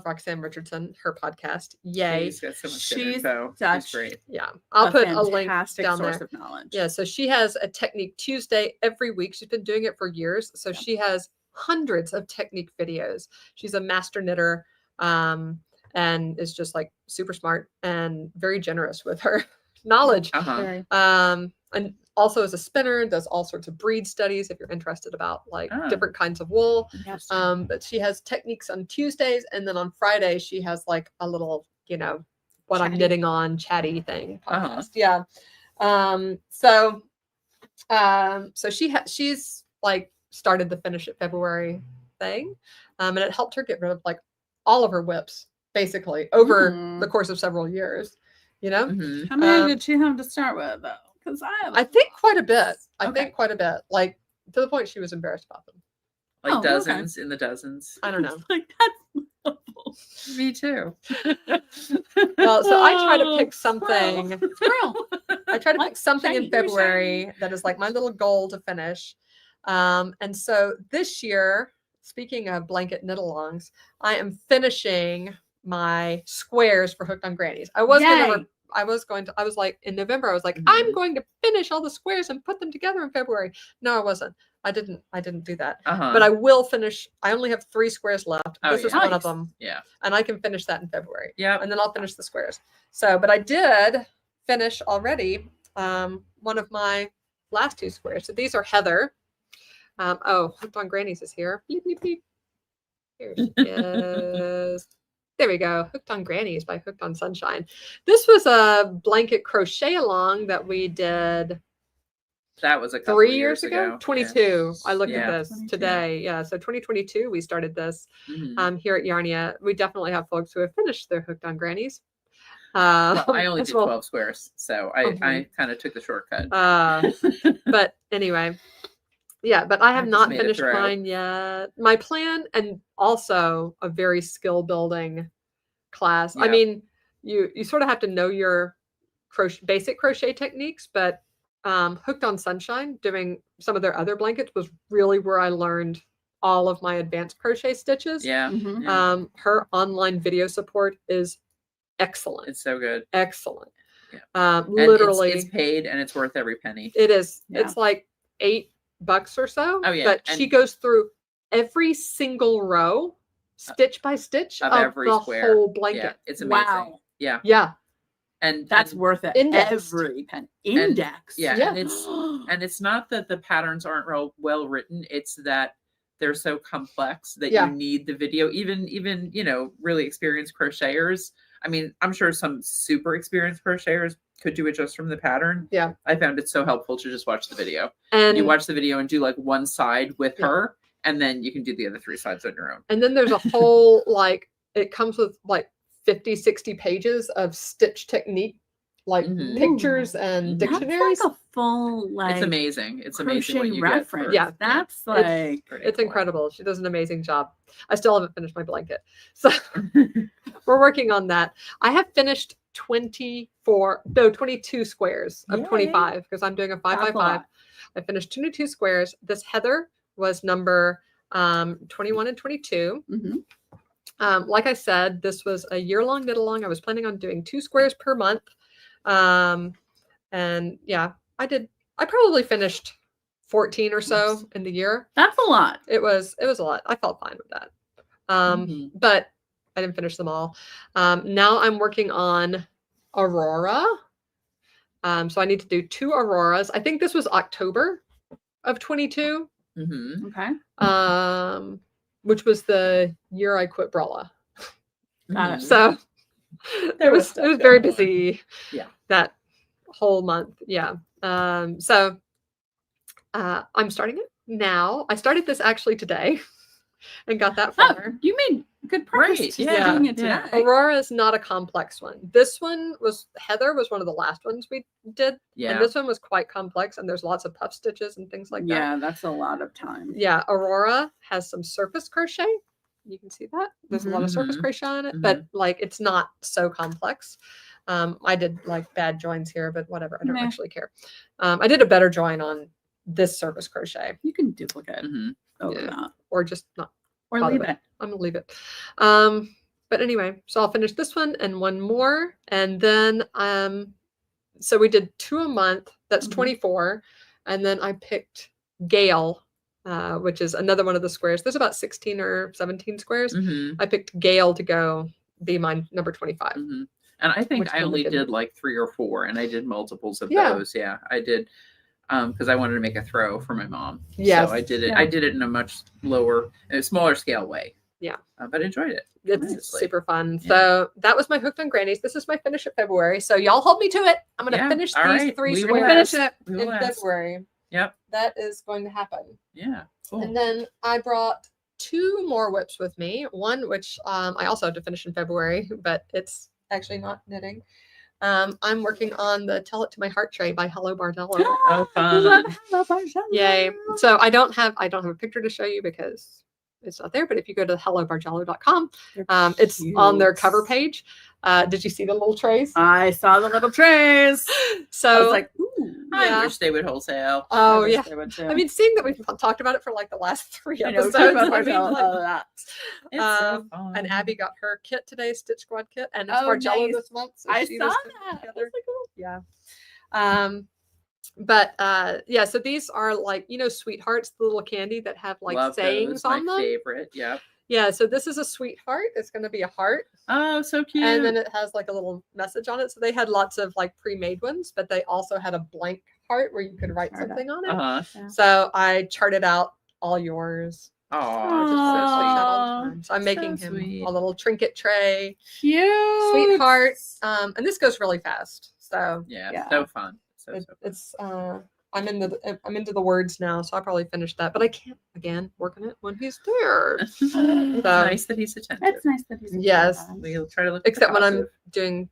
Roxanne Richardson, her podcast. Yay. She's got so much good She's info. such She's great. Yeah. I'll put a link fantastic down source there. of knowledge. Yeah, so she has a Technique Tuesday every week. She's been doing it for years. So Yeah. she has hundreds of technique videos. She's a master knitter, and is just like super smart and very generous with her knowledge. Uh-huh. Very. And also is a spinner, does all sorts of breed studies if you're interested about like Oh. different kinds of wool. Interesting. But she has techniques on Tuesdays, and then on Friday she has like a little, what I'm Chatty. knitting on chatty thing Uh-huh. podcast. Yeah. So she's like started the Finish It February thing, and it helped her get rid of like all of her whips basically over Mhm. the course of several years. You know, Mhm. How many um, did she have to start with, though? Because I think quite a bit. I Okay. think quite a bit. Like to the point she was embarrassed about them. Like Oh, okay. dozens in the dozens. I don't know. Like that's helpful. Me too. Well, so I try to pick something. Squirrel. I try to What? pick something Shiny. in Very February that is like my little goal to finish. And so this year, speaking of blanket knit-alongs, I am finishing my squares for Hooked on Grannies. I was like in November, I was like, I'm going to finish all the squares and put them together in February. No, I wasn't. I didn't do that. But I will finish. I only have 3 squares left. Oh, This is yeah. one of them. Yeah. And I can finish that in February. Yeah. And then I'll finish the squares. So, but I did finish already one of my last 2 squares. So these are Heather. Hooked on Grannies is here. Beep, beep, beep. Here she is. There we go. Hooked on Grannies by Hooked on Sunshine. This was a blanket crochet along that we did. That was a couple 3 years ago. 22. Yeah. I looked at Yeah. this 22. today. Yeah. So 2022, we started this Mhm. here at Yarnia. We definitely have folks who have finished their Hooked on Grannies. Well, I only as did well. 12 squares, so I kind of took the shortcut. But anyway, yeah, but I have just not made it finished through. mine yet. My plan, and also a very skill building class. I Yeah. mean, you sort of have to know your basic crochet techniques, but Hooked on Sunshine, doing some of their other blankets, was really where I learned all of my advanced crochet stitches. Yeah. Mhm. Yeah. Her online video support is excellent. It's so good. Excellent. Yeah. And Literally, it's paid and it's worth every penny. it is. Yeah. It's like $8 or so. Oh, yeah, But and- she goes through every single row, stitch by stitch, Of of every the square. whole Yeah, blanket. it's amazing. Wow. Yeah. Yeah. And That's and- worth it. Indexed. Every pen. Index. yeah, Yeah. and it's not that the patterns aren't well written, it's that they're so complex that Yeah. you need the video. Even really experienced crocheters, I mean, I'm sure some super experienced crocheters could do it just from the pattern. Yeah. I found it so helpful to just watch the video. And You watch the video and do like one side with Yeah. her, and then you can do the other 3 sides on your own. And then there's a whole, like, it comes with like 50, 60 pages of stitch technique, like Mhm. pictures and Mhm. That's dictionaries. like a full It's amazing. It's amazing what crochet you reference. get. Yeah. That's It's- like Pretty It's cool. incredible. She does an amazing job. I still haven't finished my blanket. So we're working on that. I have finished 22 squares of Yay. 25 because I'm doing a 5 That's a by 5. lot. I finished 22 squares. This Heather was number 21 and 22. Mhm. Like I said, this was a year-long knit-along. I was planning on doing 2 squares per month. And yeah, I probably finished 14 or so in the year. That's a lot. It was a lot. I felt fine with that. Mhm. But I didn't finish them all. Now I'm working on Aurora. So I need to do 2 Auroras. I think this was October of 22. Mhm. Okay. Which was the year I quit Brala. Got it. So There it was was stuff very going on. busy. Yeah. That whole month. Yeah. So I'm starting it now. I started this actually today and got that Oh, far. you made good progress Right, to yeah, doing it yeah. today. Aurora is not a complex one. This one was Heather was one of the last ones we did. Yeah. And this one was quite complex and there's lots of puff stitches and things like that. Yeah, that's a lot of time. Yeah, Aurora has some surface crochet. You can see that. There's a lot of surface Mhm. crochet on it, but like it's not so complex. I did like bad joins here, but whatever. I don't Meh. actually care. I did a better join on this surface crochet, You can duplicate Mhm. over Yeah. that. or just not. Or bother leave with it. I'm gonna leave it. But anyway, so I'll finish this one and one more, and then so we did 2 a month. That's Mhm. 24, and then I picked Gale, which is another one of the squares. There's about 16 or 17 squares. Mhm. I picked Gale to go be my number 25. Mhm. And I think Which I one we only did? did like 3 or 4, and I did multiples of Yeah. those. Yeah, I did, because I wanted to make a throw for my mom. Yes. So I did it. Yeah. I did it in a much smaller scale way. Yeah. But enjoyed it. It's tremendously. super fun. Yeah. So that was my Hooked on Grannies. This is my finish of February. So y'all hold me to it. I'm going to Yeah, finish all these right. 3 We will squares finish it. We in will ask. February. Yep. That is going to happen. Yeah. Cool. And then I brought 2 more whips with me. One which I also have to finish in February, but it's actually not knitting. I'm working on the Tell It to My Heart tray by Hello Bargello. Oh, I love fun. Hello Bargello. Yay. So I don't have a picture to show you because it's not there, but if you go to hellobargello.com, it's on their cover page. Did you see the little trays? I saw the little trays. So I was like, ooh. I Yeah. wish they would wholesale. oh I wish yeah. they would too. I mean, seeing that we've talked about it for like the last 3 I know, we episodes. talked about I mean, Bargello like, a lot. It's so fun. and Abby got her kit today, Stitch Squad kit, and it's Oh, Bargello nice. this month. So I she saw was that. together. That's so cool. Yeah. But yeah, so these are like, sweethearts, the little candy that have like Love sayings those. on My them. favorite. Yep. Yeah, so this is a sweetheart. It's going to be a heart. Oh, so cute. And then it has like a little message on it. So they had lots of like pre-made ones, but they also had a blank heart where you could write Chart something on it. Uh-huh. So I charted out all yours. Oh, Just put it like that all the Aw, time. So I'm making him sweet. a little trinket tray, Cute. sweetheart. And this goes really fast. So yeah, Yeah. so fun. So it, fun. it's I'm into the words now, so I'll probably finish that. But I can't work on it when he's there. It's nice that he's attentive. It's nice that he's Yes. We'll try to look at the Except when I'm positive. doing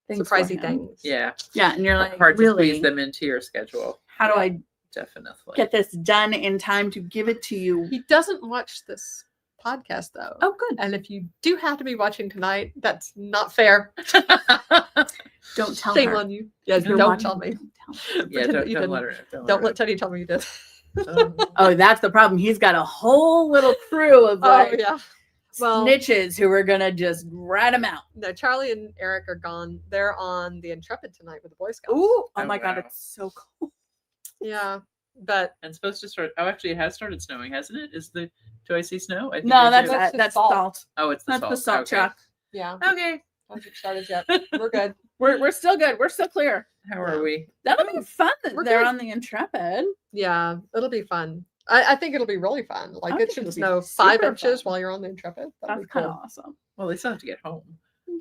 Things for surprising him. things. Yeah. Yeah, and you're like, Hard to really? squeeze them into your schedule. How do I Definitely. get this done in time to give it to you? He doesn't watch this podcast though. Oh, good. And if you do have to be watching tonight, that's not fair. Don't tell Shame her. on you. Yeah, If you're don't watching, tell me. don't tell her. Yeah, Pretend that don't you didn't. let her. Don't let Teddy tell me you did. Oh, that's the problem. He's got a whole little crew of like Oh yeah. Well, snitches who are gonna just rat him out. no, Charlie and Eric are gone. They're on the Intrepid tonight with the Boy Scouts. Ooh, oh Oh, my god, wow. it's so cool. Yeah, but And it's supposed to start. Oh, actually, it has started snowing, hasn't it? Do I see snow? I think No, I that's do. That's just that's salt. salt. Oh, it's the That's salt. the salt Okay. truck. yeah, Okay. hasn't started yet. We're good. We're still good. We're still clear. How are we? That'll be fun that We're they're good. on the Intrepid. Yeah, it'll be fun. I think it'll be really fun. Like I it think should it'll be snow 5 super inches fun. while you're on the Intrepid. That'll That's be kind of cool. awesome. Well, they still have to get home.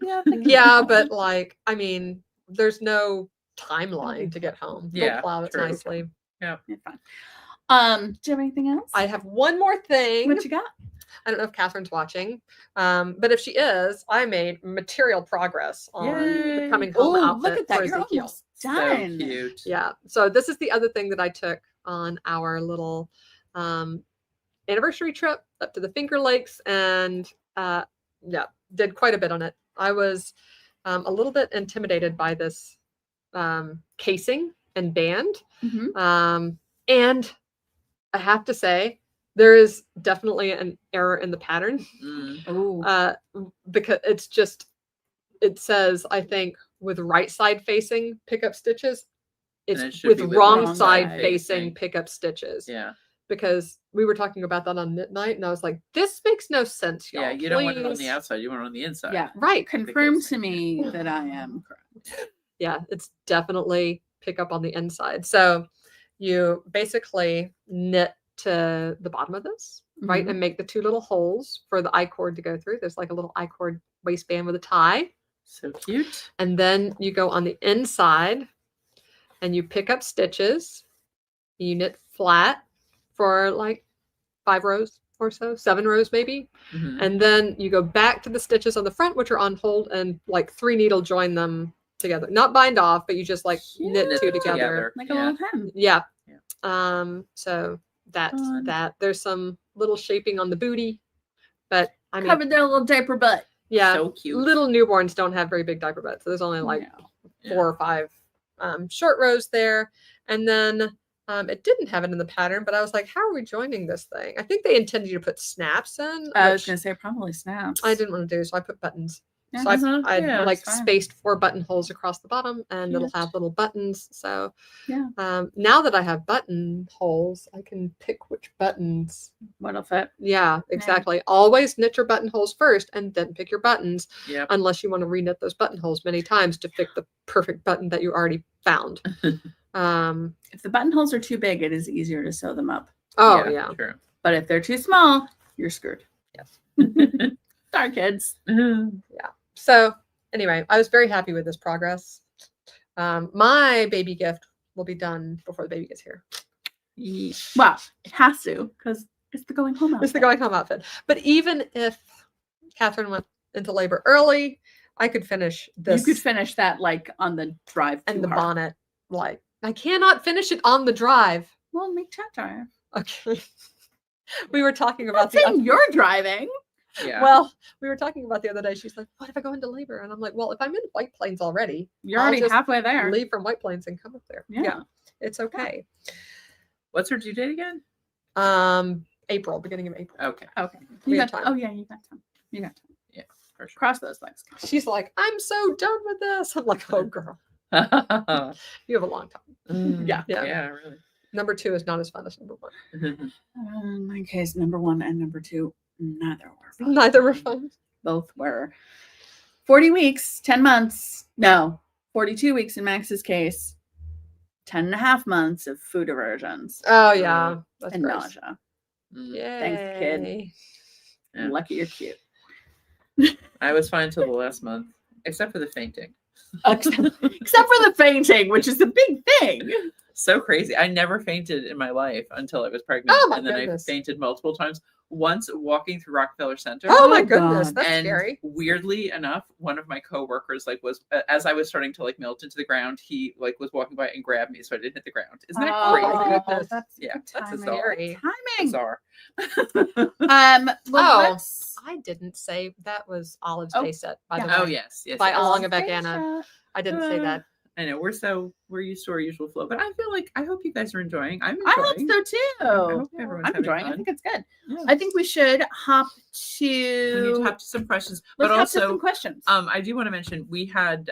Yeah, Yeah, but like, I mean, there's no timeline to get home. They'll Yeah, plow it true. nicely. yeah, fun. Do you have anything else? I have one more thing. What you got? I don't know if Catherine's watching, but if she is, I made material progress on the Yay. coming home Oh, outfit look at that! for You're Ezekiel. almost done. So cute. Yeah. So this is the other thing that I took on our little anniversary trip up to the Finger Lakes, and yeah, did quite a bit on it. I was a little bit intimidated by this casing and band, Mhm. and I have to say there is definitely an error in the pattern. Mm. Oh, Because it says, I think, with right side facing pickup stitches, And it it's should with be with wrong wrong side side facing facing. pickup stitches. Yeah. Because we were talking about that on midnight, and I was like, this makes no sense, y'all. Yeah. You don't want it on Please. the outside. You want it on the inside. yeah. Right. Confirm casing, to me that I am correct. Yeah, it's definitely pick up on the inside. So you basically knit to the bottom of this, right? Mhm. And make the 2 little holes for the I-cord to go through. There's like a little I-cord waistband with a tie. So cute. And then you go on the inside and you pick up stitches. You knit flat for like 5 rows or so, 7 rows maybe. Mhm. And then you go back to the stitches on the front, which are on hold, and like 3 needle join them together. Not bind off, but you just like knit Cute. 2 together. Like a Yeah. little pen. Yeah. Yeah. So that's Fun. that. There's some little shaping on the booty, but I mean, Covered their little diaper butt. yeah, So cute. little newborns don't have very big diaper butts. So there's only like No. Yeah. 4 or 5 short rows there. And then it didn't have it in the pattern, but I was like, how are we joining this thing? I think they intended you to put snaps in. I was which gonna say probably snaps. I didn't want to do, so I put buttons. Yeah, So uh-huh. I Yeah, like that's fine. spaced 4 buttonholes across the bottom, and it'll Cute. have little buttons. So Yeah. now that I have buttonholes, I can pick which buttons. What'll fit? Yeah, exactly. Always knit your buttonholes first, and then pick your buttons, Yep. unless you want to reknit those buttonholes many times to pick the perfect button that you already found. If the buttonholes are too big, it is easier to sew them up. Oh yeah. True. But if they're too small, you're screwed. Yes. Sorry, kids. So anyway, I was very happy with this progress. My baby gift will be done before the baby gets here. Well, it has to because it's the going home outfit. It's the going home outfit. But even if Catherine went into labor early, I could finish this. You could finish that like on the drive to and the her. bonnet. Like, I cannot finish it on the drive. Well, make chat drive. Okay. We were talking I'm about not saying the you're driving. Yeah. well, we were talking about the other day. She's like, "What if I go into labor?" And I'm like, "Well, if I'm in White Plains already, You're I'll already just halfway there. leave from White Plains and come up there. Yeah. It's okay." What's her due date again? April, beginning of April. Okay. Okay. We You have got time. Oh yeah, you got time. You got time. Yeah, for sure. Cross those legs. She's like, "I'm so done with this." I'm like, "Oh, girl, you have a long time." Yeah. Yeah. Really. Number 2 is not as fun as number 1. In my case, number 1 and number 2, neither were fun. Neither were fun. Both were 40 weeks, 10 months. No, 42 weeks in Max's case. 10 and a half months of food aversions Oh yeah, that's and gross. nausea. Yay. Thanks, kid. Yeah. Lucky you're cute. I was fine till the last month, except for the fainting. Except for the fainting, which is a big thing. So crazy. I never fainted in my life until I was pregnant. Oh, my and then goodness. I fainted multiple times. Once walking through Rockefeller Center. Oh my Oh, goodness, God. that's And scary. weirdly enough, one of my coworkers was as I was starting to melt into the ground, he was walking by and grabbed me so I didn't hit the ground. Isn't that Oh, crazy? my goodness. That's Yeah, good that's timing. bizarre. Scary. Timing. Bizarre. Well, Oh. let's- I didn't say that was Olive's Oh, day set, by the yeah. way. Oh yes, yes. By yes. Along a Thanks, Anna. Chat. I didn't say that. I know we're used to our usual flow, but I feel like I hope you guys are enjoying. I'm I hope enjoying. so too. I hope everyone's I'm having enjoying. I fun. think it's good. Yeah. I think we should hop We need to to. have some questions, Let's but hop to some also questions. I do want to mention we had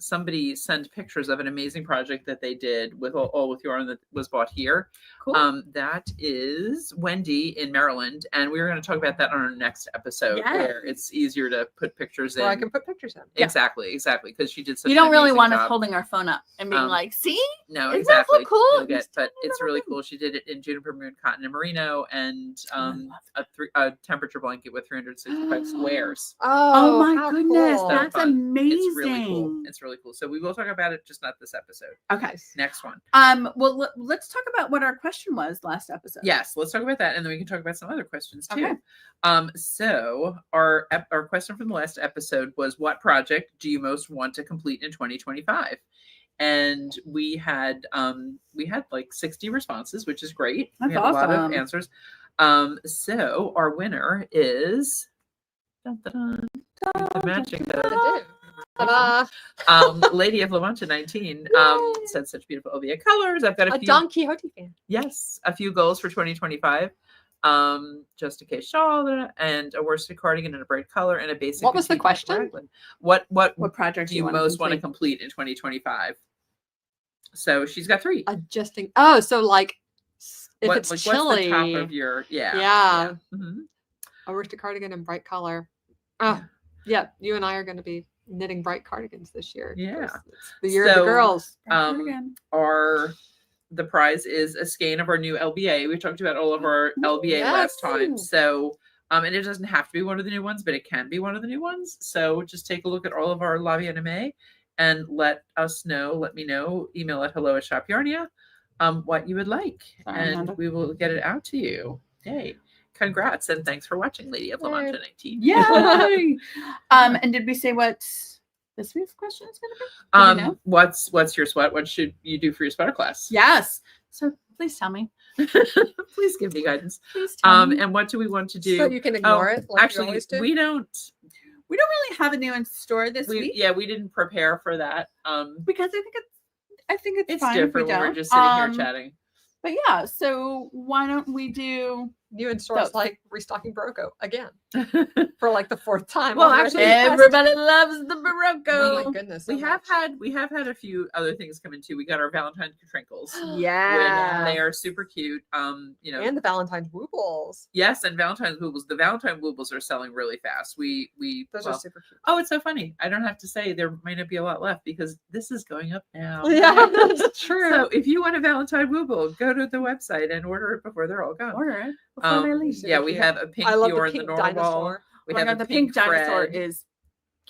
somebody send pictures of an amazing project that they did with all with yarn that was bought here. Cool. That is Wendy in Maryland, and we're going to talk about that on our next episode, Yes. where it's easier to put pictures in. Where I can put pictures in. Yeah. Exactly, because she did such. You don't an really amazing want us job. holding our phone up and being Um, like, "See, No, Isn't that so exactly. cool? You'll get, Just but tell me it's about really it. cool. She did it in juniper moon cotton and merino, and I love a temperature blanket with 365 squares. Oh my how goodness, cool. that's fun. amazing." It's really cool. It's really cool. So we will talk about it, just not this episode. Okay. Next one. Well, let's talk about what our question was last episode. Yes, let's talk about that, and then we can talk about some other questions too. Okay. So our question from the last episode was, what project do you most want to complete in 2025? And we had like 60 responses, which is great. That's we had a lot of awesome. answers. So our winner is dun, dun, dun, the magic I of do. Ta-da. Lady of La Mancha 19 Yay. said such beautiful OVA colors. I've got A a few Don Quixote fan. Yes, a few goals for 2025. Just a case shawl and a worsted cardigan in a bright color and a basic. What was the petite question? raglan. What What project do you most want to complete in 2025? So she's got 3. Adjusting. Oh, so like if it's What's chilly, the top of your Yeah. Mhm. a worsted cardigan in bright color. Oh, yeah. You and I are going to be knitting bright cardigans this year. 'cause Yeah. It's the year of So, the girls. The prize is a skein of our new LBA. We talked about all of our LBA last time. Yes. So and it doesn't have to be one of the new ones, but it can be one of the new ones. So just take a look at all of our La Anime and let me know, email at hello@shopyarnia, what you would like. Sorry, and Amanda. we will get it out to you. Yay. Congrats and thanks for watching Lady of La Yay. Mancha 19. Yay! And did we say what this week's question is going to be? Do we know? What's your sweat? What should you do for your sweater class? Yes. So please tell me. Please give me guidance. Please tell me. And what do we want to do? So you can ignore it like you Actually, always do. we don't. We don't really have a new in store this week We didn't prepare for that. because I think it's It's fine if we different when we're don't. just sitting here chatting. But yeah, so why don't we do? New in stores Those. like restocking Barocco again for like the 4th time. Well, already. actually, Everybody loves the Oh Barocco. my goodness. we so have much. had a few other things come in too. We got our Valentine crinkles. Yeah. They are super cute. And the Valentine's woobles. Yes, and Valentine's woobles. The Valentine woobles are selling really fast. Those are super cute. Oh, it's so funny. I don't have to say there might not be a lot left because this is going up now. Yeah, that's true. So if you want a Valentine wooble, go to the website and order it before they're all gone. Order it before they leave. Yeah, we have a pink I love Dior the in the pink normal. dinosaur. We Oh my have God, a the pink dinosaur Fred. is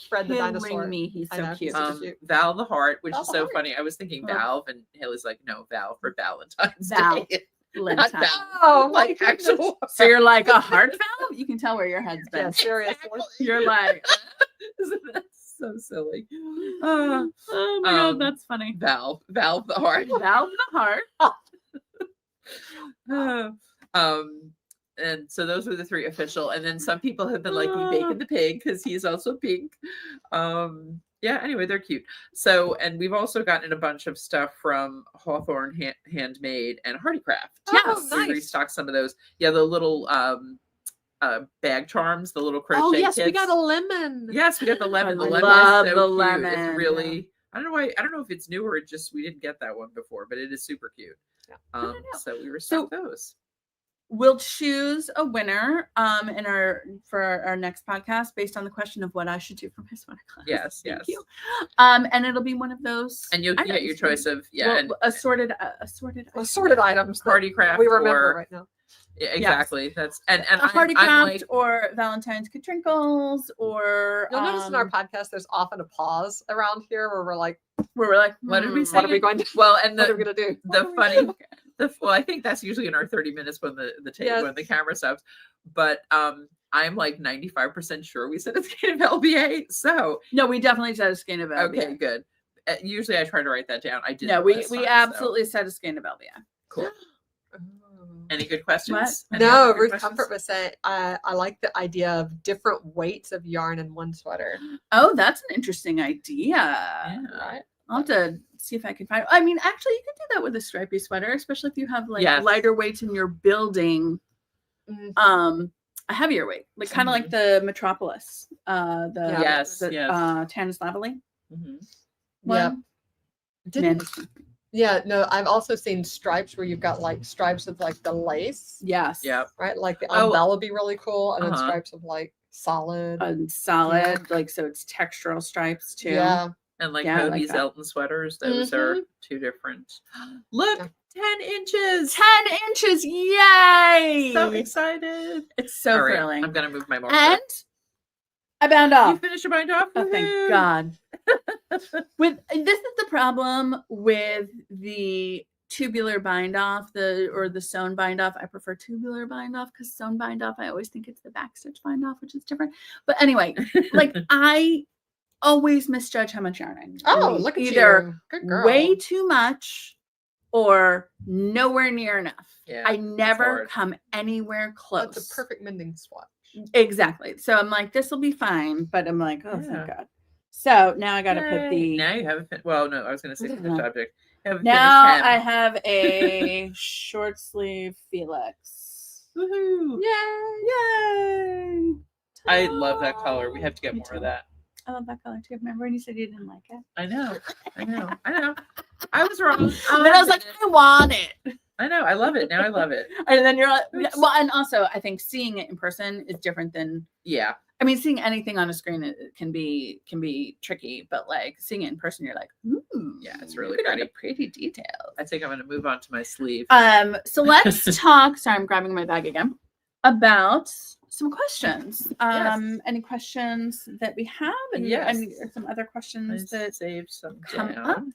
Fred the killing dinosaur. me. He's I so know, cute. he's so cute. Val the Heart, which Val is the so Heart. funny. I was thinking Oh. Valve, and Haley's like, no, Val for Valentine's Val. Day. Lenta. Val. Oh, my Like goodness. actual. So you're like a heart valve? You can tell where your head's been. Yeah, seriously. You're like, Isn't that So silly. Oh my god, that's funny. Valve the heart. Valve the heart. And so those were the 3 official. And then some people have been liking Bacon the pig because he's also pink. Yeah, anyway, they're cute. So, and we've also gotten a bunch of stuff from Hawthorne Handmade and Hardycraft. Oh, We nice. restocked some of those. Yeah, the little bag charms, the little crochet Oh yes, kits. we got a lemon. Yes, we got the lemon. The I lemon love is so the cute. lemon. It's really, I don't know if it's new or just we didn't get that one before, but it is super cute. Yeah. So we restocked those. We'll choose a winner for our next podcast based on the question of what I should do for my sweater class. Yes, Thank yes. you. And it'll be one of those. And you'll get your choice of and assorted items. Hardycraft We remember or right now. yeah, exactly. That's and a Hardycraft I'm like, or Valentine's Trinkles or You'll notice in our podcast there's often a pause around here where we're like, what did we say? what are we going to Well, and what are we gonna do? the funny well, I think that's usually in our 30 minutes when the Yes. when the camera stops. But I'm like 95% sure we said a skein of LBA. So no, we definitely said a skein of LBA. okay, good. Usually I try to write that down. I did. No, we absolutely said a skein of LBA. Cool. Any good questions? What? Any No, other good Ruth questions? Comfort was saying I like the idea of different weights of yarn in one sweater. Oh, that's an interesting idea. Yeah. Right? I'll have to see if I can find. I mean, actually, you could do that with a stripy sweater, especially if you have like Yes. lighter weights and you're building Mhm. a heavier weight, like kind of like the Metropolis, Yes, yes. Tanis Lavely Mhm. Yeah. one. Didn't- Man. Yeah, no, I've also seen stripes where you've got like stripes of like the lace, Yes. Yep. right? Like the Oh. umbrella would be really cool, and then Uh-huh. stripes of like solid. And solid, like so it's textural stripes too. Yeah. And like Yeah, I like Hobie's that. Elton sweaters, those are 2 different. Look, Yeah. 10 inches. 10 inches, yay! So excited. It's so All right, thrilling. I'm gonna move my marker. And I bound You off. finished your bind off? Oh, thank Woohoo. God. With this is the problem with the tubular bind off, the sewn bind off. I prefer tubular bind off because sewn bind off, I always think it's the backstitch bind off, which is different. But anyway, like I always misjudge how much yarn I need. Oh, look at either you. Good girl. way too much or nowhere near enough. Yeah, I never hard. come anywhere close. That's a perfect mending swatch. Exactly. So I'm like, this will be fine, but I'm like, oh, Yeah. thank God. So now I got to put the. Now you have a well, no, I was gonna say finished Mhm. object. You have a Now finished I hem. have a short sleeve Felix. Woohoo. Yay! I love that color. We have to get Me more too. of that. I love that color too. Remember when you said you didn't like it? I know. I was wrong. But I was like, I want it. I know. I love it. Now I love it. And then you're like, Oops. well, and also I think seeing it in person is different than. Yeah. I mean, seeing anything on a screen it can be tricky, but like seeing it in person, you're like, ooh, Yeah, it's really look at all the pretty. pretty details. I think I'm gonna move on to my sleeve. So let's talk. Sorry, I'm grabbing my bag again. About some questions. Any questions that we have, and Yes. some other I questions that saved some come down.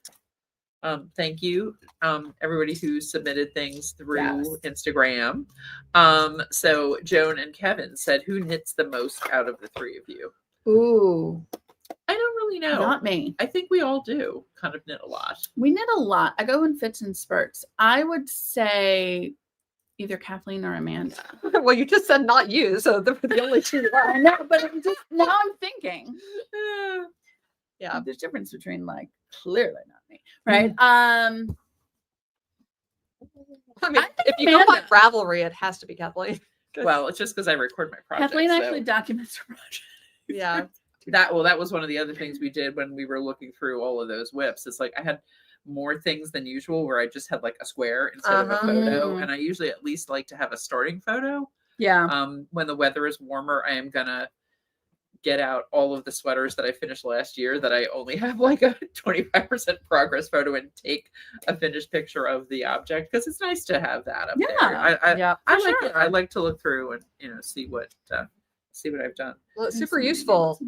Thank you, everybody who submitted things through Yes. Instagram. So Joan and Kevin said, "Who knits the most out of the 3 of you?" ooh, I don't really know. not me. I think we all do kind of knit a lot. We knit a lot. I go in fits and spurts. I would say either Kathleen or Amanda. Well, you just said not you, so the only two. I know, but I'm just now I'm thinking. Yeah. There's a difference between like clearly not me, right? I mean, I think if you go by Amanda. Ravelry, it has to be Kathleen. Well, it's just because I record my project. Kathleen so actually documents her project. Yeah. that was one of the other things we did when we were looking through all of those whips. It's like I had more things than usual where I just had like a square instead of a Uh-huh. photo, Mm. and I usually at least like to have a starting photo. Yeah. When the weather is warmer, I am gonna get out all of the sweaters that I finished last year that I only have like a 25% progress photo and take a finished picture of the object because it's nice to have that up there. I Yeah. I for like sure. it. I like to look through and see what I've done. Well, it's super useful.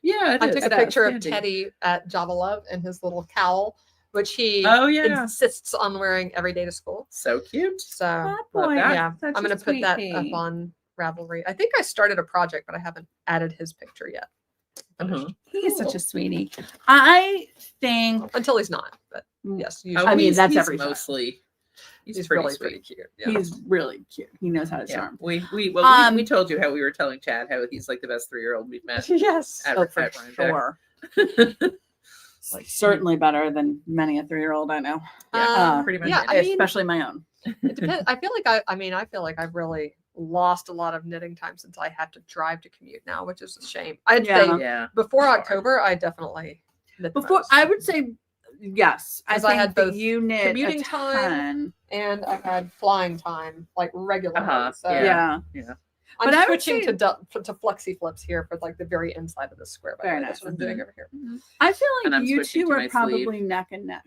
Yeah, it I is. took a That's picture of handy. Teddy at Java Love and his little cowl, which he Oh yeah, insists on wearing every day to school. so cute. So That Love boy, that. yeah, such I'm a gonna put that sweetie. up on Ravelry. I think I started a project, but I haven't added his picture yet. Uh-huh. He's such a sweetie. I think Until he's not, but yes, Oh, usually I mean, that's he's every time. mostly. He's he's pretty really sweet. pretty cute. Yeah. he's really cute. He knows how to Yeah, charm. we told you how we were telling Chad how he's like the best 3-year-old we've met. yes. Ever For at Rhinebeck. sure. Like certainly better than many a 3-year-old I know. Yeah, Um, pretty much. yeah, I mean, Especially my own. it depends. I feel like I feel like I've really lost a lot of knitting time since I have to drive to commute now, which is a shame. I'd Yeah. say Yeah. before Sorry. October, I definitely knit the Before most. I would say yes. I 'Cause I think had that both you knit commuting a time ton. and I had flying time like regularly. Uh-huh, So Yeah. I'm But I would switching say- to flexi flips here for like the very inside of the square. By the Very way. That's nice. what I'm doing over here. I feel And like I'm you switching two to are my probably neck and neck.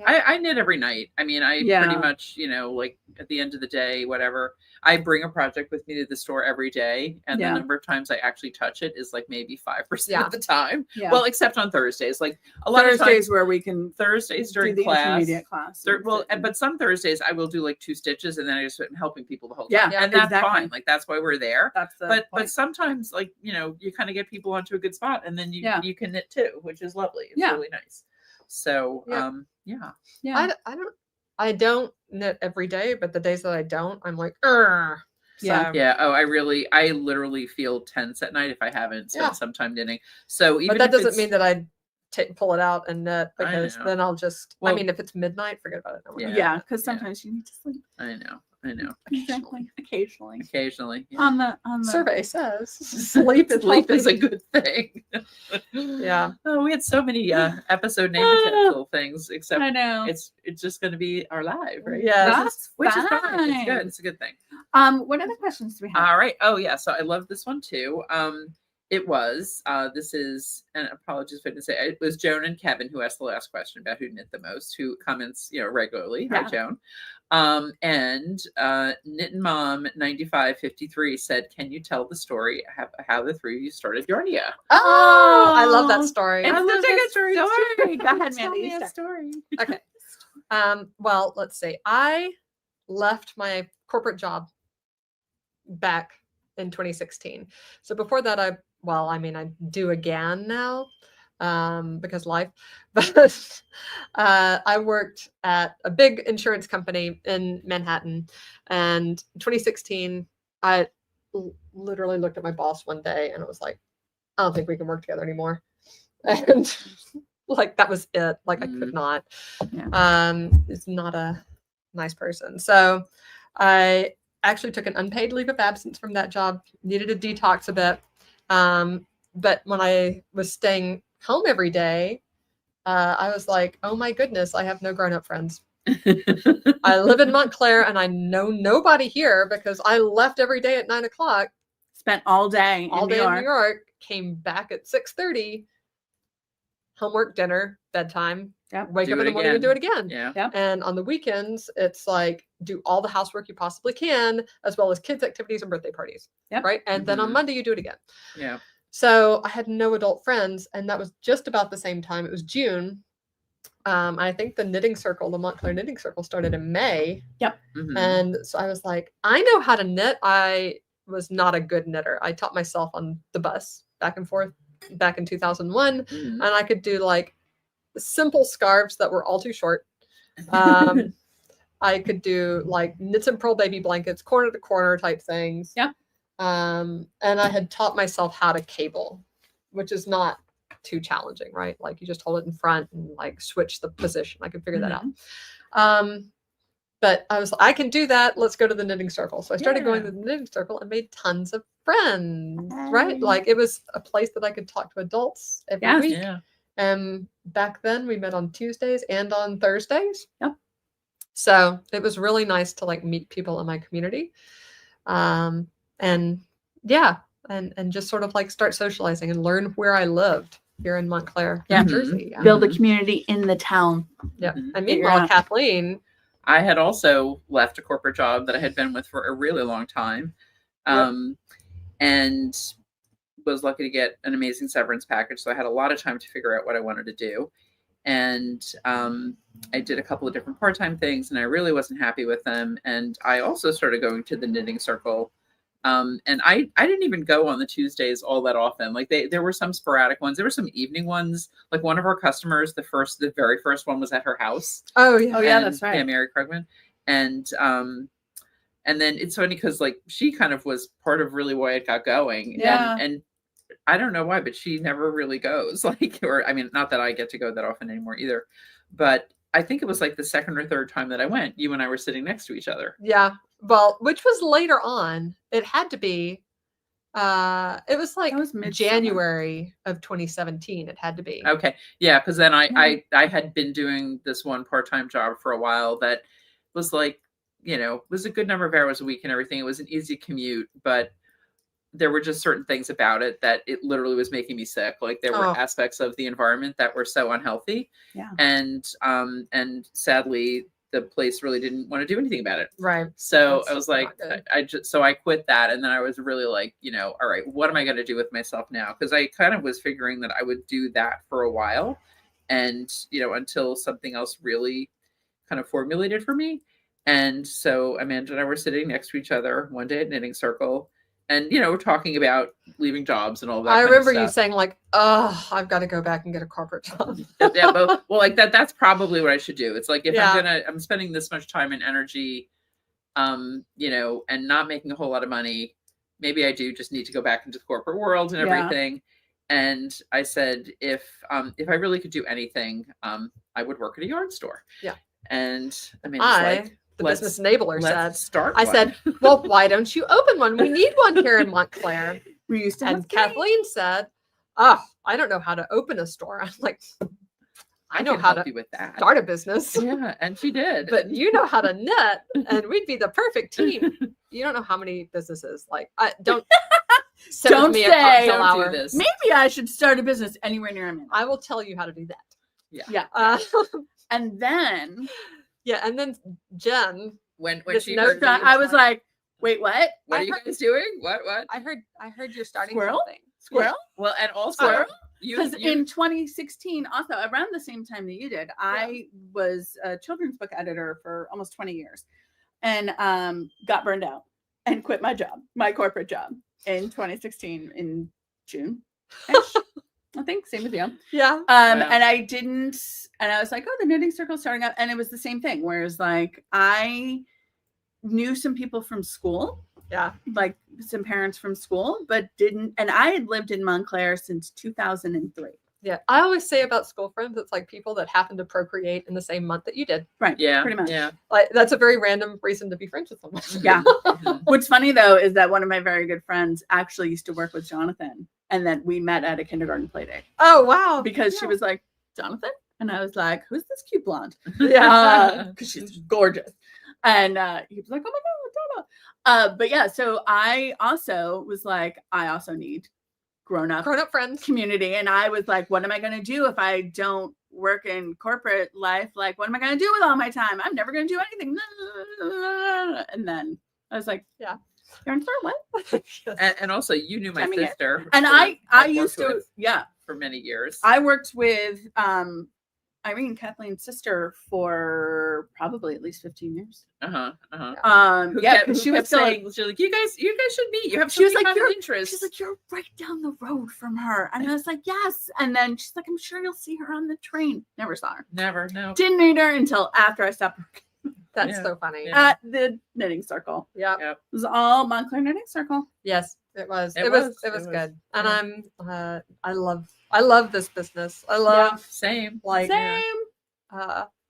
I knit every night. I mean, I Yeah. pretty much, like at the end of the day, whatever, I bring a project with me to the store every day. And Yeah. the number of times I actually touch it is like maybe 5% Yeah. of the time. Yeah. Well, except on Thursdays. Like a lot of Thursdays times, where we can Thursdays do during the class. intermediate class. But some Thursdays I will do like 2 stitches and then I just am helping people the whole Yeah, time. And that's exactly. fine. Like that's why we're there. That's the But point. sometimes like, you kind of get people onto a good spot and then Yeah. you can knit too, which is lovely. It's Yeah. really nice. So Yeah. yeah. Yeah. I don't knit every day, but the days that I don't, I'm like, Urgh. Yeah. So- Yeah. Oh, I literally feel tense at night if I haven't spent Yeah. some time knitting. So even But that if doesn't it's- mean that I pull it out and knit I because know. then I'll just. Well- I mean, if it's midnight, forget about it. I won't Yeah. do it. Yeah, because Yeah. sometimes you need to sleep. I know. Exactly. Occasionally. Occasionally. Yeah. On the Survey says sleep is Sleep is a healthy. good thing. Yeah. Oh, we had so many episode name potential things, except I know. it's just going to be our live, right? Yeah. Which is fine. It's fine. good. It's a good thing. What other questions do we have? All right. Oh yeah. So I love this one too. It was this is, and apologies if I didn't say it was Joan and Kevin who asked the last question about who knit the most, who comments regularly. Yeah. Hi Joan. And Knit and Mom 9553 said, "Can you tell the story how the three of you started Yarnia?" Oh, I love that story. It's I love such a that good story, story. too. Go ahead, Tell Mandy. me you a start. story. Okay. Well, let's see. I left my corporate job back in 2016. So before that, I do again now because life. But I worked at a big insurance company in Manhattan, and 2016, I literally looked at my boss one day and it was like, I don't think we can work together anymore. And like that was it. Like I could not. Yeah. It's not a nice person. So I actually took an unpaid leave of absence from that job, needed to detox a bit. But when I was staying home every day, I was like, oh my goodness, I have no grown-up friends. I live in Montclair and I know nobody here because I left every day at 9:00, Spent all day in all New day York. in New York, came back at 6:30, homework, dinner, bedtime, Yep. wake Do up it in the morning and do it again. Yeah. And on the weekends, it's like do all the housework you possibly can, as well as kids' activities and birthday parties. Yep. Right. And then on Mhm. Monday, you do it again. Yeah. So I had no adult friends. And that was just about the same time. It was June. I think the knitting circle, the Montclair knitting circle started in May. Mhm. And so I was like, I know how to knit. I was not a good knitter. I taught myself on the bus back and forth back in 2001. Mhm. And I could do like simple scarves that were all too short. I could do like knits and purl baby blankets, corner to corner type things. Yeah. And I had taught myself how to cable, which is not too challenging, right? Like you just hold it in front and like switch the position. I could figure that out. But I was like, I can do that. Let's go to the knitting circle. So I started going to the knitting circle and made tons of friends, right? Hey. Like it was a place that I could talk to adults every Yes. week. Yeah. And back then we met on Tuesdays and on Thursdays. Yep. So it was really nice to like meet people in my community. And yeah, and just sort of like start socializing and learn where I lived here in Montclair, Yeah. New Jersey. Yeah. Build a community in the town. Yeah. Mhm. And Figure meanwhile, out- Kathleen, I had also left a corporate job that I had been with for a really long time, and was lucky to get an amazing severance package. So I had a lot of time to figure out what I wanted to do. And I did a couple of different part-time things and I really wasn't happy with them. And I also started going to the knitting circle And I didn't even go on the Tuesdays all that often. Like there were some sporadic ones. There were some evening ones. Like one of our customers, the very first one was at her house. Oh yeah. Oh yeah, And- that's right. Yeah, Mary Krugman. And then it's funny because like she kind of was part of really why it got going. Yeah. And I don't know why, but she never really goes. Like, or I mean, not that I get to go that often anymore either. But I think it was like the second or third time that I went, you and I were sitting next to each other. Yeah. Well, which was later on. It had to be. It was like That was midsummer. January of 2017. It had to be. Okay. Yeah, because then Yeah. I had been doing this one part-time job for a while that was like, was a good number of hours a week and everything. It was an easy commute, but there were just certain things about it that it literally was making me sick. Like there were Oh. aspects of the environment that were so unhealthy. Yeah. And sadly the place really didn't want to do anything about it. Right. So That's I was like, not good. I quit that. And then I was really like, all right, what am I going to do with myself now? Because I kind of was figuring that I would do that for a while and, until something else really kind of formulated for me. And so Amanda and I were sitting next to each other one day at Knitting Circle and, we're talking about leaving jobs and all that. I kind of remember you stuff. saying like, "Oh, I've got to go back and get a corporate job." Yeah, well, like that's probably what I should do. It's like if Yeah. I'm spending this much time and energy, and not making a whole lot of money, maybe I do just need to go back into the corporate world and Yeah. everything. And I said, if I really could do anything, I would work at a yarn store. Yeah. And I mean, it's like, The let's- business enabler let's said. start. I one. said, "Well, why don't you open one? We need one here in Montclair." We used to have And Kathleen said, "Oh, I don't know how to open a store." I'm like, I know can how help to you with that. start a business, Yeah, and she did. but you know how to knit, and we'd be the perfect team. You don't know how many businesses like don't send Don't me say, a cocktail don't do hour. this. maybe I should start a business anywhere near me. I will tell you how to do that. Yeah. And then Yeah, and then Jen, when this she note heard that me, I was like, wait, what? what I are you heard- guys doing? What? I heard you're starting Squirrel? something. Squirrel? Well, and also Squirrel? you, Because in 2016, also around the same time that you did, I was a children's book editor for almost 20 years and got burned out and quit my corporate job in 2016 in June. I think same with you. Yeah. And I didn't, and I was like, oh, the knitting circle's starting up. And it was the same thing. Whereas like I knew some people from school, Yeah. like some parents from school, but didn't, and I had lived in Montclair since 2003. Yeah. I always say about school friends, it's like people that happen to procreate in the same month that you did. Right. yeah, Pretty much. yeah. Like that's a very random reason to be friends with someone. Yeah. Mhm. What's funny though is that one of my very good friends actually used to work with Jonathan, and then we met at a kindergarten play day Oh wow. because she Yeah. was like, Jonathan? And I was like, who's this cute blonde? Yeah. Because she's gorgeous. And he was like, oh my God, Donna. But yeah, so I also was like, I also need grown up friends. community. And I was like, what am I going to do if I don't work in corporate life? Like, what am I going to do with all my time? I'm never going to do anything. And then I was like, Yeah. Yarn store, what? Yes. And also, you knew my I mean, sister, And who I I've used worked to, with yeah, for many years. I worked with Irene, Kathleen's sister, for probably at least 15 years. Who Yeah, kept, because who she was kept still saying, she's like, you guys should meet. You have She was so many like, common "You're-" interests. she's like, you're right down the road from her. And I was like, yes. And then she's like, I'm sure you'll see her on the train. Never saw her. Never, no. Didn't meet her until after I stopped working That's Yeah. so funny. Yeah. at the knitting circle. Yeah. Yeah. It was all Montclair Knitting Circle. Yes, it was. It It was. was. It was It was. good. And Yeah. I love this business. I love Same. like Same.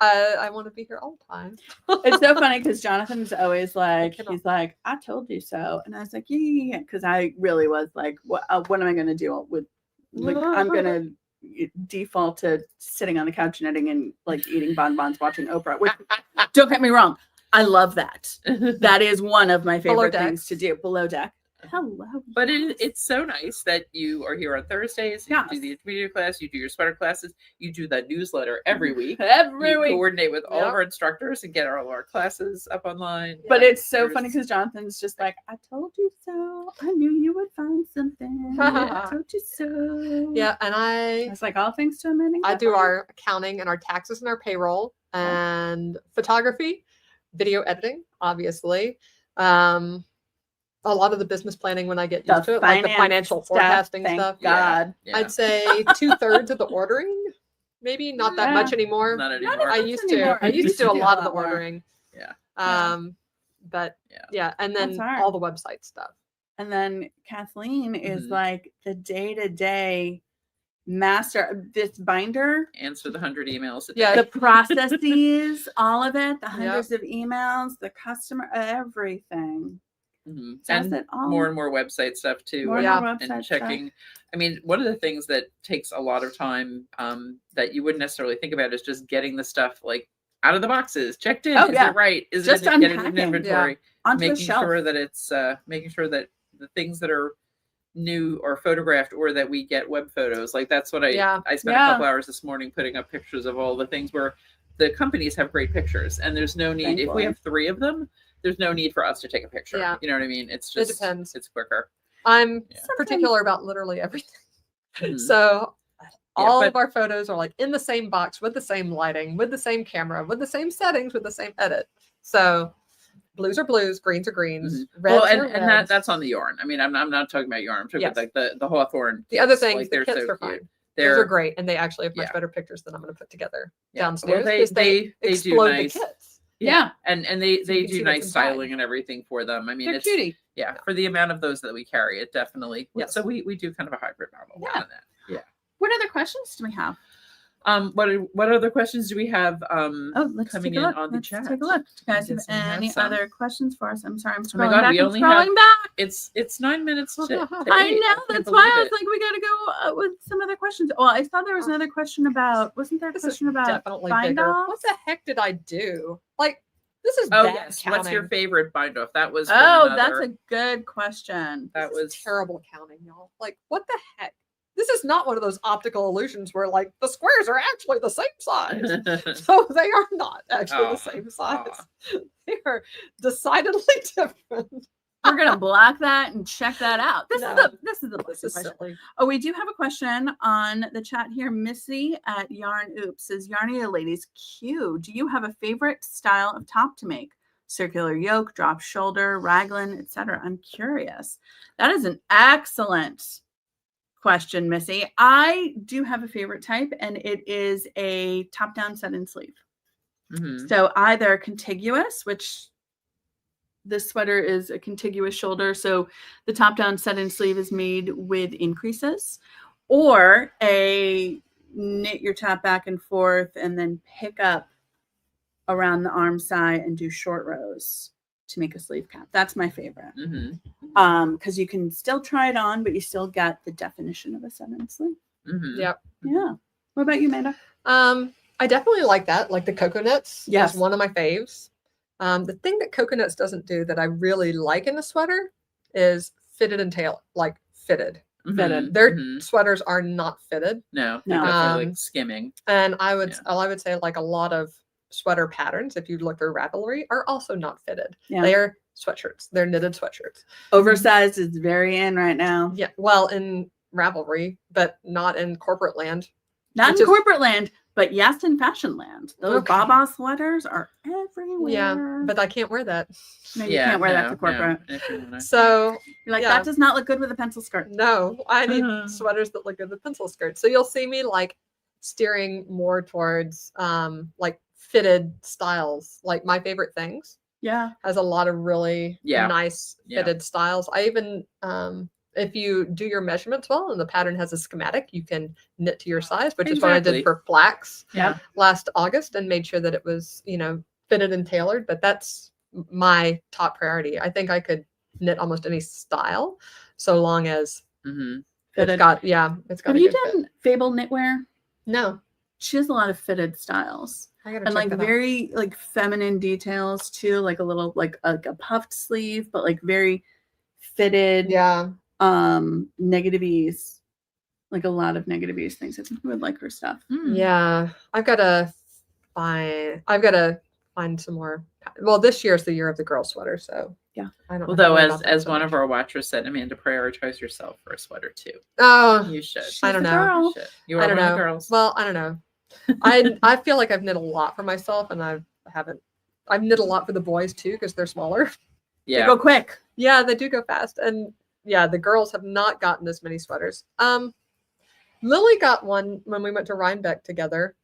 I want to be here all the time. It's so funny because Jonathan's always like, cannot- he's like, I told you so. And I was like, yeah. Because I really was like, what am I going to do with, like, I'm going to default to sitting on the couch knitting and like eating bonbons, watching Oprah, which don't get me wrong. I love that. That is one of my Below favorite deck. things to do. Below deck. Hello. But yes. it's so nice that you are here on Thursdays. You Yes. do the intermediate class. You do your sweater classes. You do the newsletter every week. every You week. coordinate with all Yep. of our instructors and get all of our classes up online. But it's so There's- funny because Jonathan's just like, I told you so. I knew you would find something. I told you so. Yeah, and It's like all thanks to Amanda. I do our accounting and our taxes and our payroll and photography, video editing, obviously. a lot of the business planning when I get The used to it, like the finance financial stuff, forecasting thank stuff. God. Yeah. I'd say 2/3 of the ordering, maybe not that Yeah. much anymore. Not Not anymore. I much used anymore. to. I used to do a lot of the lot more. ordering. Yeah. But Yeah. yeah, and then That's hard. all the website stuff. And then Kathleen is Mhm. like the day-to-day master. This binder, Answer the 100 emails a day. Yeah. the processes, all of it, the hundreds of emails, the customer, everything. Mhm. Does And it all. more and more website stuff too. More and, and more website and stuff. checking. I mean, one of the things that takes a lot of time that you wouldn't necessarily think about is just getting the stuff like out of the boxes, checked in. Oh, Is yeah. it right? Is Just it getting in unpacking. inventory? Onto the Making shelf. sure that it's making sure that the things that are new or photographed or that we get web photos. Like that's what I spent a Yeah. couple hours this morning putting up pictures of all the things where the companies have great pictures and there's no need if Thankfully. we have 3 of them, there's no need for us to take a picture. Yeah. You know what I mean? It's It just depends. it's quicker. I'm Yeah. particular about literally everything. Mhm. So all but- of our photos are like in the same box with the same lighting, with the same camera, with the same settings, with the same edit. So blues are blues, greens are greens, reds Well, are and reds. that's on the yarn. I mean, I'm not talking about yarn. I'm talking Yes. about like the Hawthorne. The other kits. things, Like, the they're kits so are cute. fine. They're Those are great, and they actually have much Yeah. better pictures than I'm going to put together Yeah. downstairs Well, because they they do explode nice. the kits. Yeah. And they So you they can see do what's nice inside. styling and everything for them. I mean, They're it's cutie. yeah, for the amount of those that we carry, it definitely. Yes. So we do kind of a hybrid model Yeah. on that. Yeah. What other questions do we have? What other questions do we have? Oh, let's coming take a in look. on the Let's chat. take a look. Do you guys have Yes, we have any some. other questions for us? I'm sorry, I'm Oh my scrolling God, back. we I'm only scrolling have- back. It's 9 minutes to I 8. know. can't That's why I believe was like, we got to go with some other questions. Well, I thought there was another question about. Wasn't there a This is question about definitely bind bigger. offs? What the heck did I do? Like, this is Oh bad yes. counting. What's your favorite bind off? That was from Oh, another- that's a good question. that This is was terrible counting, y'all. Like, what the heck? This is not one of those optical illusions where like the squares are actually the same size. So they are not actually the same size. They are decidedly different. We're gonna block that and check that out. This No. is the This question. is silly. Oh, we do have a question on the chat here. Missy at Yarn Oops says, Yarnia ladies, Q, do you have a favorite style of top to make? Circular yoke, drop shoulder, raglan, etc. I'm curious. That is an excellent question, Missy. I do have a favorite type, and it is a top-down set-in sleeve. Mhm. So either contiguous, which this sweater is a contiguous shoulder, so the top-down set-in sleeve is made with increases, or a knit your top back and forth and then pick up around the arm side and do short rows to make a sleeve cap. That's my favorite. Mhm. Because you can still try it on, but you still get the definition of a set-in sleeve. Mhm. Yep. Yeah. What about you, Amanda? I definitely like that. Like the coconuts Yes. is one of my faves. The thing that coconuts doesn't do that I really like in a sweater is fitted and tail, like fitted. Mhm. Their Mhm. sweaters are not fitted. No, No. they're definitely Um, like skimming. And I would Yeah. I would say like a lot of sweater patterns, if you look through Ravelry, are also not fitted. Yeah. They are sweatshirts. They're knitted sweatshirts. Oversized is very in right now. Yeah. Well, in Ravelry, but not in corporate land. Not Which in is- corporate land, but yes, in fashion land. Those Okay. Baba sweaters are everywhere. Yeah, but I can't wear that. no, you can't wear that to corporate. If you wanna. So You're like, Yeah. that does not look good with a pencil skirt. no, I need Uh-huh. sweaters that look good with pencil skirts. So you'll see me like steering more towards like fitted styles. Like my favorite things Yeah. has a lot of really Yeah. nice Yeah. fitted styles. I even if you do your measurements well and the pattern has a schematic, you can knit to your size, which is what I Exactly. did for flax Yeah. last August and made sure that it was, fitted and tailored. But that's my top priority. I think I could knit almost any style so long as Mhm. it's Fitted. got Have a you good fit. done Fable Knitwear? No, She has a lot of fitted styles. I gotta And check like that out. very like feminine details too, like a little like a puffed sleeve, but like very fitted Yeah, negative ease. Like a lot of negative ease things. I think you would like her stuff. Mm. yeah. I've got to find some more. Well, this year is the year of the girl sweater, so Yeah. I don't. Although, have to worry about that as so one much. of our watchers said, Amanda, prioritize yourself for a sweater too. Oh, You should. She's I don't the know. girl. You should. You are I don't one of know. the girls. Well, I don't know. I feel like I've knit a lot for myself, and I've knit a lot for the boys too because they're smaller. They yeah. go quick. Yeah, they do go fast. And yeah, the girls have not gotten as many sweaters. Lily got one when we went to Rhinebeck together.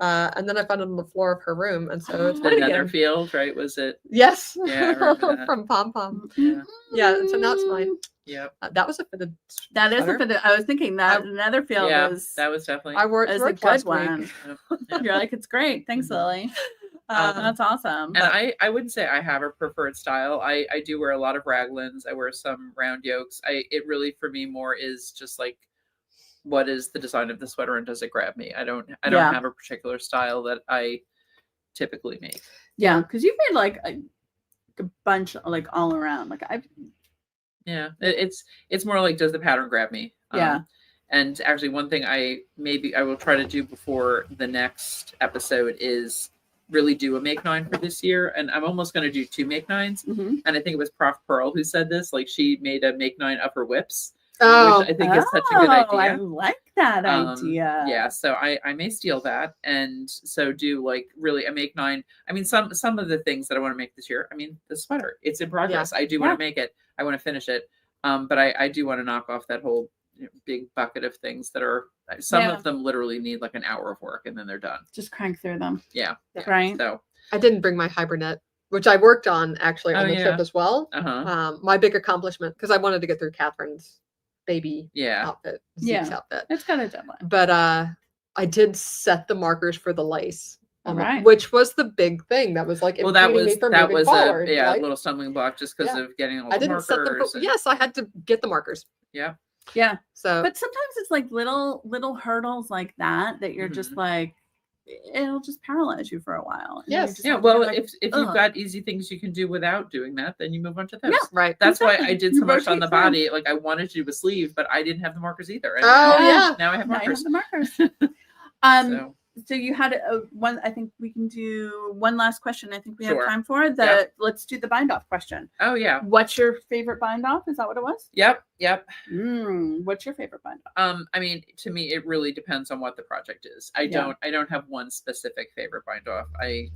And then I found it on the floor of her room. And so it's The pretty good. Netherfield, right? Was it? Yes. Yeah, I remember that. From Pom Pom. Yeah. Yeah, and so now it's mine. Yep. That was a fitted That is sweater. a bit. I was thinking that Netherfield Yeah, is. that was definitely. I wore it is to a work good last one. week. Yep. You're like, it's great. Thanks, Lily. That's awesome. And I wouldn't say I have a preferred style. I do wear a lot of raglans. I wear some round yokes. It really for me more is just like, what is the design of the sweater and does it grab me? I don't have a particular style that I typically make. Yeah, because you've made like a bunch like all around. Like I've. Yeah, it's more like, does the pattern grab me? Yeah. And actually, one thing I will try to do before the next episode is really do a make 9 for this year. And I'm almost going to do 2 make 9s. Mm-hmm. And I think it was Prof Pearl who said this. Like she made a make 9 of her whips, Oh, which I think is such a good idea. I like that idea. Yeah, so I may steal that and so do like really a make 9. I mean, some of the things that I want to make this year. I mean, the sweater, it's in progress. I do want to make it. I want to finish it. But I do want to knock off that whole big bucket of things that are some of them literally need like an hour of work and then they're done. Just crank through them. Yeah. Right. So I didn't bring my hibernate, which I worked on actually on the trip as well. My big accomplishment, because I wanted to get through Catherine's baby outfit, Zeke's outfit. It's got a deadline. But I did set the markers for the lace. Right. Which was the big thing that was like, that was forward, a right? little stumbling block just because of getting all the I didn't markers. set them. Yes, I had to get the markers. Yeah. So, but sometimes it's like little hurdles like that you're just like, it'll just paralyze you for a while. Yes. Yeah. Well, if you've got easy things you can do without doing that, then you move on to those. Yeah. Right. That's why I did so much on the body. Like I wanted to do a sleeve, but I didn't have the markers either. And now I have markers. Now you have the markers. So you had one. I think we can do one last question. I think we have time for Let's do the bind off question. Oh yeah. What's your favorite bind off? Is that what it was? Yep. What's your favorite bind off? I mean, to me, it really depends on what the project is. I don't have one specific favorite bind off. I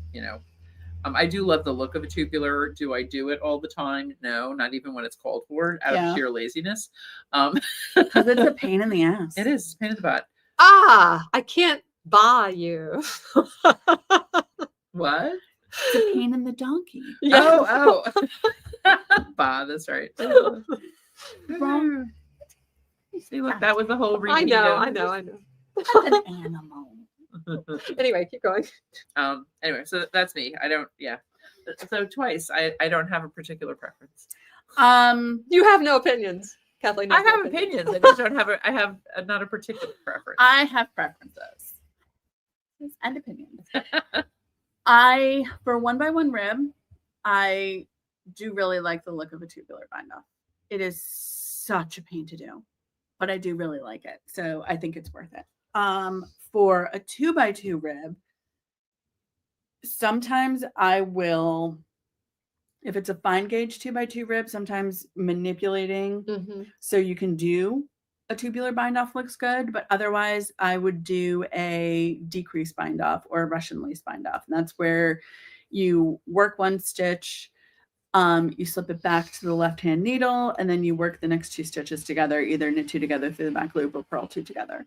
do love the look of a tubular. Do I do it all the time? No, not even when it's called for, out of sheer laziness. Because it's a pain in the ass. It is. It's a pain in the butt. I can't buy you. What? It's a pain in the donkey. Oh. Bah, that's right. Wrong. See, look, that was the whole reading. I know. That's an animal. Anyway, keep going. Anyway, so that's me. I don't. Yeah. So twice. I don't have a particular preference. You have no opinions, Kathleen. I have opinions. I just don't have I have not a particular preference. I have preferences and opinions. For 1x1 rib, I do really like the look of a tubular bind off. It is such a pain to do, but I do really like it. So I think it's worth it. For a 2x2 rib, sometimes I will, if it's a fine gauge 2x2 rib, sometimes manipulating so you can do a tubular bind off looks good, but otherwise I would do a decrease bind off or a Russian lace bind off. And that's where you work one stitch, you slip it back to the left-hand needle, and then you work the next 2 stitches together, either knit 2 together through the back loop or purl 2 together.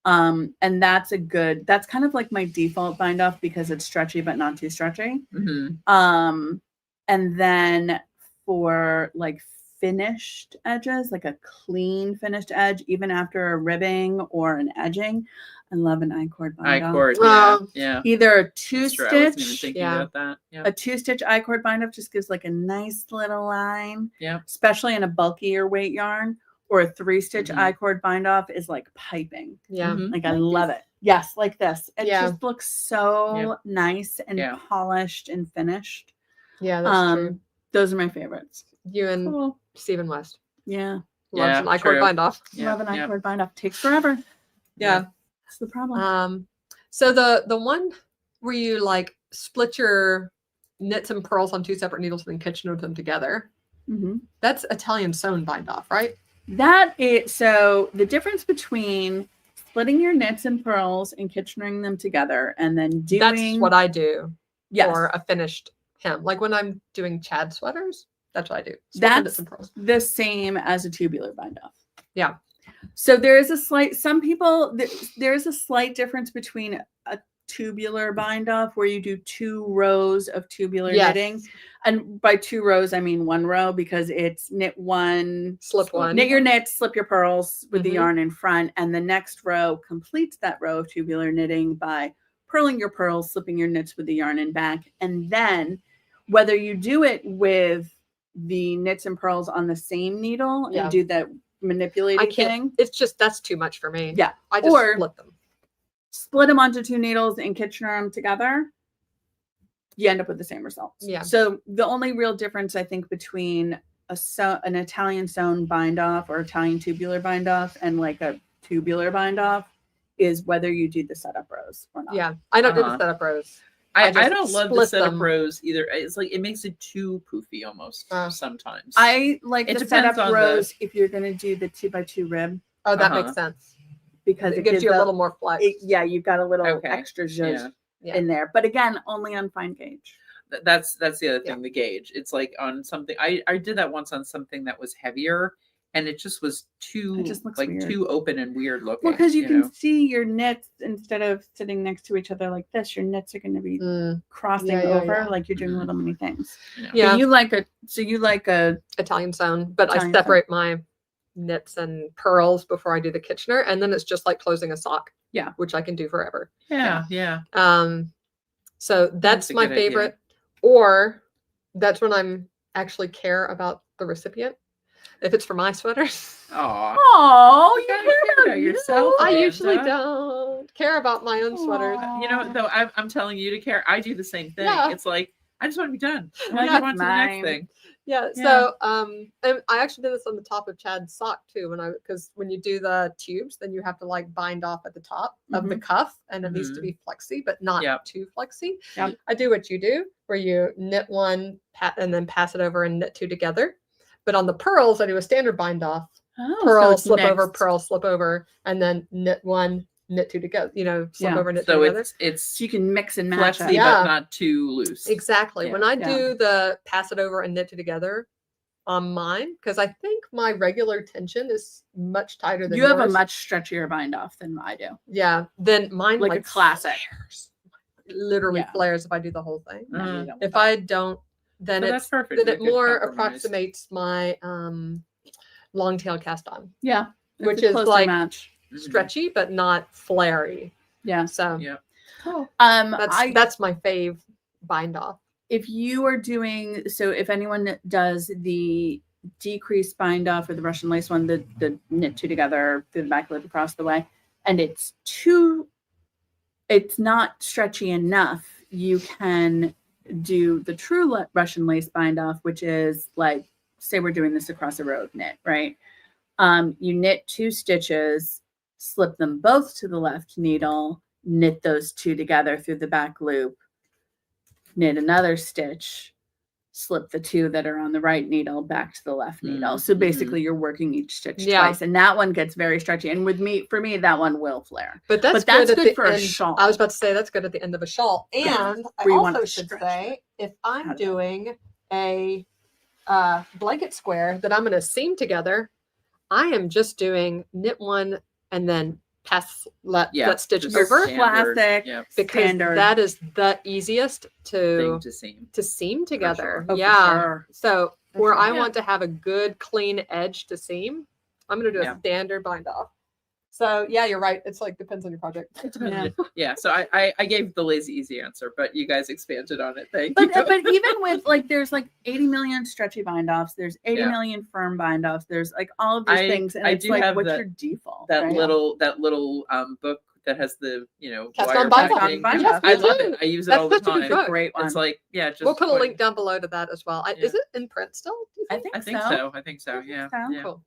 And that's kind of like my default bind off because it's stretchy, but not too stretchy. And then for like finished edges, like a clean finished edge, even after a ribbing or an edging, I love an I-cord bind off. I-cord, yeah. Either a 2-stitch, I wasn't even thinking about that. Yeah. A 2-stitch I-cord bind off just gives like a nice little line, especially in a bulkier weight yarn. Or a 3-stitch I-cord bind off is like piping. Like I love it. Yes, like this. It just looks so nice and polished and finished. Yeah, that's true. Those are my favorites. You and Stephen West. Yeah. Loves an I-cord bind off. Love an I-cord bind off. Takes forever. Yeah. That's the problem. So the one where you like split your knits and purls on 2 separate needles and then kitchen them together. That's Italian sewn bind off, right? That is, so the difference between splitting your knits and purls and kitchening them together and then doing... That's what I do for a finished hem. Like when I'm doing Chad sweaters, That's what I do. Split the That's knits and pearls. the same as a tubular bind off. Yeah. So there is a slight, there's a slight difference between a tubular bind off where you do 2 rows of tubular knitting. And by 2 rows, I mean 1 row, because it's knit 1, Slip 1. knit your knits, slip your pearls with the Mhm. yarn in front. And the next row completes that row of tubular knitting by purling your pearls, slipping your knits with the yarn in back. And then whether you do it with the knits and pearls on the same needle Yeah. and do that manipulating I can't. thing, It's just that's too much for me. Yeah. I just Or- split them. split them onto 2 needles and Kitchener them together, you end up with the same results. Yeah. So the only real difference, I think, between an Italian sewn bind off or Italian tubular bind off and like a tubular bind off is whether you do the setup rows or not. Yeah, I don't do the Uh-huh. setup rows. I just don't love the split setup them. rows either. It's like it makes it too poofy almost sometimes. I like It the depends setup on the- rows if you're going to do the 2x2 rib, Oh, that Uh-huh. makes sense. because It gives you a little more flex. yeah, you've got a little Okay. extra zhuzh Yeah. Yeah. in there. But again, only on fine gauge. That's the other thing, Yeah. the gauge. It's like on something I did that once on something that was heavier, and it just was too It just looks like weird. too open and weird looking. Well, because you can know? see your knits instead of sitting next to each other like this, your knits are going to be Mm, crossing Yeah, over yeah. like you're doing Mhm. little mini things. yeah, But you like a Italian sewn, but Italian I separate my knits and pearls before I do the Kitchener, and then it's just like closing a sock. Yeah. Which I can do forever. Yeah. So that's a my good idea. favorite. Or that's when I'm actually care about the recipient. If it's for my sweaters, Aw. oh, You gotta care about yourself. I Amanda. usually don't care about my own sweaters. You know, though I'm telling you to care. I do the same thing. Yeah. It's like I just want to be done. I Like, want to that's move on to the next mine. thing. Yeah. Yeah. So, and I actually did this on the top of Chad's sock too. Because when you do the tubes, then you have to like bind off at the top of the cuff, and it needs to be flexy, but not Yep. too flexy. Yep. I do what you do, where you knit one, and then pass it over and knit 2 together. But on the pearls, I do a standard bind off, Oh, pearl, so it's slip over, mixed. pearl, slip over, and then knit 1, knit 2 together. Slip Yeah. over, knit 2 So together. it's So you can mix and match flexy it. Yeah. but not too loose. Exactly. Yeah. When I Yeah. do the pass it over and knit 2 together on mine, because I think my regular tension is much tighter than You have a yours. much stretchier bind off than I do. Yeah. Then mine Like a classic. flares. Literally Yeah. flares if I do the whole thing. No, you Mm. don't. If I don't, then So that's it's perfect. then A it good more compromise. approximates my long tail cast on. Yeah. It's Which a is closer like- match. Mhm. Stretchy, but not flary. Yeah. So Yeah. that's my fave bind off. If you are doing, so if anyone does the decreased bind off or the Russian lace one, the knit 2 together through the back loop across the way, and it's not stretchy enough, you can do the true Russian lace bind off, which is like, say we're doing this across a row of knit, right? You knit 2 stitches, slip them both to the left needle, knit those 2 together through the back loop, knit another stitch, slip the 2 that are on the right needle back to the left needle. So basically you're working each stitch Yeah. twice, and that one gets very stretchy. And for me, that one will flare. But that's But that's good, good at for the a end. shawl. I was about to say that's good at the end of a shawl. And I Where you want also to should stretch say, if I'm out of it. doing a blanket square that I'm going to seam together, I am just doing knit 1 and then let stitch just over standard, Classic. Yep. because standard that is the easiest Thing to to seam. seam together. sure. Oh, for Yeah. sure. So For where sure. I Yeah. want to have a good clean edge to seam, I'm going to do Yeah. a standard bind off. So yeah, you're right. It's like depends on your project. Yeah. So I gave the lazy easy answer, but you guys expanded on it. Thank But you. but even with like, there's like 80 million stretchy bind offs, there's 80 Yeah. million firm bind offs, there's like all of these things, and I it's do like, have what's that- your default? that right? little book that has the Cast wire on bind off. binding. Bind Yes, off. me I love too. it. I use it That's all the such a good time. book. It's a great one. It's like just We'll put a like- link down below to that as well. Yeah. Is it in print still? Do you I think? think, I think so. I think so. I think Yeah. so. yeah. Cool.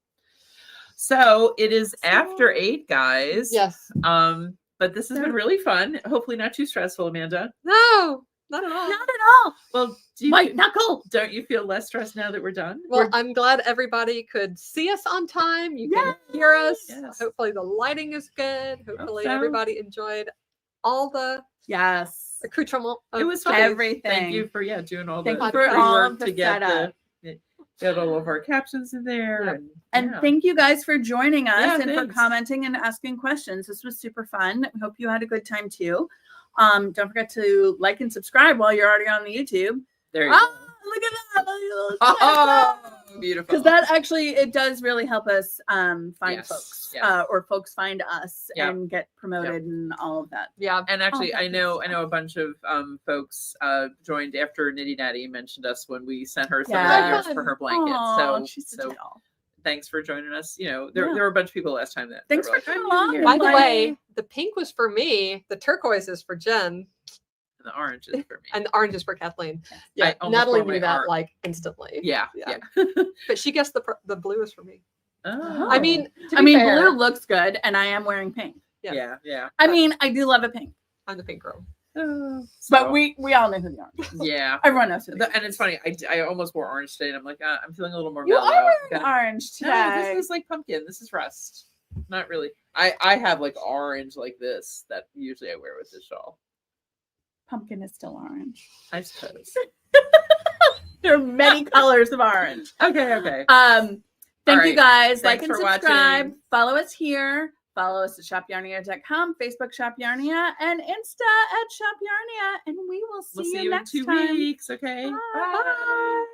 So it is after 8, guys. Yes. But this has been really fun. Hopefully not too stressful, Amanda. No, not at all. Not at all. Well, do you White knuckle. don't you feel less stressed now that we're done? Well, I'm glad everybody could see us on time. You can hear us. Yes. Hopefully the lighting is good. Hopefully so. everybody enjoyed all the Yes. accoutrement. It of was fun. today's- Everything. Thank you for doing all Thank the you for all all work of the to get setup. the got all of our captions in there. Yep. And yeah. thank you guys for joining us Yeah, and for thanks. commenting and asking questions. This was super fun. We hope you had a good time too. Don't forget to like and subscribe while you're already on the YouTube. There you Look at that. go. Oh, beautiful. Because that actually, it does really help us find Yes, folks yes. or folks find us Yep. and get promoted and all of that. Yeah. And actually, that I good know stuff. a bunch of folks joined after Nitty Natty mentioned us when we sent her some Yeah. ideas for her blanket. Aw, she's a So doll. thanks for joining us. You know, there Yeah. were a bunch of people last time that Thanks were for like, coming "I'm along. new here." By the Bye. way, the pink was for me, the turquoise is for Jen, And the orange is for me. and the orange is for Kathleen. I Yeah, almost Natalie wore my knew that art. like instantly. Yeah, Yeah. yeah. But she guessed the blue is for me. Oh. I mean, to I be mean, fair, blue looks good, and I am wearing pink. yeah. yeah. I mean, I do love a pink, I'm the pink girl. So, but we all know who they are. yeah. Everyone knows who they are. And it's funny. I almost wore orange today, and I'm like, I'm feeling a little more You mellow. are wearing Gonna- orange today. No, this is like pumpkin. This is rust. Not really. I have like orange like this that usually I wear with this shawl. Pumpkin is still orange. I suppose. There are many colors of orange. Okay. Thank All you right. guys. Thanks Like and for subscribe. watching. Follow us here. Follow us at shopyarnia.com, Facebook Shop Yarnia, and Insta at Shop Yarnia. And we will see We'll see you you in next 2 time. weeks. Okay. Bye.